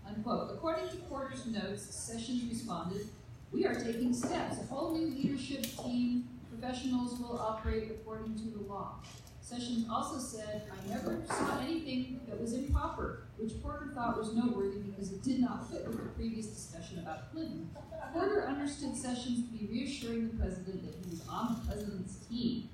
Unquote. According to Porter's notes, Sessions responded, "We are taking steps. A whole new leadership team, professionals will operate according to the law." Sessions also said, "I never saw anything that was improper," which Porter thought was noteworthy because it did not fit with the previous discussion about Clinton. Porter understood Sessions to be reassuring the president that he was on the president's team.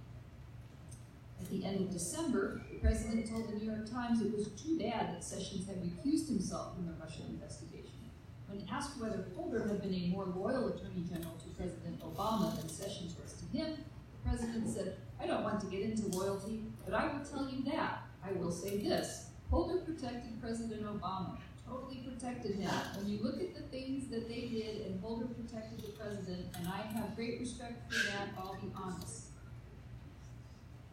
At the end of December, the president told the New York Times it was too bad that Sessions had recused himself from the Russia investigation. When asked whether Holder had been a more loyal attorney general to President Obama than Sessions was to him, the president said, "I don't want to get into loyalty, but I will tell you that. I will say this. Holder protected President Obama, totally protected him. When you look at the things that they did, and Holder protected the president, and I have great respect for that, I'll be honest."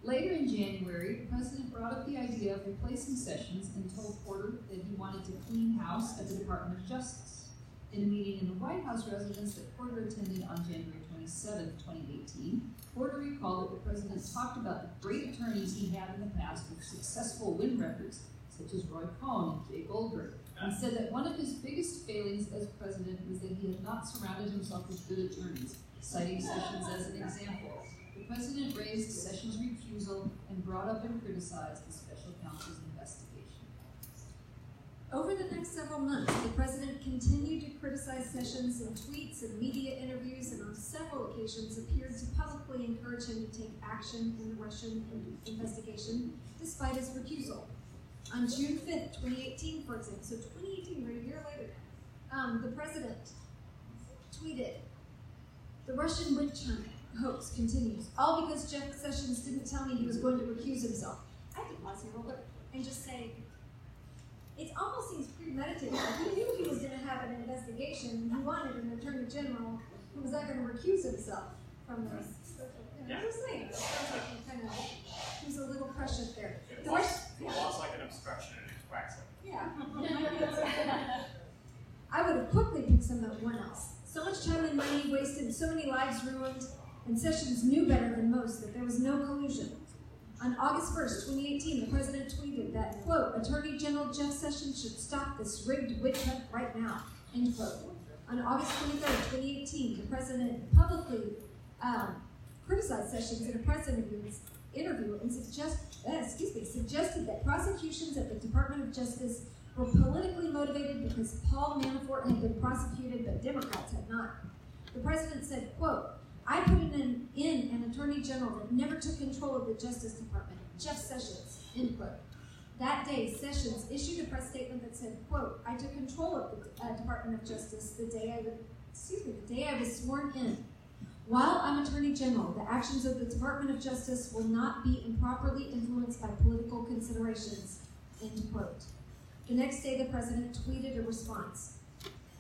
Later in January, the president brought up the idea of replacing Sessions and told Porter that he wanted to clean house at the Department of Justice. In a meeting in the White House residence that Porter attended on January 27, 2018, Porter recalled that the president talked about the great attorneys he had in the past with successful win records, such as Roy Cohn and Jay Goldberg, and said that one of his biggest failings as president was that he had not surrounded himself with good attorneys, citing Sessions as an example. The president raised Sessions' recusal and brought up and criticized the special counsel's investigation. Over the next several months, the president continued to criticize Sessions in tweets and media interviews, and on several occasions appeared to publicly encourage him to take action in the Russian investigation, despite his recusal. On June 5th, 2018, for example, so 2018, we're a year later now, the president tweeted, "The Russian witch hunt hoax continues, all because Jeff Sessions didn't tell me he was going to recuse himself." I have to pause here real quick and just say, it almost seems premeditated. He knew he was going to have an investigation, and he wanted an attorney general who was not going to recuse himself from this. I'm just saying, it sounds like he was a little prescient there. It was like an obstruction and it quacks like. Yeah. I would have quickly picked someone else. So much time and money wasted, so many lives ruined, and Sessions knew better than most that there was no collusion. On August 1st, 2018, the president tweeted that, quote, "Attorney General Jeff Sessions should stop this rigged witch hunt right now," end quote. On August 23rd, 2018, the president publicly criticized Sessions in a press interview and suggested that prosecutions at the Department of Justice were politically motivated because Paul Manafort had been prosecuted, but Democrats had not. The president said, quote, "I put in an attorney general that never took control of the Justice Department, Jeff Sessions," end quote. That day, Sessions issued a press statement that said, quote, "I took control of the Department of Justice the day I was sworn in. While I'm Attorney General, the actions of the Department of Justice will not be improperly influenced by political considerations," end quote. The next day, the president tweeted a response,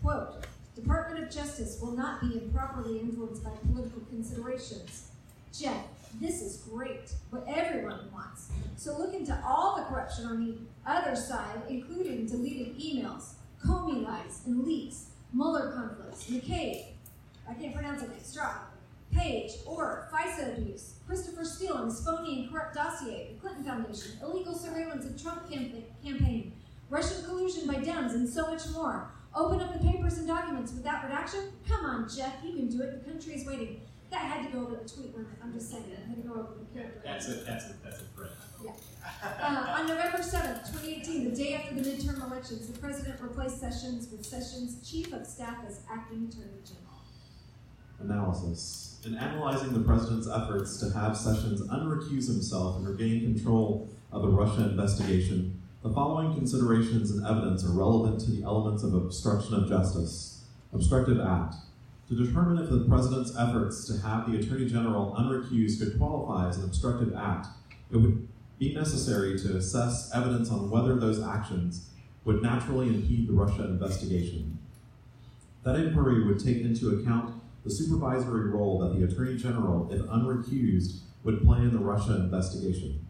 quote, "Department of Justice will not be improperly influenced by political considerations. Jeff, this is great, what everyone wants. So look into all the corruption on the other side, including deleted emails, Comey lies and leaks, Mueller conflicts, McCabe, I can't pronounce it, Strzok, Page, or FISA abuse, Christopher Steele and his phony and corrupt dossier, the Clinton Foundation, illegal surveillance of Trump campaign, Russian collusion by Dems, and so much more. Open up the papers and documents without redaction? Come on, Jeff, you can do it. The country is waiting." That had to go over the tweet limit. I'm just saying that. It had to go over the character. That's a threat. Yeah. On November 7th, 2018, the day after the midterm elections, the president replaced Sessions with Sessions' chief of staff as acting attorney general. Analysis. In analyzing the president's efforts to have Sessions unrecuse himself and regain control of the Russia investigation, the following considerations and evidence are relevant to the elements of obstruction of justice, obstructive act. To determine if the president's efforts to have the Attorney General unrecused could qualify as an obstructive act, it would be necessary to assess evidence on whether those actions would naturally impede the Russia investigation. That inquiry would take into account the supervisory role that the Attorney General, if unrecused, would play in the Russia investigation.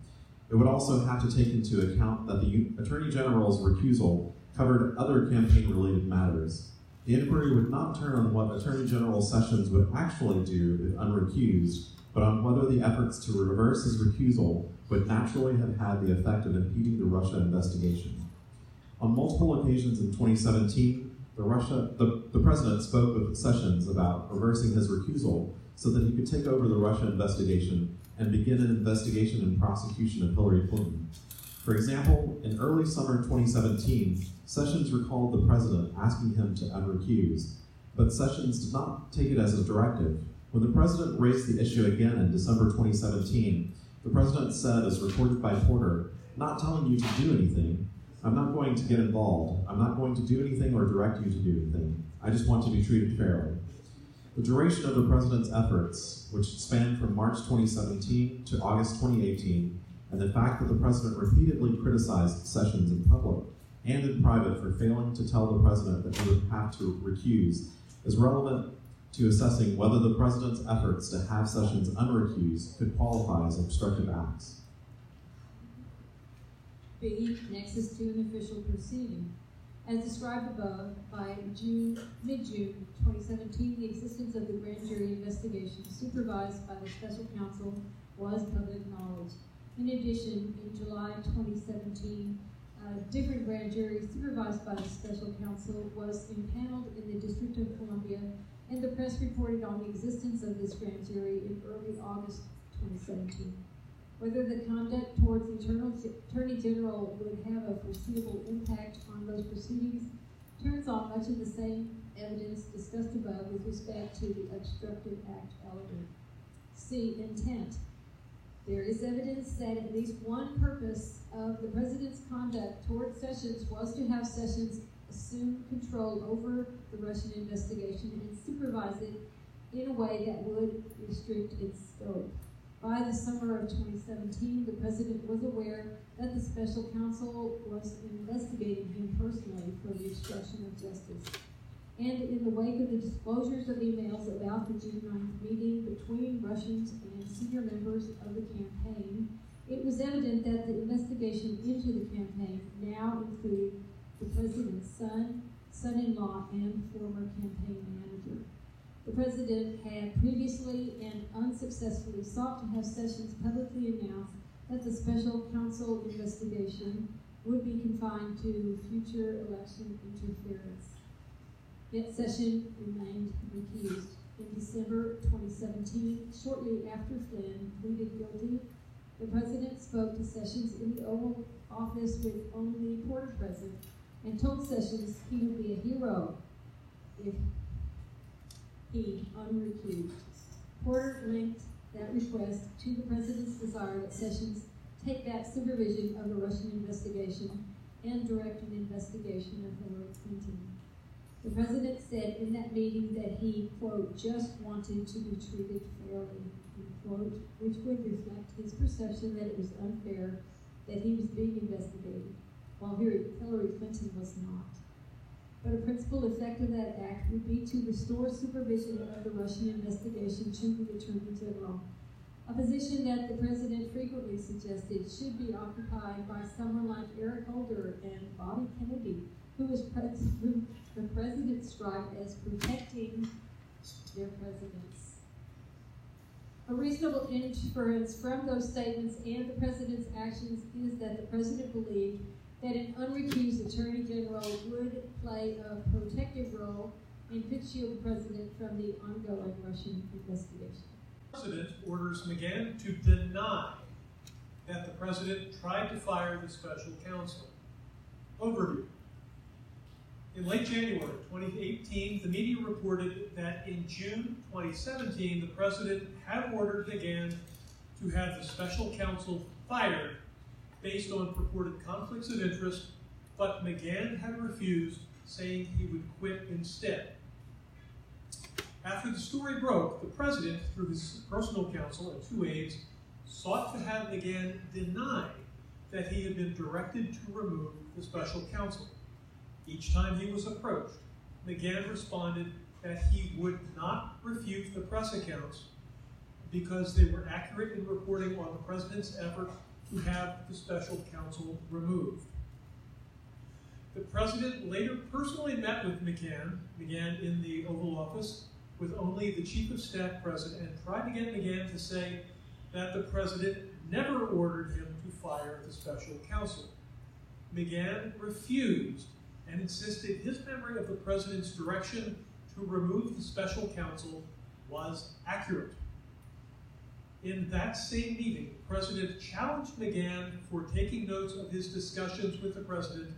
It would also have to take into account that the Attorney General's recusal covered other campaign-related matters. The inquiry would not turn on what Attorney General Sessions would actually do if unrecused, but on whether the efforts to reverse his recusal would naturally have had the effect of impeding the Russia investigation. On multiple occasions in 2017, the president spoke with Sessions about reversing his recusal so that he could take over the Russia investigation and begin an investigation and prosecution of Hillary Clinton. For example, in early summer 2017, Sessions recalled the president asking him to unrecuse, but Sessions did not take it as a directive. When the president raised the issue again in December 2017, the president said, as reported by Porter, "Not telling you to do anything. I'm not going to get involved. I'm not going to do anything or direct you to do anything. I just want to be treated fairly." The duration of the president's efforts, which spanned from March 2017 to August 2018, and the fact that the president repeatedly criticized Sessions in public and in private for failing to tell the president that he would have to recuse, is relevant to assessing whether the president's efforts to have Sessions unrecused could qualify as obstructive acts. B, nexus to an official proceeding. As described above, by mid-June 2017, the existence of the grand jury investigation supervised by the special counsel was public knowledge. In addition, in July 2017, a different grand jury supervised by the special counsel was impaneled in the District of Columbia, and the press reported on the existence of this grand jury in early August 2017. Whether the conduct towards the Attorney General would have a foreseeable impact on those proceedings turns on much of the same evidence discussed above with respect to the obstructive act element. C. Intent. There is evidence that at least one purpose of the President's conduct towards Sessions was to have Sessions assume control over the Russian investigation and supervise it in a way that would restrict its scope. By the summer of 2017, the President was aware that the special counsel was investigating him personally for the obstruction of justice. And in the wake of the disclosures of emails about the June 9th meeting between Russians and senior members of the campaign, it was evident that the investigation into the campaign now included the President's son, son-in-law, and former campaign manager. The President had previously and unsuccessfully sought to have Sessions publicly announce that the special counsel investigation would be confined to future election interference. Yet Sessions remained recused. In December 2017, shortly after Flynn pleaded guilty, the President spoke to Sessions in the Oval Office with only Porter present and told Sessions he would be a hero if he unrecused. Porter linked that request to the President's desire that Sessions take back supervision of the Russian investigation and direct an investigation of Hillary Clinton. The President said in that meeting that he, quote, just wanted to be treated fairly, quote, which would reflect his perception that it was unfair that he was being investigated, while Hillary Clinton was not. But a principal effect of that act would be to restore supervision of the Russian investigation to the Attorney General, a position that the President frequently suggested should be occupied by someone like Eric Holder and Bobby Kennedy, who the President described as protecting their presidents. A reasonable inference from those statements and the President's actions is that the President believed that an unrecused Attorney General would play a protective role and could shield the President from the ongoing Russian investigation. The President orders McGahn to deny that the President tried to fire the special counsel. Overview. In late January 2018, the media reported that in June 2017, the President had ordered McGahn to have the special counsel fired based on purported conflicts of interest, but McGahn had refused, saying he would quit instead. After the story broke, the President, through his personal counsel and 2 aides, sought to have McGahn deny that he had been directed to remove the special counsel. Each time he was approached, McGahn responded that he would not refute the press accounts because they were accurate in reporting on the President's effort to have the special counsel removed. The President later personally met with McGahn in the Oval Office with only the Chief of Staff present and tried to get McGahn to say that the President never ordered him to fire the special counsel. McGahn refused and insisted his memory of the President's direction to remove the special counsel was accurate. In that same meeting, the President challenged McGahn for taking notes of his discussions with the President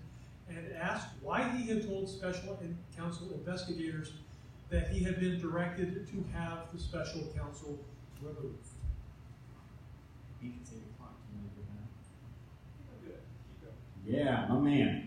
and asked why he had told special counsel investigators that he had been directed to have the special counsel removed. You can say your clock. Good. Yeah, my man.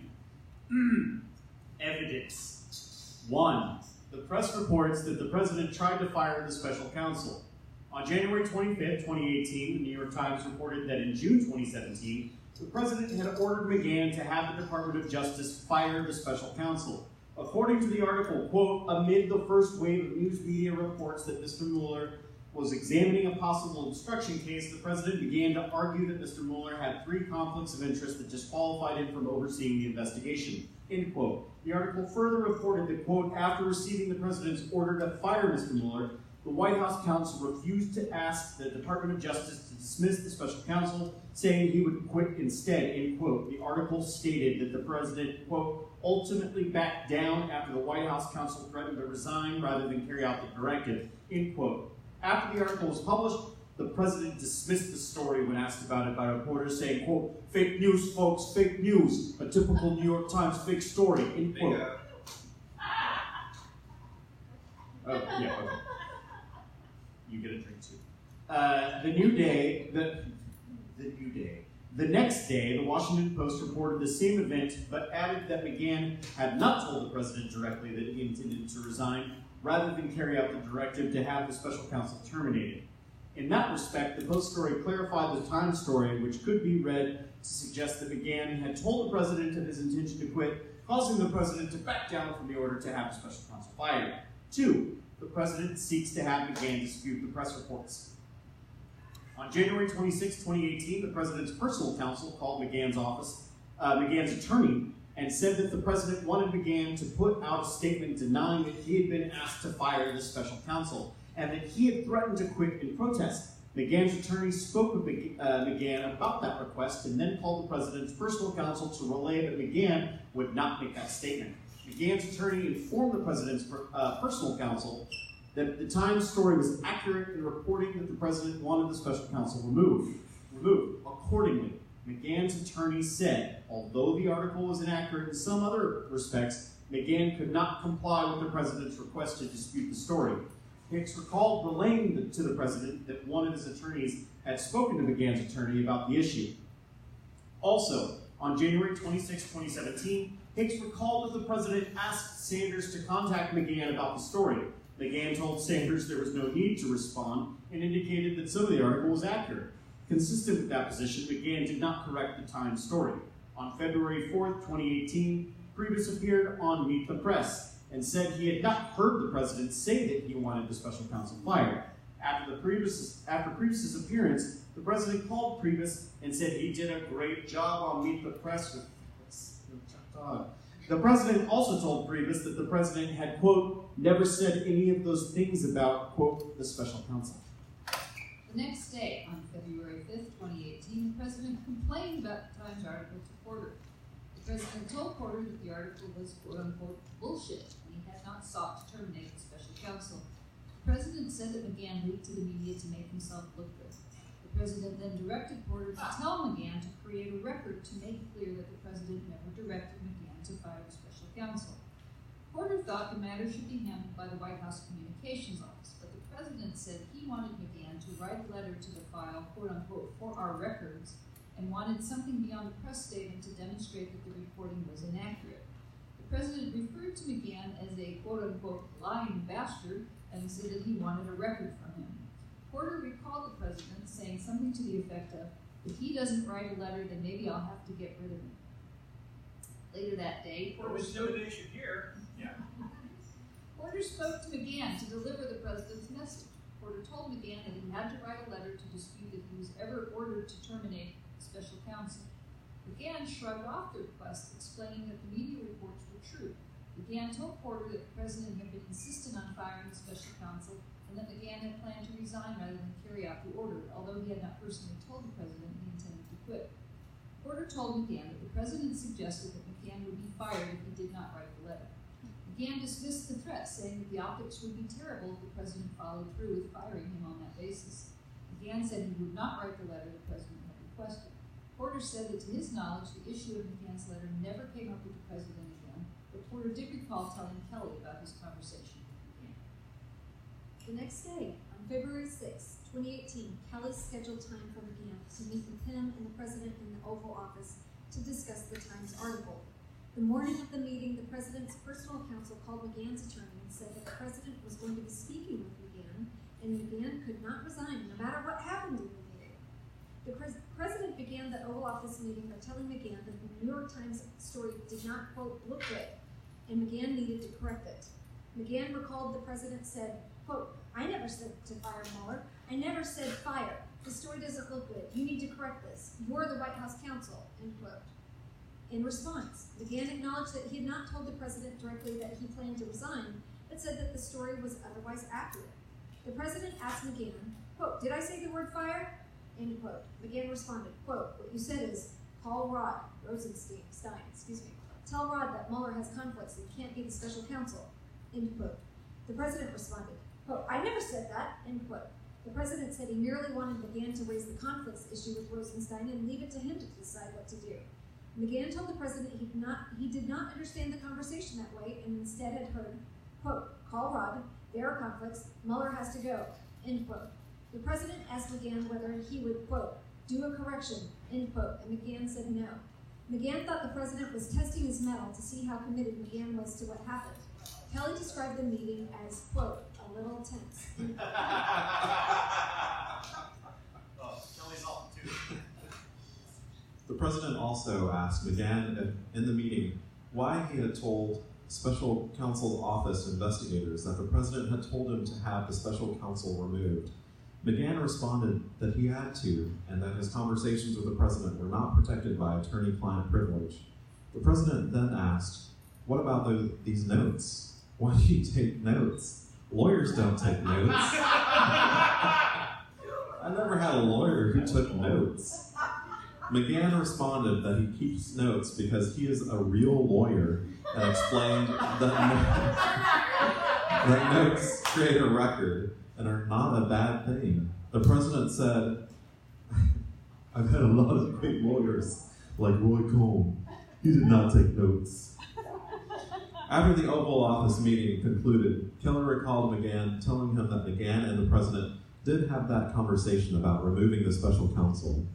Evidence. 1. The press reports that the President tried to fire the special counsel. On January 25, 2018, the New York Times reported that in June 2017, the President had ordered McGahn to have the Department of Justice fire the special counsel. According to the article, quote, amid the first wave of news media reports that Mr. Mueller was examining a possible obstruction case, the president began to argue that Mr. Mueller had 3 conflicts of interest that disqualified him from overseeing the investigation, end quote. The article further reported that, quote, after receiving the president's order to fire Mr. Mueller, the White House counsel refused to ask the Department of Justice to dismiss the special counsel, saying he would quit instead, end quote. The article stated that the president, quote, ultimately backed down after the White House counsel threatened to resign rather than carry out the directive, end quote. After the article was published, the president dismissed the story when asked about it by reporters, saying, quote, fake news, folks, fake news, a typical New York Times fake story, end quote. Oh, yeah, okay. You get a drink too. The next day, the Washington Post reported the same event, but added that McGahn had not told the president directly that he intended to resign, rather than carry out the directive to have the special counsel terminated. In that respect, the Post story clarified the Times story, which could be read to suggest that McGahn had told the president of his intention to quit, causing the president to back down from the order to have the special counsel fired. 2. The president seeks to have McGahn dispute the press reports. On January 26, 2018, the president's personal counsel called McGahn's attorney, and said that the president wanted McGahn to put out a statement denying that he had been asked to fire the special counsel, and that he had threatened to quit in protest. McGahn's attorney spoke with McGahn about that request, and then called the president's personal counsel to relay that McGahn would not make that statement. McGahn's attorney informed the president's personal counsel that the Times story was accurate in reporting that the president wanted the special counsel removed. Accordingly, McGahn's attorney said, although the article was inaccurate in some other respects, McGahn could not comply with the president's request to dispute the story. Hicks recalled relaying to the president that one of his attorneys had spoken to McGahn's attorney about the issue. Also, on January 26, 2017, Hicks recalled that the president asked Sanders to contact McGahn about the story. McGahn told Sanders there was no need to respond and indicated that some of the article was accurate. Consistent with that position, McGahn did not correct the Times story. On February 4, 2018, Priebus appeared on Meet the Press and said he had not heard the president say that he wanted the special counsel fired. After Priebus's appearance, the president called Priebus and said he did a great job on Meet the Press with The president also told Priebus that the president had, quote, never said any of those things about, quote, the special counsel. The next day, on February 5th, 2018, the president complained about the Times article to Porter. The president told Porter that the article was, quote-unquote, bullshit, and he had not sought to terminate the special counsel. The president said that McGahn leaked to the media to make himself look good. The president then directed Porter to tell McGahn to create a record to make clear that the president never directed McGahn to fire the special counsel. Porter thought the matter should be handled by the White House Communications Office, but the president said he wanted McGahn to write a letter to the file, quote-unquote, for our records, and wanted something beyond a press statement to demonstrate that the reporting was inaccurate. The president referred to McGahn as a, quote-unquote, lying bastard, and said that he wanted a record from him. Porter recalled the president saying something to the effect of, if he doesn't write a letter, then maybe I'll have to get rid of him. Later that day, Porter spoke to McGahn to deliver the president's message. Porter told McGahn that he had to write a letter to dispute that he was ever ordered to terminate the special counsel. McGahn shrugged off the request, explaining that the media reports were true. McGahn told Porter that the president had been insistent on firing the special counsel, and that McGahn had planned to resign rather than carry out the order, although he had not personally told the president he intended to quit. Porter told McGahn that the president suggested that McGahn would be fired if he did not write the letter. McGahn dismissed the threat, saying that the optics would be terrible if the president followed through with firing him on that basis. McGahn said he would not write the letter the president had requested. Porter said that to his knowledge, the issue of McGahn's letter never came up with the president again, but Porter did recall telling Kelly about his conversation with McGahn. The next day, on February 6, 2018, Kelly scheduled time for McGahn to meet with him and the president in the Oval Office to discuss the Times article. The morning of the meeting, the president's personal counsel called McGahn's attorney and said that the president was going to be speaking with McGahn, and McGahn could not resign no matter what happened in the meeting. The president began the Oval Office meeting by telling McGahn that the New York Times story did not, quote, look good, and McGahn needed to correct it. McGahn recalled the president said, quote, I never said to fire Mueller. I never said fire. The story doesn't look good. You need to correct this. You're the White House counsel, end quote. In response, McGahn acknowledged that he had not told the president directly that he planned to resign, but said that the story was otherwise accurate. The president asked McGahn, quote, did I say the word fire? End quote. McGahn responded, quote, what you said is, call Rod Rosenstein, tell Rod that Mueller has conflicts and can't be the special counsel, end quote. The president responded, quote, I never said that, end quote. The president said he merely wanted McGahn to raise the conflicts issue with Rosenstein and leave it to him to decide what to do. McGahn told the president he did not understand the conversation that way and instead had heard, quote, call Rod, there are conflicts, Mueller has to go, end quote. The president asked McGahn whether he would, quote, do a correction, end quote, and McGahn said no. McGahn thought the president was testing his mettle to see how committed McGahn was to what happened. Kelly described the meeting as, quote, a little tense. Kelly's off too. The president also asked McGahn in the meeting why he had told special counsel office investigators that the president had told him to have the special counsel removed. McGahn responded that he had to, and that his conversations with the president were not protected by attorney-client privilege. The president then asked, what about these notes? Why do you take notes? Lawyers don't take notes. I never had a lawyer who took notes. McGahn responded that he keeps notes because he is a real lawyer and explained that notes create a record and are not a bad thing. The president said, I've had a lot of great lawyers, like Roy Cohn. He did not take notes. After the Oval Office meeting concluded, Keller recalled McGahn, telling him that McGahn and the president did have that conversation about removing the special counsel.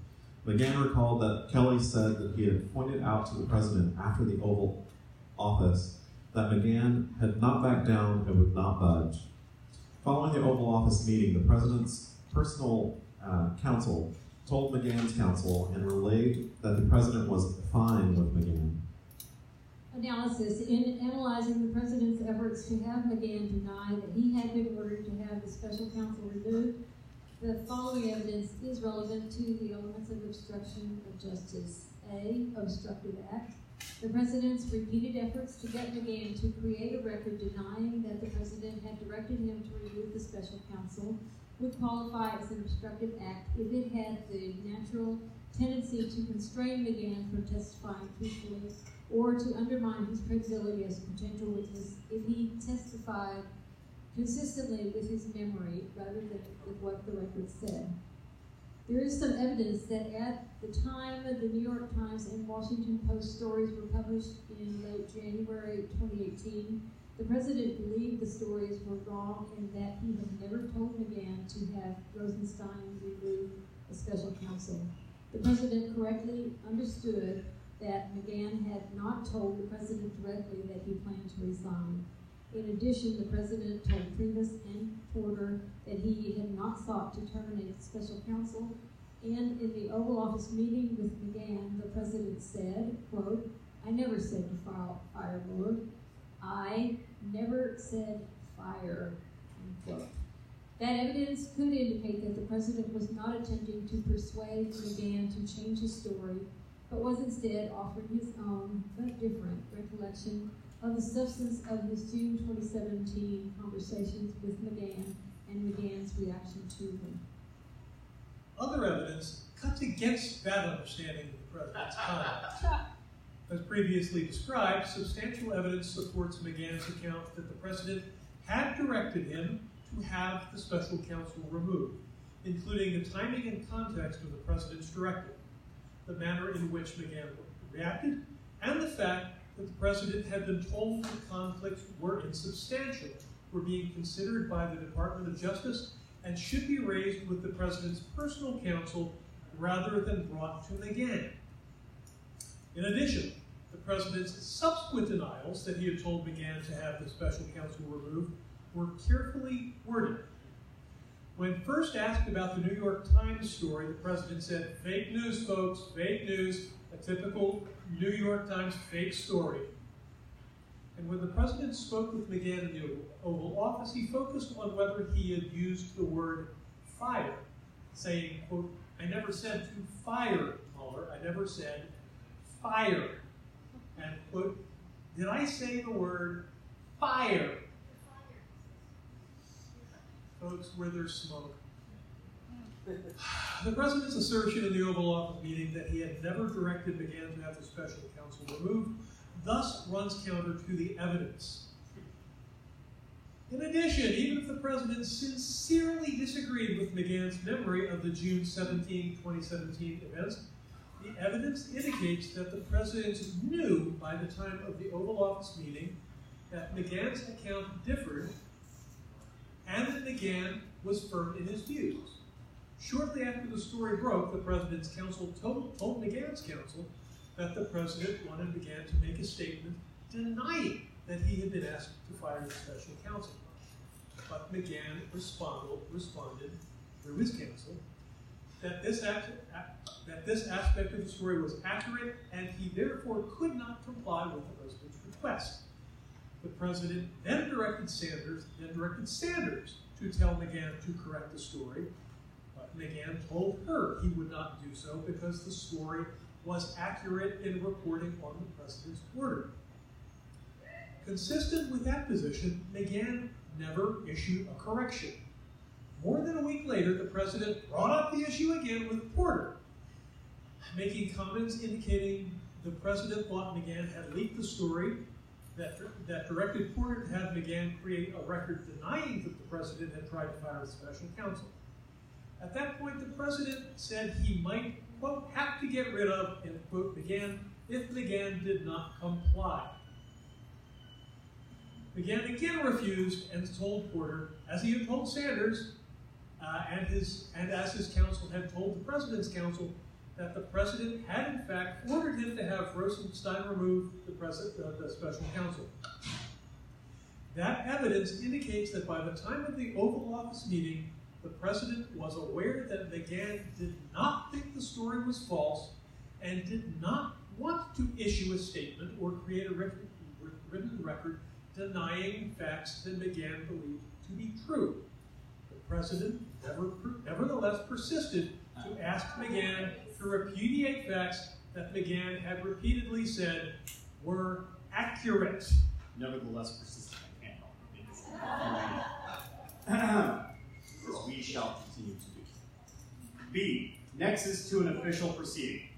McGahn recalled that Kelly said that he had pointed out to the president after the Oval Office that McGahn had not backed down and would not budge. Following the Oval Office meeting, the president's personal counsel told McGahn's counsel and relayed that the president was fine with McGahn. Analysis. In analyzing the president's efforts to have McGahn deny that he had been ordered to have the special counsel removed, the following evidence is relevant to the elements of obstruction of justice. A. Obstructive act. The president's repeated efforts to get McGahn to create a record denying that the president had directed him to remove the special counsel would qualify as an obstructive act if it had the natural tendency to constrain McGahn from testifying truthfully or to undermine his credibility as a potential witness if he testified consistently with his memory rather than with what the record said. There is some evidence that at the time the New York Times and Washington Post stories were published in late January 2018, the president believed the stories were wrong and that he had never told McGahn to have Rosenstein remove a special counsel. The president correctly understood that McGahn had not told the president directly that he planned to resign. In addition, the president told Priebus and Porter that he had not sought to terminate the special counsel, and in the Oval Office meeting with McGahn, the president said, quote, I never said to fire Mueller. I never said fire, unquote. That evidence could indicate that the president was not attempting to persuade McGahn to change his story, but was instead offering his own, but different, recollection of the substance of his June 2017 conversations with McGahn and McGahn's reaction to them. Other evidence cuts against that understanding of the president's conduct. As previously described, substantial evidence supports McGahn's account that the president had directed him to have the special counsel removed, including the timing and context of the president's directive, the manner in which McGahn reacted, and the fact that the president had been told the conflicts were insubstantial, were being considered by the Department of Justice, and should be raised with the president's personal counsel rather than brought to McGahn. In addition, the president's subsequent denials that he had told McGahn to have the special counsel removed were carefully worded. When first asked about the New York Times story, the president said, fake news, folks, fake news, a typical New York Times fake story. And when the president spoke with McGahn in the Oval Office, he focused on whether he had used the word fire, saying, quote, "I never said to fire Mueller, I never said fire." And, quote, "Did I say the word fire?" Folks, where there's smoke. The president's assertion in the Oval Office meeting that he had never directed McGahn to have the special counsel removed thus runs counter to the evidence. In addition, even if the president sincerely disagreed with McGahn's memory of the June 17, 2017 events, the evidence indicates that the president knew by the time of the Oval Office meeting that McGahn's account differed and that McGahn was firm in his views. Shortly after the story broke, the president's counsel told McGahn's counsel that the president wanted McGahn to make a statement denying that he had been asked to fire the special counsel. But McGahn responded through his counsel that this aspect of the story was accurate and he therefore could not comply with the president's request. The president then directed Sanders to tell McGahn to correct the story, but McGahn told her he would not do so because the story was accurate in reporting on the president's order. Consistent with that position, McGahn never issued a correction. More than a week later, the president brought up the issue again with Porter, making comments indicating the president thought McGahn had leaked the story, that directed Porter to have McGahn create a record denying that the president had tried to fire the special counsel. At that point, the president said he might, quote, have to get rid of, end quote, McGahn if McGahn did not comply. McGahn again refused and told Porter, as he had told Sanders, and as his counsel had told the president's counsel, that the president had in fact ordered him to have Rosenstein remove the special counsel. That evidence indicates that by the time of the Oval Office meeting, the president was aware that McGahn did not think the story was false and did not want to issue a statement or create a written record denying facts that McGahn believed to be true. The president nevertheless persisted to ask McGahn to repudiate facts that McGahn had repeatedly said were accurate. Nevertheless persistent, I can't help it. As we shall continue to do. B, nexus to an official proceeding.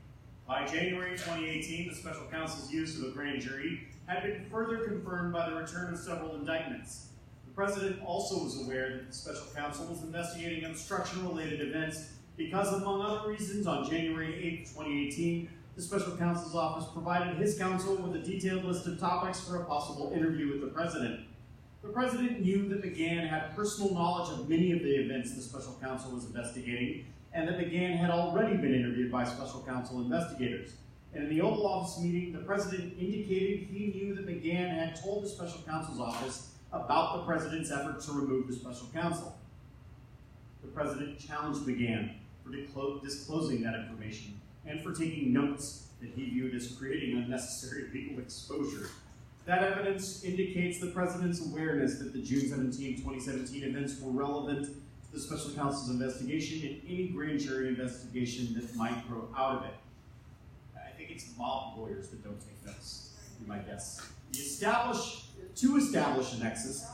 By January 2018, the special counsel's use of a grand jury had been further confirmed by the return of several indictments. The president also was aware that the special counsel was investigating obstruction-related events because, among other reasons, on January 8, 2018, the special counsel's office provided his counsel with a detailed list of topics for a possible interview with the president. The president knew that McGahn had personal knowledge of many of the events the special counsel was investigating, and that McGahn had already been interviewed by special counsel investigators. And in the Oval Office meeting, the president indicated he knew that McGahn had told the special counsel's office about the president's effort to remove the special counsel. The president challenged McGahn for disclosing that information and for taking notes that he viewed as creating unnecessary legal exposure. That evidence indicates the president's awareness that the June 17, 2017 events were relevant to the special counsel's investigation and any grand jury investigation that might grow out of it. I think it's mob lawyers that don't take notes, be my guess. To establish a nexus,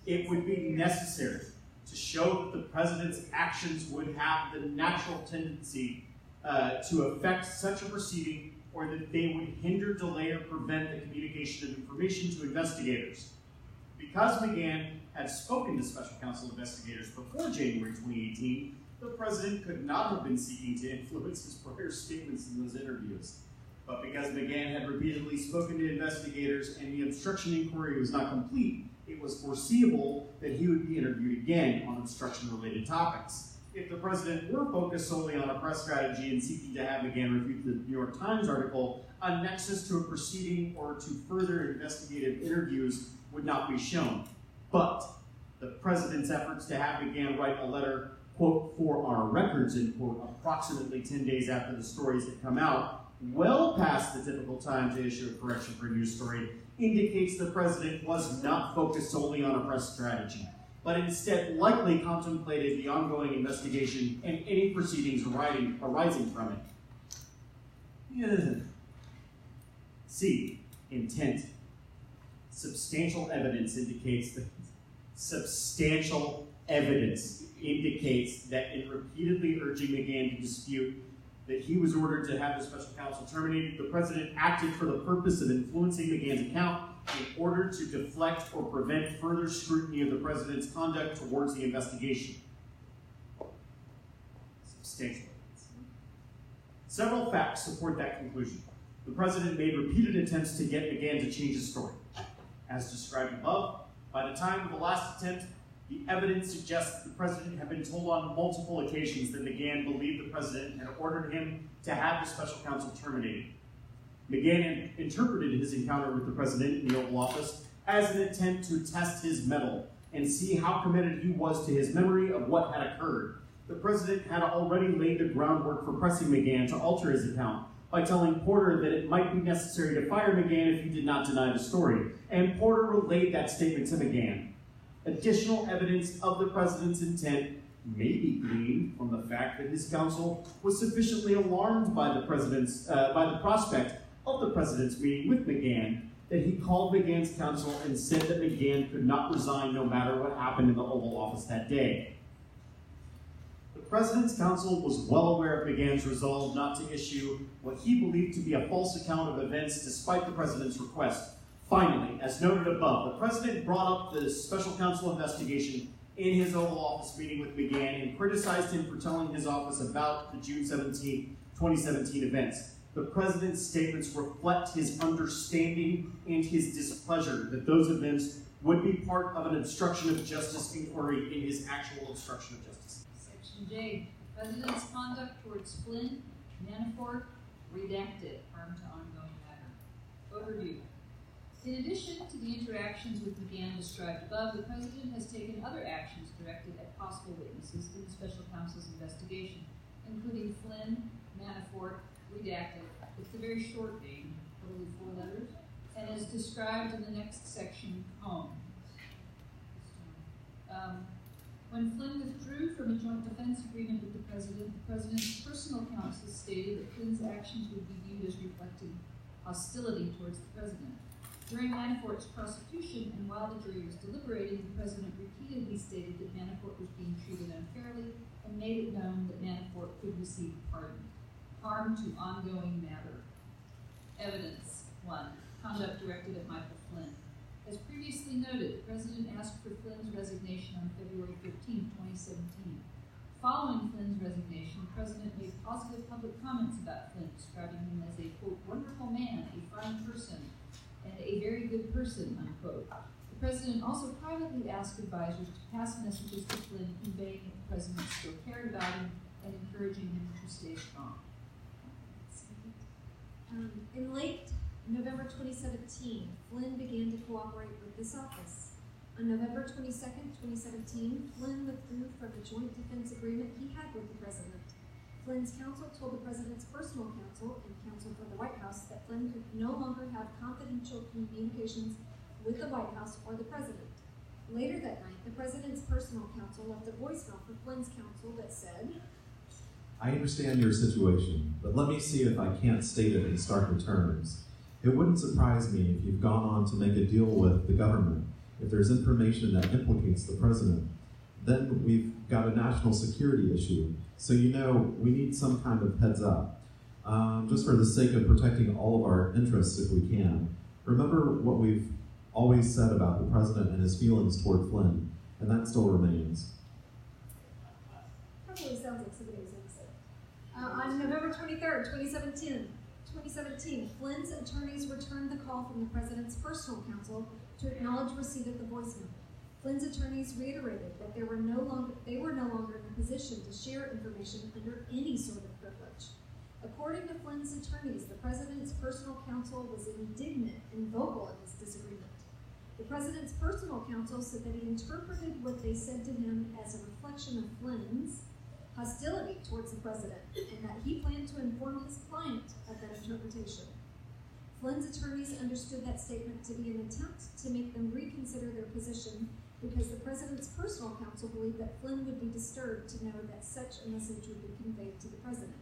it would be necessary to show that the president's actions would have the natural tendency to affect such a proceeding, or that they would hinder, delay, or prevent the communication of information to investigators. Because McGahn had spoken to special counsel investigators before January 2018, the president could not have been seeking to influence his prior statements in those interviews. But because McGahn had repeatedly spoken to investigators and the obstruction inquiry was not complete, it was foreseeable that he would be interviewed again on obstruction-related topics. If the president were focused solely on a press strategy and seeking to have McGahn refute the New York Times article, a nexus to a proceeding or to further investigative interviews would not be shown. But the president's efforts to have McGahn write a letter, quote, for our records, end quote, approximately 10 days after the stories had come out, well past the typical time to issue a correction for a news story, indicates the president was not focused solely on a press strategy, but instead likely contemplated the ongoing investigation and any proceedings arising from it. C. Intent. Substantial evidence indicates that in repeatedly urging McGahn to dispute that he was ordered to have the special counsel terminated, the president acted for the purpose of influencing McGahn's account in order to deflect or prevent further scrutiny of the president's conduct towards the investigation. Substantial evidence. Several facts support that conclusion. The president made repeated attempts to get McGahn to change his story. As described above, by the time of the last attempt, the evidence suggests that the president had been told on multiple occasions that McGahn believed the president had ordered him to have the special counsel terminated. McGahn interpreted his encounter with the president in the Oval Office as an attempt to test his mettle and see how committed he was to his memory of what had occurred. The president had already laid the groundwork for pressing McGahn to alter his account by telling Porter that it might be necessary to fire McGahn if he did not deny the story, and Porter relayed that statement to McGahn. Additional evidence of the president's intent may be gleaned from the fact that his counsel was sufficiently alarmed by the prospect of the president's meeting with McGahn that he called McGahn's counsel and said that McGahn could not resign no matter what happened in the Oval Office that day. The president's counsel was well aware of McGahn's resolve not to issue what he believed to be a false account of events despite the president's request. Finally, as noted above, the president brought up the special counsel investigation in his Oval Office meeting with McGahn and criticized him for telling his office about the June 17, 2017 events. The president's statements reflect his understanding and his displeasure that those events would be part of an obstruction of justice inquiry in his actual obstruction of justice. Section J. The president's conduct towards Flynn, Manafort, redacted, harm to ongoing matter. Overview. In addition to the interactions with McGahn described above, the president has taken other actions directed at possible witnesses in the special counsel's investigation, including Flynn, Manafort, redacted. It's a very short name, probably 4 letters, and is described in the next section, home. When Flynn withdrew from a joint defense agreement with the president's personal counsel stated that Flynn's actions would be viewed as reflecting hostility towards the president. During Manafort's prosecution, and while the jury was deliberating, the president repeatedly stated that Manafort was being treated unfairly and made it known that Manafort could receive a pardon. Harm to ongoing matter. Evidence. 1. Conduct directed at Michael Flynn. As previously noted, the president asked for Flynn's resignation on February 15, 2017. Following Flynn's resignation, the president made positive public comments about Flynn, describing him as a, quote, wonderful man, a fine person, and a very good person, unquote. The president also privately asked advisors to pass messages to Flynn conveying that the president still cared about him and encouraging him to stay strong. In late November 2017, Flynn began to cooperate with this office. On November 22, 2017, Flynn withdrew from the joint defense agreement he had with the president. Flynn's counsel told the president's personal counsel and counsel for the White House that Flynn could no longer have confidential communications with the White House or the president. Later that night, the president's personal counsel left a voicemail for Flynn's counsel that said, I understand your situation, but let me see if I can't state it in starker terms. It wouldn't surprise me if you've gone on to make a deal with the government if there's information that implicates the president. Then we've got a national security issue, so you know we need some kind of heads up. Just for the sake of protecting all of our interests if we can. Remember what we've always said about the president and his feelings toward Flynn, and that still remains. Probably sounds like somebody was innocent. On November 23rd, 2017, Flynn's attorneys returned the call from the president's personal counsel to acknowledge receipt of the voicemail. Flynn's attorneys reiterated that they were no longer in a position to share information under any sort of privilege. According to Flynn's attorneys, the president's personal counsel was indignant and vocal in this disagreement. The president's personal counsel said that he interpreted what they said to him as a reflection of Flynn's hostility towards the president, and that he planned to inform his client of that interpretation. Flynn's attorneys understood that statement to be an attempt to make them reconsider their position because the president's personal counsel believed that Flynn would be disturbed to know that such a message would be conveyed to the president.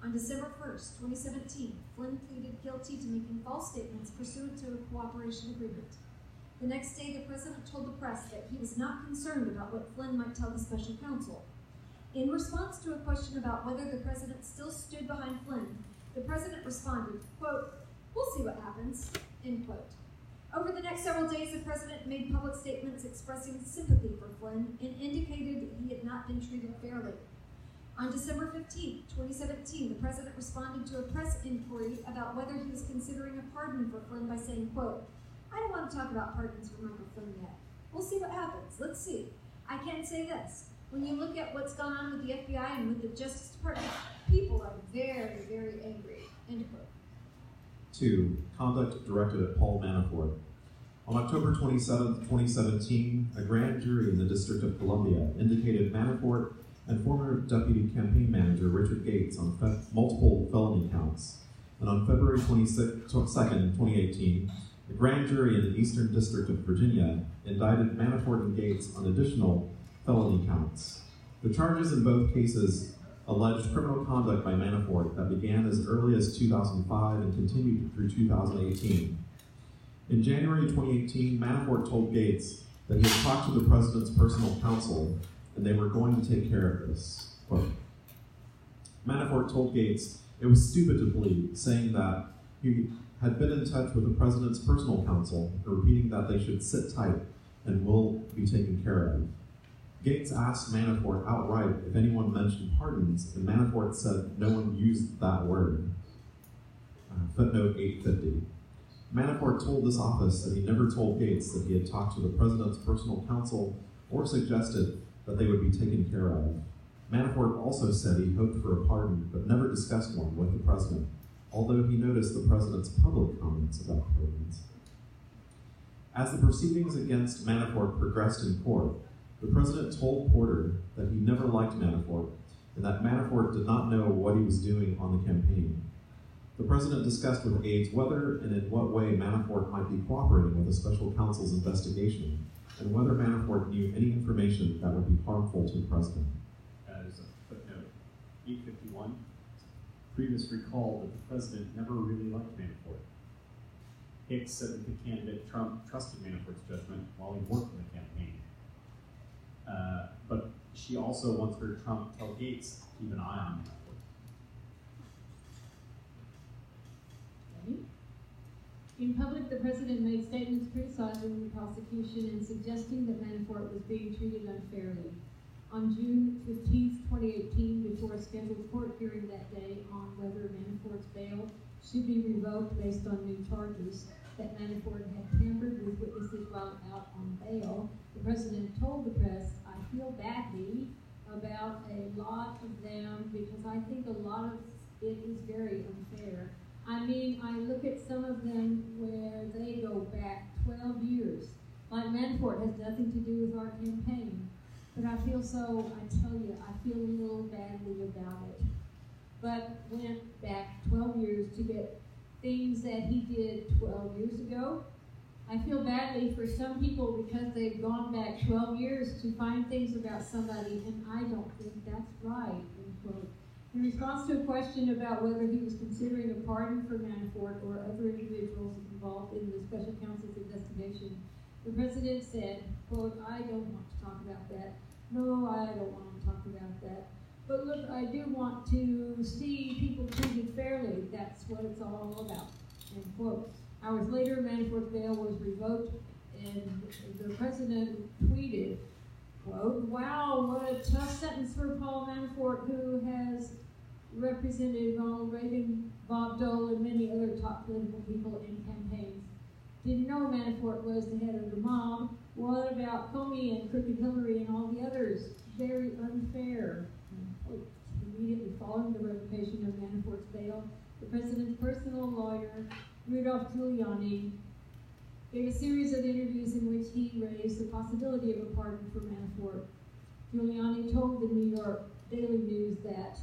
On December 1st, 2017, Flynn pleaded guilty to making false statements pursuant to a cooperation agreement. The next day, the president told the press that he was not concerned about what Flynn might tell the special counsel. In response to a question about whether the president still stood behind Flynn, the president responded, quote, "We'll see what happens," end quote. Over the next several days, the president made public statements expressing sympathy for Flynn and indicated he had not been treated fairly. On December 15, 2017, the president responded to a press inquiry about whether he was considering a pardon for Flynn by saying, quote, "I don't want to talk about pardons for Michael Flynn yet. We'll see what happens. Let's see. I can say this. When you look at what's gone on with the FBI and with the Justice Department, people are very, very angry," end quote. 2. Conduct directed at Paul Manafort. On October 27, 2017, a grand jury in the District of Columbia indicated Manafort and former deputy campaign manager Richard Gates on multiple felony counts. And on February 22, 2018, the grand jury in the Eastern District of Virginia indicted Manafort and Gates on additional felony counts. The charges in both cases alleged criminal conduct by Manafort that began as early as 2005 and continued through 2018. In January 2018, Manafort told Gates that he had talked to the president's personal counsel and they were going to take care of this. Quote, Manafort told Gates it was stupid to plead, saying that he had been in touch with the president's personal counsel, repeating that they should sit tight and will be taken care of. Gates asked Manafort outright if anyone mentioned pardons, and Manafort said no one used that word. Footnote 850. Manafort told this office that he never told Gates that he had talked to the president's personal counsel or suggested that they would be taken care of. Manafort also said he hoped for a pardon, but never discussed one with the president, although he noticed the president's public comments about pardons. As the proceedings against Manafort progressed in court, the president told Porter that he never liked Manafort and that Manafort did not know what he was doing on the campaign. The president discussed with aides whether and in what way Manafort might be cooperating with the special counsel's investigation and whether Manafort knew any information that would be harmful to the president. As a footnote 851, previous recalled that the president never really liked Manafort. Hicks said that the candidate Trump trusted Manafort's judgment while he worked in the campaign. But she also once heard Trump tell Gates to keep an eye on Manafort. In public, the president made statements criticizing the prosecution and suggesting that Manafort was being treated unfairly. On June 15, 2018, before a scheduled court hearing that day on whether Manafort's bail should be revoked based on new charges that Manafort had tampered with witnesses while out on bail, the president told the press, "I feel badly about a lot of them because I think a lot of it is very unfair. I mean, I look at some of them where they go back 12 years. Like Manafort has nothing to do with our campaign. But I feel I feel a little badly about it. But went back 12 years to get things that he did 12 years ago. I feel badly for some people because they've gone back 12 years to find things about somebody, and I don't think that's right," end quote. In response to a question about whether he was considering a pardon for Manafort or other individuals involved in the special counsel's investigation, the president said, quote, "I don't want to talk about that. No, I don't want to talk about that. But look, I do want to see people treated fairly. That's what it's all about," end quote. Hours later, Manafort's bail was revoked, and the president tweeted, quote, "Wow, what a tough sentence for Paul Manafort, who has represented Ronald Reagan, Bob Dole, and many other top political people in campaigns. Didn't know Manafort was the head of the mob. What about Comey and Crooked Hillary and all the others? Very unfair." Immediately following the revocation of Manafort's bail, the president's personal lawyer, Rudolph Giuliani, gave a series of interviews in which he raised the possibility of a pardon for Manafort. Giuliani told the New York Daily News that,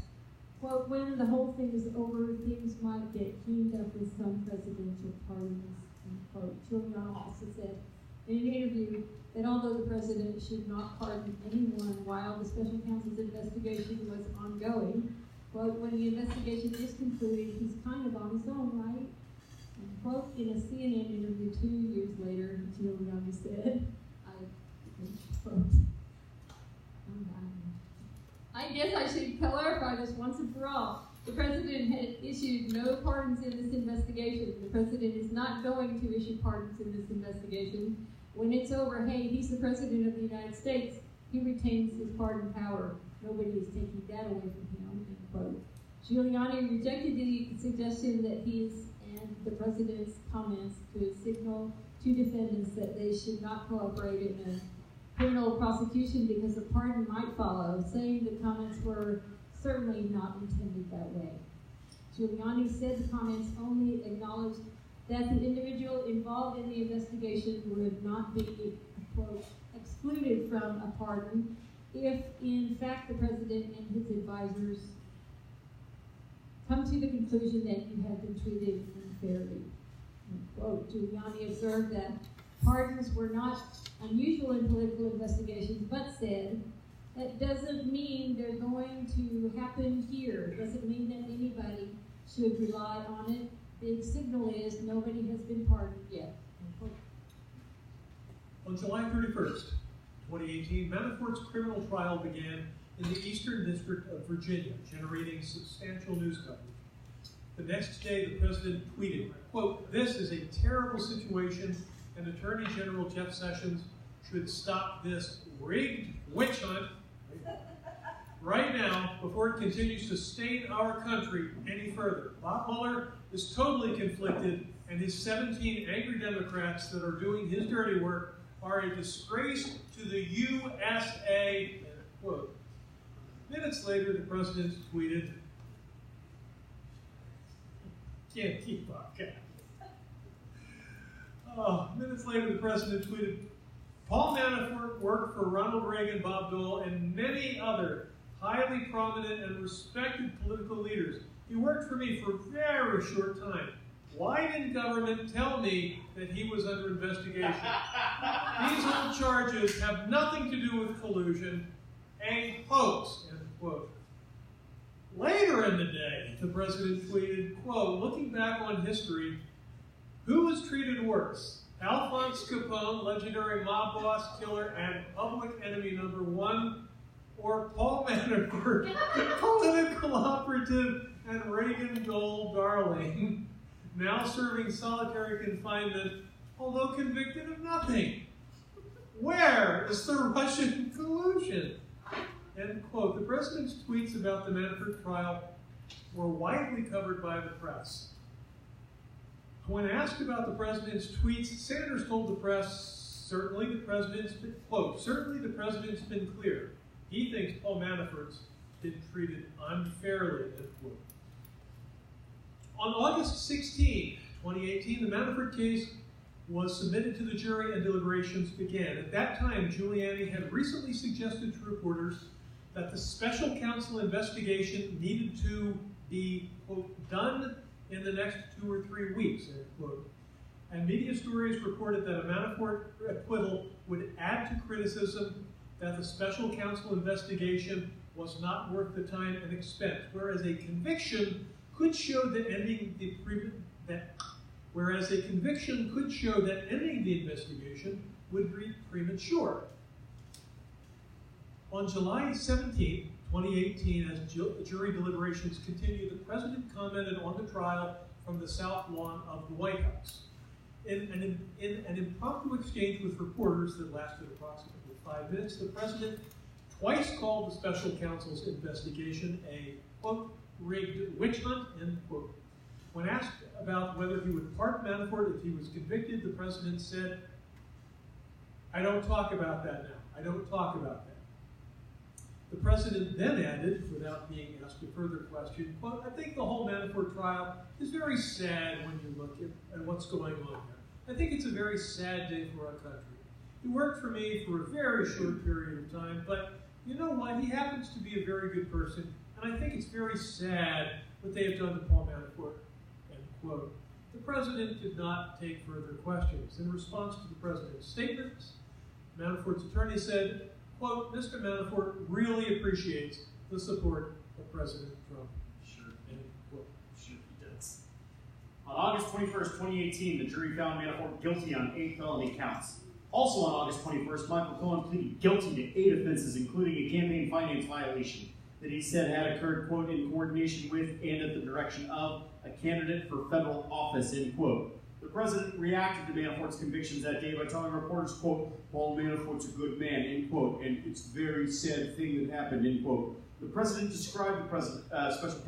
quote, when the whole thing is over, things might get cleaned up with some presidential pardons, end quote. Giuliani also said in an interview that although the president should not pardon anyone while the special counsel's investigation was ongoing, quote, when the investigation is concluded, he's kind of on his own, right? And quote, in a CNN interview 2 years later, Giuliani said, I guess I should clarify this once and for all. The president had issued no pardons in this investigation. The president is not going to issue pardons in this investigation. When it's over, hey, he's the president of the United States. He retains his pardon power. Nobody is taking that away from him, end quote. Giuliani rejected the suggestion that his and the president's comments could signal to defendants that they should not cooperate in a criminal prosecution because a pardon might follow, saying the comments were certainly not intended that way. Giuliani said the comments only acknowledged that the individual involved in the investigation would not be, quote, excluded from a pardon if, in fact, the president and his advisors come to the conclusion that you have been treated unfairly. Quote, Giuliani observed that pardons were not unusual in political investigations, but said, that doesn't mean they're going to happen here. It doesn't mean that anybody should rely on it. The signal is nobody has been pardoned yet. On July 31st, 2018, Manafort's criminal trial began in the Eastern District of Virginia, generating substantial news coverage. The next day, the president tweeted, quote, this is a terrible situation, and Attorney General Jeff Sessions should stop this rigged witch hunt right now before it continues to stain our country any further. Bob Mueller is totally conflicted, and his 17 angry Democrats that are doing his dirty work are a disgrace to the USA, end quote. Minutes later, the president tweeted, can't keep up. Minutes later, the president tweeted, Paul Manafort worked for Ronald Reagan, Bob Dole, and many other highly prominent and respected political leaders. He worked for me for a very short time. Why didn't government tell me that he was under investigation? These old charges have nothing to do with collusion. A hoax, end quote. Later in the day, the president tweeted, quote, looking back on history, who was treated worse? Alphonse Capone, legendary mob boss, killer, and public enemy number one, or Paul Manafort, political operative and Reagan Dole darling, now serving solitary confinement, although convicted of nothing? Where is the Russian collusion? End quote. The president's tweets about the Manafort trial were widely covered by the press. When asked about the president's tweets, Sanders told the press, certainly the president's been, quote, certainly the president's been clear. He thinks Paul Manafort's been treated unfairly, end quote. On August 16, 2018, the Manafort case was submitted to the jury and deliberations began. At that time, Giuliani had recently suggested to reporters that the special counsel investigation needed to be, quote, done in the next 2 or 3 weeks, end quote. And media stories reported that a Manafort acquittal would add to criticism that the special counsel investigation was not worth the time and expense, whereas a conviction could show that ending the investigation would be premature. On July 17, 2018, as jury deliberations continued, the president commented on the trial from the South Lawn of the White House. In an impromptu exchange with reporters that lasted approximately 5 minutes, the president twice called the special counsel's investigation a, quote, rigged witch hunt, end quote. When asked about whether he would pardon Manafort if he was convicted, the president said, I don't talk about that now. I don't talk about that. The president then added, without being asked a further question, quote, I think the whole Manafort trial is very sad when you look at what's going on here. I think it's a very sad day for our country. He worked for me for a very short period of time, but you know what, he happens to be a very good person, and I think it's very sad what they have done to Paul Manafort, end quote. The president did not take further questions. In response to the president's statements, Manafort's attorney said, quote, Mr. Manafort really appreciates the support of President Trump. Sure. End quote. Sure he does. On August 21st, 2018, the jury found Manafort guilty on 8 felony counts. Also on August 21st, Michael Cohen pleaded guilty to 8 offenses, including a campaign finance violation that he said had occurred, quote, in coordination with and at the direction of a candidate for federal office, end quote. The president reacted to Manafort's convictions that day by telling reporters, quote, Paul Manafort's a good man, end quote, and it's a very sad thing that happened, end quote. The president described the special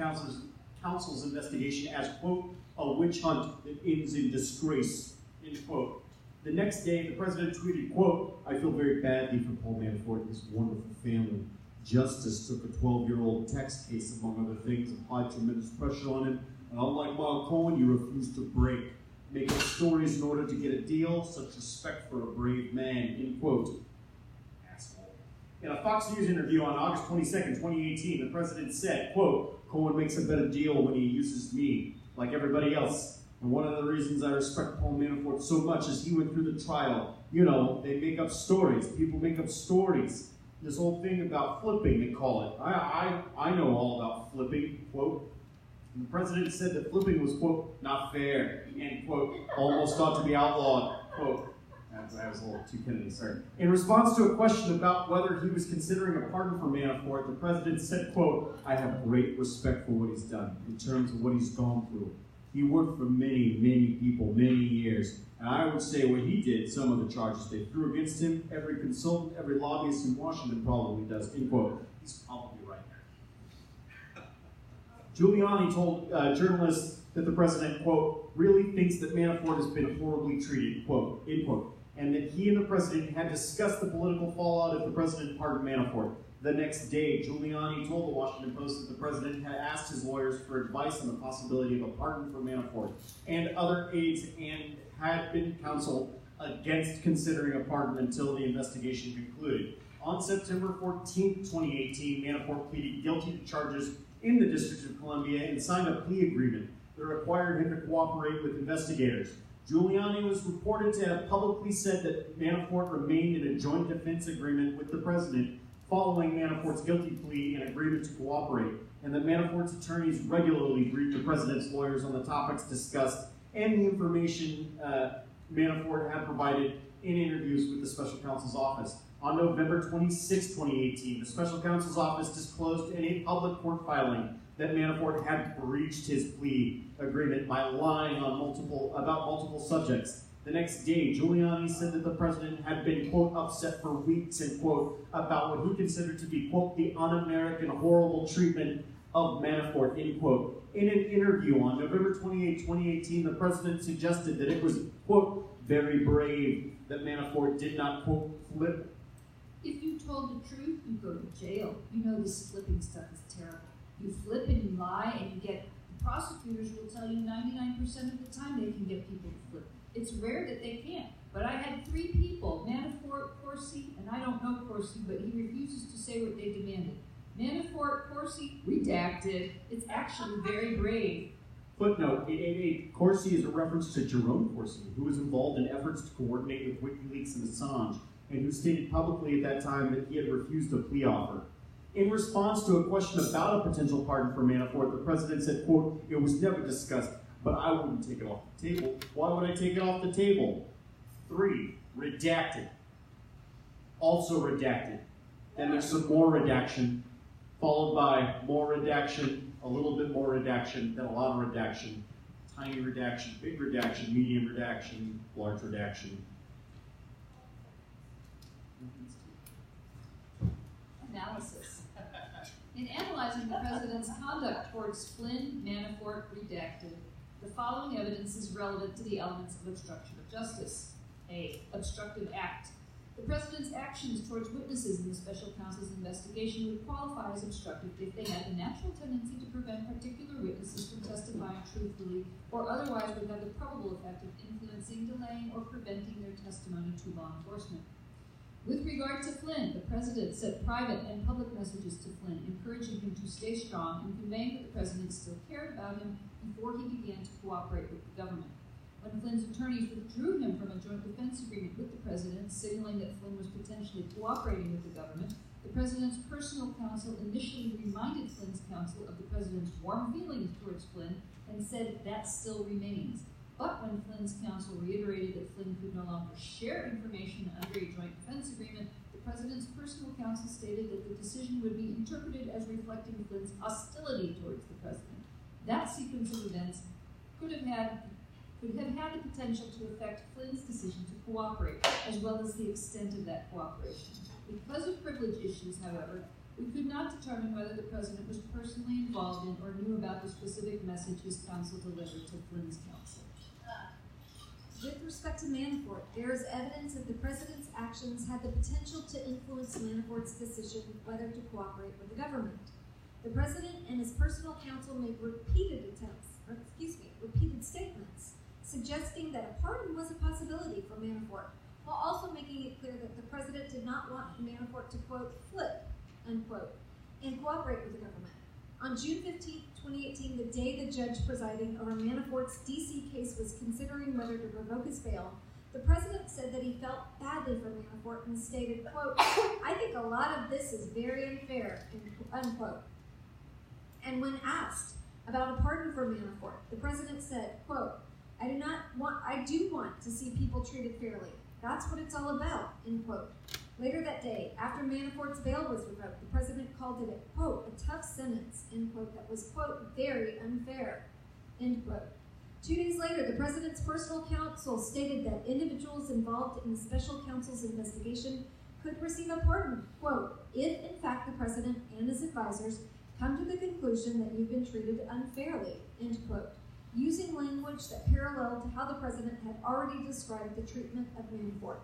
counsel's investigation as, quote, a witch hunt that ends in disgrace, end quote. The next day, the president tweeted, quote, I feel very badly for Paul Manafort and his wonderful family. Justice took a 12-year-old tax case, among other things, applied tremendous pressure on him, and unlike Michael Cohen, you refused to break. Make up stories in order to get a deal, such respect for a brave man, end quote. Asshole. In a Fox News interview on August 22nd, 2018, the president said, quote, Cohen makes a better deal when he uses me, like everybody else. And one of the reasons I respect Paul Manafort so much is he went through the trial. You know, they make up stories. People make up stories. This whole thing about flipping, they call it. I know all about flipping, quote. And the president said that flipping was, quote, not fair, end quote, almost ought to be outlawed, quote. That was a little too Kennedy, sorry. In response to a question about whether he was considering a pardon for Manafort, the president said, quote, I have great respect for what he's done in terms of what he's gone through. He worked for many, many people, many years. And I would say what he did, some of the charges they threw against him, every consultant, every lobbyist in Washington probably does, end quote. He's probably right there. Giuliani told journalists that the president, quote, really thinks that Manafort has been horribly treated, quote, end quote, and that he and the president had discussed the political fallout if the president pardoned Manafort. The next day, Giuliani told the Washington Post that the president had asked his lawyers for advice on the possibility of a pardon for Manafort and other aides and had been counseled against considering a pardon until the investigation concluded. On September 14, 2018, Manafort pleaded guilty to charges in the District of Columbia and signed a plea agreement that required him to cooperate with investigators. Giuliani was reported to have publicly said that Manafort remained in a joint defense agreement with the president following Manafort's guilty plea and agreement to cooperate, and that Manafort's attorneys regularly briefed the president's lawyers on the topics discussed and the information Manafort had provided in interviews with the special counsel's office. On November 26, 2018, the special counsel's office disclosed in a public court filing that Manafort had breached his plea agreement by lying on multiple subjects. The next day, Giuliani said that the president had been, quote, upset for weeks, and, quote, about what he considered to be, quote, the un-American horrible treatment of Manafort, end quote. In an interview on November 28, 2018, the president suggested that it was, quote, very brave that Manafort did not, quote, flip. If you told the truth, you go to jail. You know this flipping stuff is terrible. You flip and you lie, and you get, the prosecutors will tell you 99% of the time they can get people to flip. It's rare that they can't. But I had 3 people, Manafort, Corsi, and I don't know Corsi, but he refuses to say what they demanded. Manafort, Corsi, redacted. It's actually very brave. Footnote, Corsi is a reference to Jerome Corsi, who was involved in efforts to coordinate with WikiLeaks and Assange, and who stated publicly at that time that he had refused a plea offer. In response to a question about a potential pardon for Manafort, the president said, quote, it was never discussed, but I wouldn't take it off the table. Why would I take it off the table? 3, redacted. Also redacted. Then there's some more redaction, followed by more redaction, a little bit more redaction, then a lot of redaction, tiny redaction, big redaction, medium redaction, large redaction. Analysis. In analyzing the president's conduct towards Flynn, Manafort, redacted, the following evidence is relevant to the elements of obstruction of justice. A. Obstructive act. The president's actions towards witnesses in the special counsel's investigation would qualify as obstructive if they had the natural tendency to prevent particular witnesses from testifying truthfully or otherwise would have the probable effect of influencing, delaying, or preventing their testimony to law enforcement. With regard to Flynn, the president sent private and public messages to Flynn, encouraging him to stay strong and conveying that the president still cared about him before he began to cooperate with the government. When Flynn's attorneys withdrew him from a joint defense agreement with the president, signaling that Flynn was potentially cooperating with the government, the president's personal counsel initially reminded Flynn's counsel of the president's warm feelings towards Flynn and said that still remains. But when Flynn's counsel reiterated that Flynn could no longer share information under a joint defense agreement, the president's personal counsel stated that the decision would be interpreted as reflecting Flynn's hostility towards the president. That sequence of events could have had the potential to affect Flynn's decision to cooperate, as well as the extent of that cooperation. Because of privilege issues, however, we could not determine whether the president was personally involved in or knew about the specific message his counsel delivered to Flynn's counsel. With respect to Manafort, there is evidence that the president's actions had the potential to influence Manafort's decision whether to cooperate with the government. The president and his personal counsel made repeated statements suggesting that a pardon was a possibility for Manafort, while also making it clear that the president did not want Manafort to, quote, flip, unquote, and cooperate with the government. On June 15, 2018, the day the judge presiding over Manafort's D.C. case was considering whether to revoke his bail, the president said that he felt badly for Manafort and stated, quote, I think a lot of this is very unfair, unquote. And when asked about a pardon for Manafort, the president said, quote, I do want to see people treated fairly. That's what it's all about, end quote. Later that day, after Manafort's bail was revoked, the president called it a, quote, a tough sentence, end quote, that was, quote, very unfair, end quote. 2 days later, the president's personal counsel stated that individuals involved in the special counsel's investigation could receive a pardon, quote, if in fact the president and his advisors come to the conclusion that you've been treated unfairly, end quote, using language that paralleled to how the president had already described the treatment of Manafort.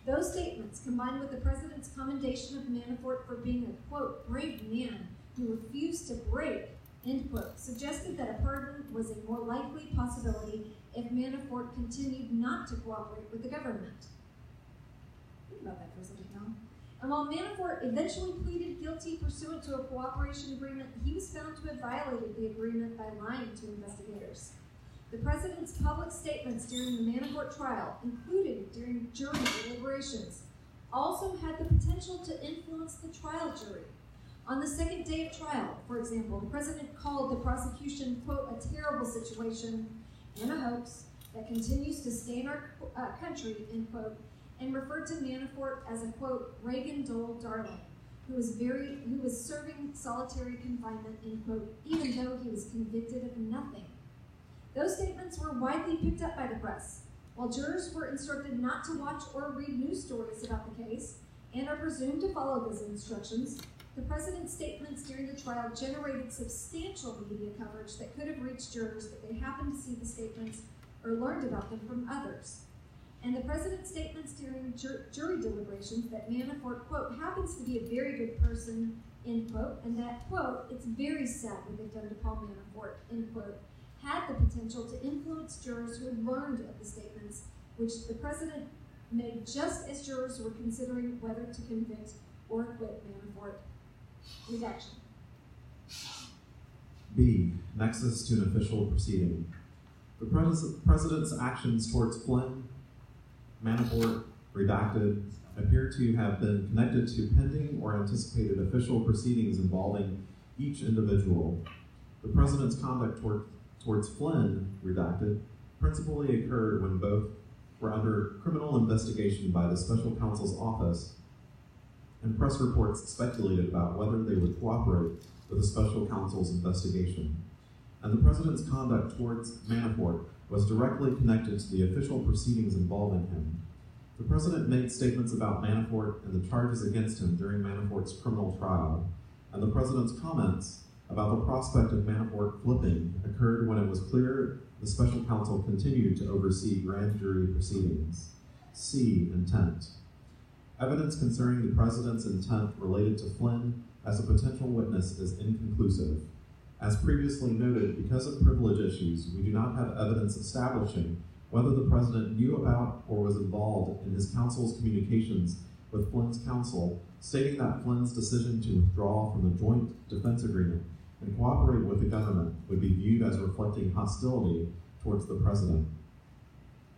Those statements, combined with the president's commendation of Manafort for being a, quote, brave man who refused to break, end quote, suggested that a pardon was a more likely possibility if Manafort continued not to cooperate with the government. Think about that for a second now. And while Manafort eventually pleaded guilty pursuant to a cooperation agreement, he was found to have violated the agreement by lying to investigators. The president's public statements during the Manafort trial, including during jury deliberations, also had the potential to influence the trial jury. On the second day of trial, for example, the president called the prosecution, quote, a terrible situation and a hoax that continues to stain our country, end quote, and referred to Manafort as a, quote, Reagan Dole darling, who was serving solitary confinement, end quote, even though he was convicted of nothing. Those statements were widely picked up by the press. While jurors were instructed not to watch or read news stories about the case and are presumed to follow those instructions, the president's statements during the trial generated substantial media coverage that could have reached jurors if they happened to see the statements or learned about them from others. And the president's statements during jury deliberations that Manafort, quote, happens to be a very good person, end quote, and that, quote, it's very sad what they've done to Paul Manafort, end quote, had the potential to influence jurors who had learned of the statements, which the president made just as jurors were considering whether to convict or acquit Manafort. Redaction. B. Nexus to an official proceeding. The president's actions towards Flynn, Manafort, redacted, appear to have been connected to pending or anticipated official proceedings involving each individual. The president's conduct towards Flynn, redacted, principally occurred when both were under criminal investigation by the special counsel's office, and press reports speculated about whether they would cooperate with the special counsel's investigation. And the president's conduct towards Manafort was directly connected to the official proceedings involving him. The president made statements about Manafort and the charges against him during Manafort's criminal trial, and the president's comments about the prospect of Manafort flipping occurred when it was clear the special counsel continued to oversee grand jury proceedings. C. Intent. Evidence concerning the president's intent related to Flynn as a potential witness is inconclusive. As previously noted, because of privilege issues, we do not have evidence establishing whether the president knew about or was involved in his counsel's communications with Flynn's counsel, stating that Flynn's decision to withdraw from the joint defense agreement and cooperate with the government would be viewed as reflecting hostility towards the president.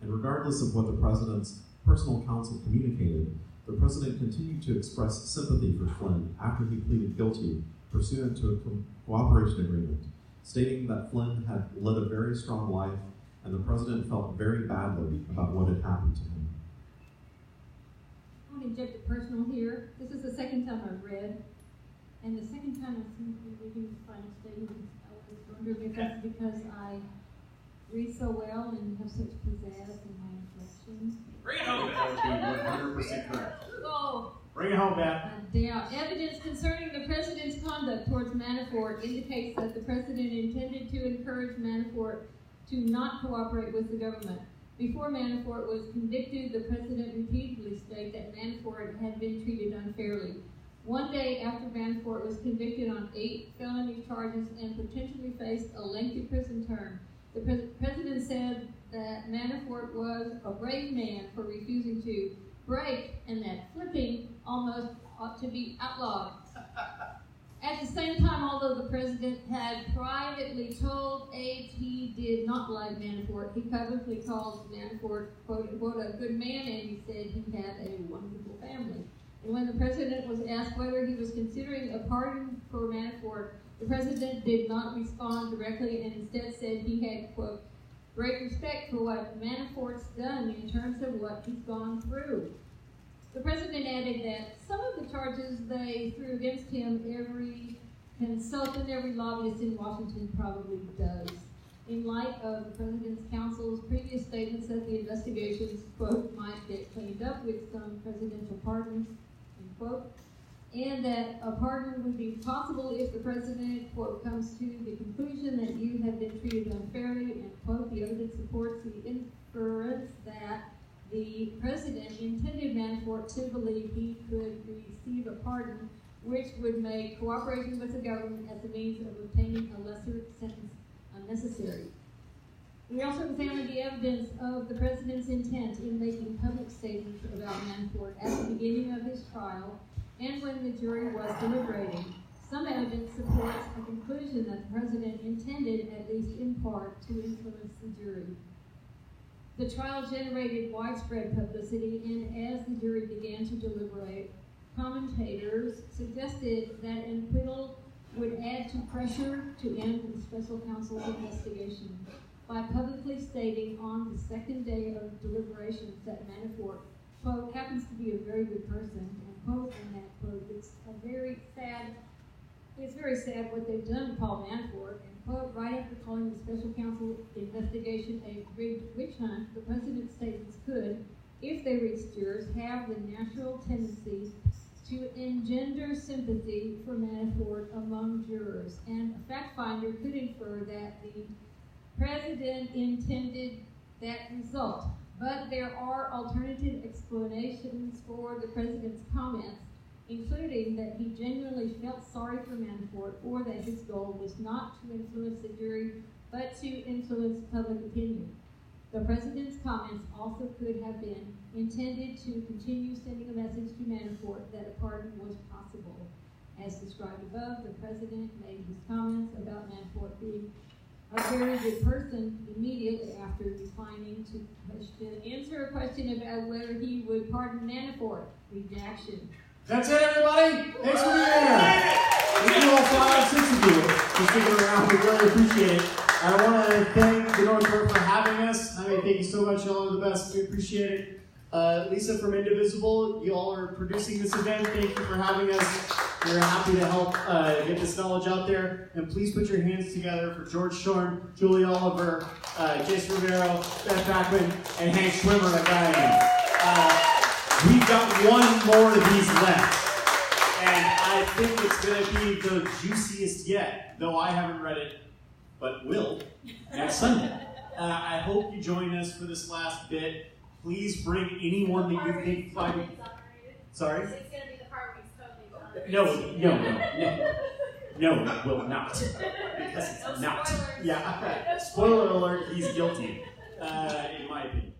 And regardless of what the president's personal counsel communicated, the president continued to express sympathy for Flynn after he pleaded guilty pursuant to a cooperation agreement, stating that Flynn had led a very strong life and the president felt very badly about what had happened to him. I want to inject a personal here. This is the second time I've read, and the second time I've seen reading the final statement. I was wondering if that's because I read so well and have such pizzazz in my inflections. Bring it home. That would be 100% correct. Oh, Bring it home, Beth. Evidence concerning the president's conduct towards Manafort indicates that the president intended to encourage Manafort to not cooperate with the government. Before Manafort was convicted, the president repeatedly stated that Manafort had been treated unfairly. One day after Manafort was convicted on 8 felony charges and potentially faced a lengthy prison term, the president said that Manafort was a brave man for refusing to break and that flipping almost ought to be outlawed. At the same time, although the president had privately told aides he did not like Manafort, he publicly called Manafort, quote unquote, a good man, and he said he had a wonderful family. And when the president was asked whether he was considering a pardon for Manafort, the president did not respond directly and instead said he had, quote, great respect for what Manafort's done in terms of what he's gone through. The president added that some of the charges they threw against him, every consultant, every lobbyist in Washington probably does. In light of the president's counsel's previous statements that the investigations, quote, might get cleaned up with some presidential pardons, end quote, and that a pardon would be possible if the president, quote, comes to the conclusion that you have been treated unfairly, and, quote, the evidence supports the inference that the president intended Manafort to believe he could receive a pardon, which would make cooperation with the government as a means of obtaining a lesser sentence unnecessary. We also examined the evidence of the president's intent in making public statements about Manafort at the beginning of his trial and when the jury was deliberating. Some evidence supports a conclusion that the president intended, at least in part, to influence the jury. The trial generated widespread publicity, and as the jury began to deliberate, commentators suggested that an acquittal would add to pressure to end the special counsel's investigation by publicly stating on the second day of deliberations that Manafort, quote, happens to be a very good person, and, quote, in that quote, it's very sad what they've done to Paul Manafort, and, quote, right after calling the special counsel investigation a rigged witch hunt, the president's statements could, if they reached jurors, have the natural tendency to engender sympathy for Manafort among jurors, and a fact finder could infer that the president intended that result. But there are alternative explanations for the president's comments, including that he genuinely felt sorry for Manafort, or that his goal was not to influence the jury, but to influence public opinion. The president's comments also could have been intended to continue sending a message to Manafort that a pardon was possible. As described above, the president made his comments about Manafort being a very good person immediately after declining to answer a question about whether he would pardon Manafort. Redaction. That's it, everybody. Thanks for being here. Thank you all 5, 6 of you for sticking around. We really appreciate it. I want to thank the Mueller Report for having us. Thank you so much. Y'all are the best. We appreciate it. Lisa from Indivisible, you all are producing this event. Thank you for having us. We're happy to help get this knowledge out there. And please put your hands together for George Shorn, Julie Oliver, Jason Rivero, Beth Backman, and Hank Schwimmer at Diamond. We've got one more of these left. And I think it's going to be the juiciest yet, though I haven't read it, but will next Sunday. I hope you join us for this last bit. Please bring anyone that you think might be. Sorry? It's going to be the part where he's totally No, it will not. Because it's No not. spoilers. Yeah. Spoiler alert, he's guilty, in my opinion.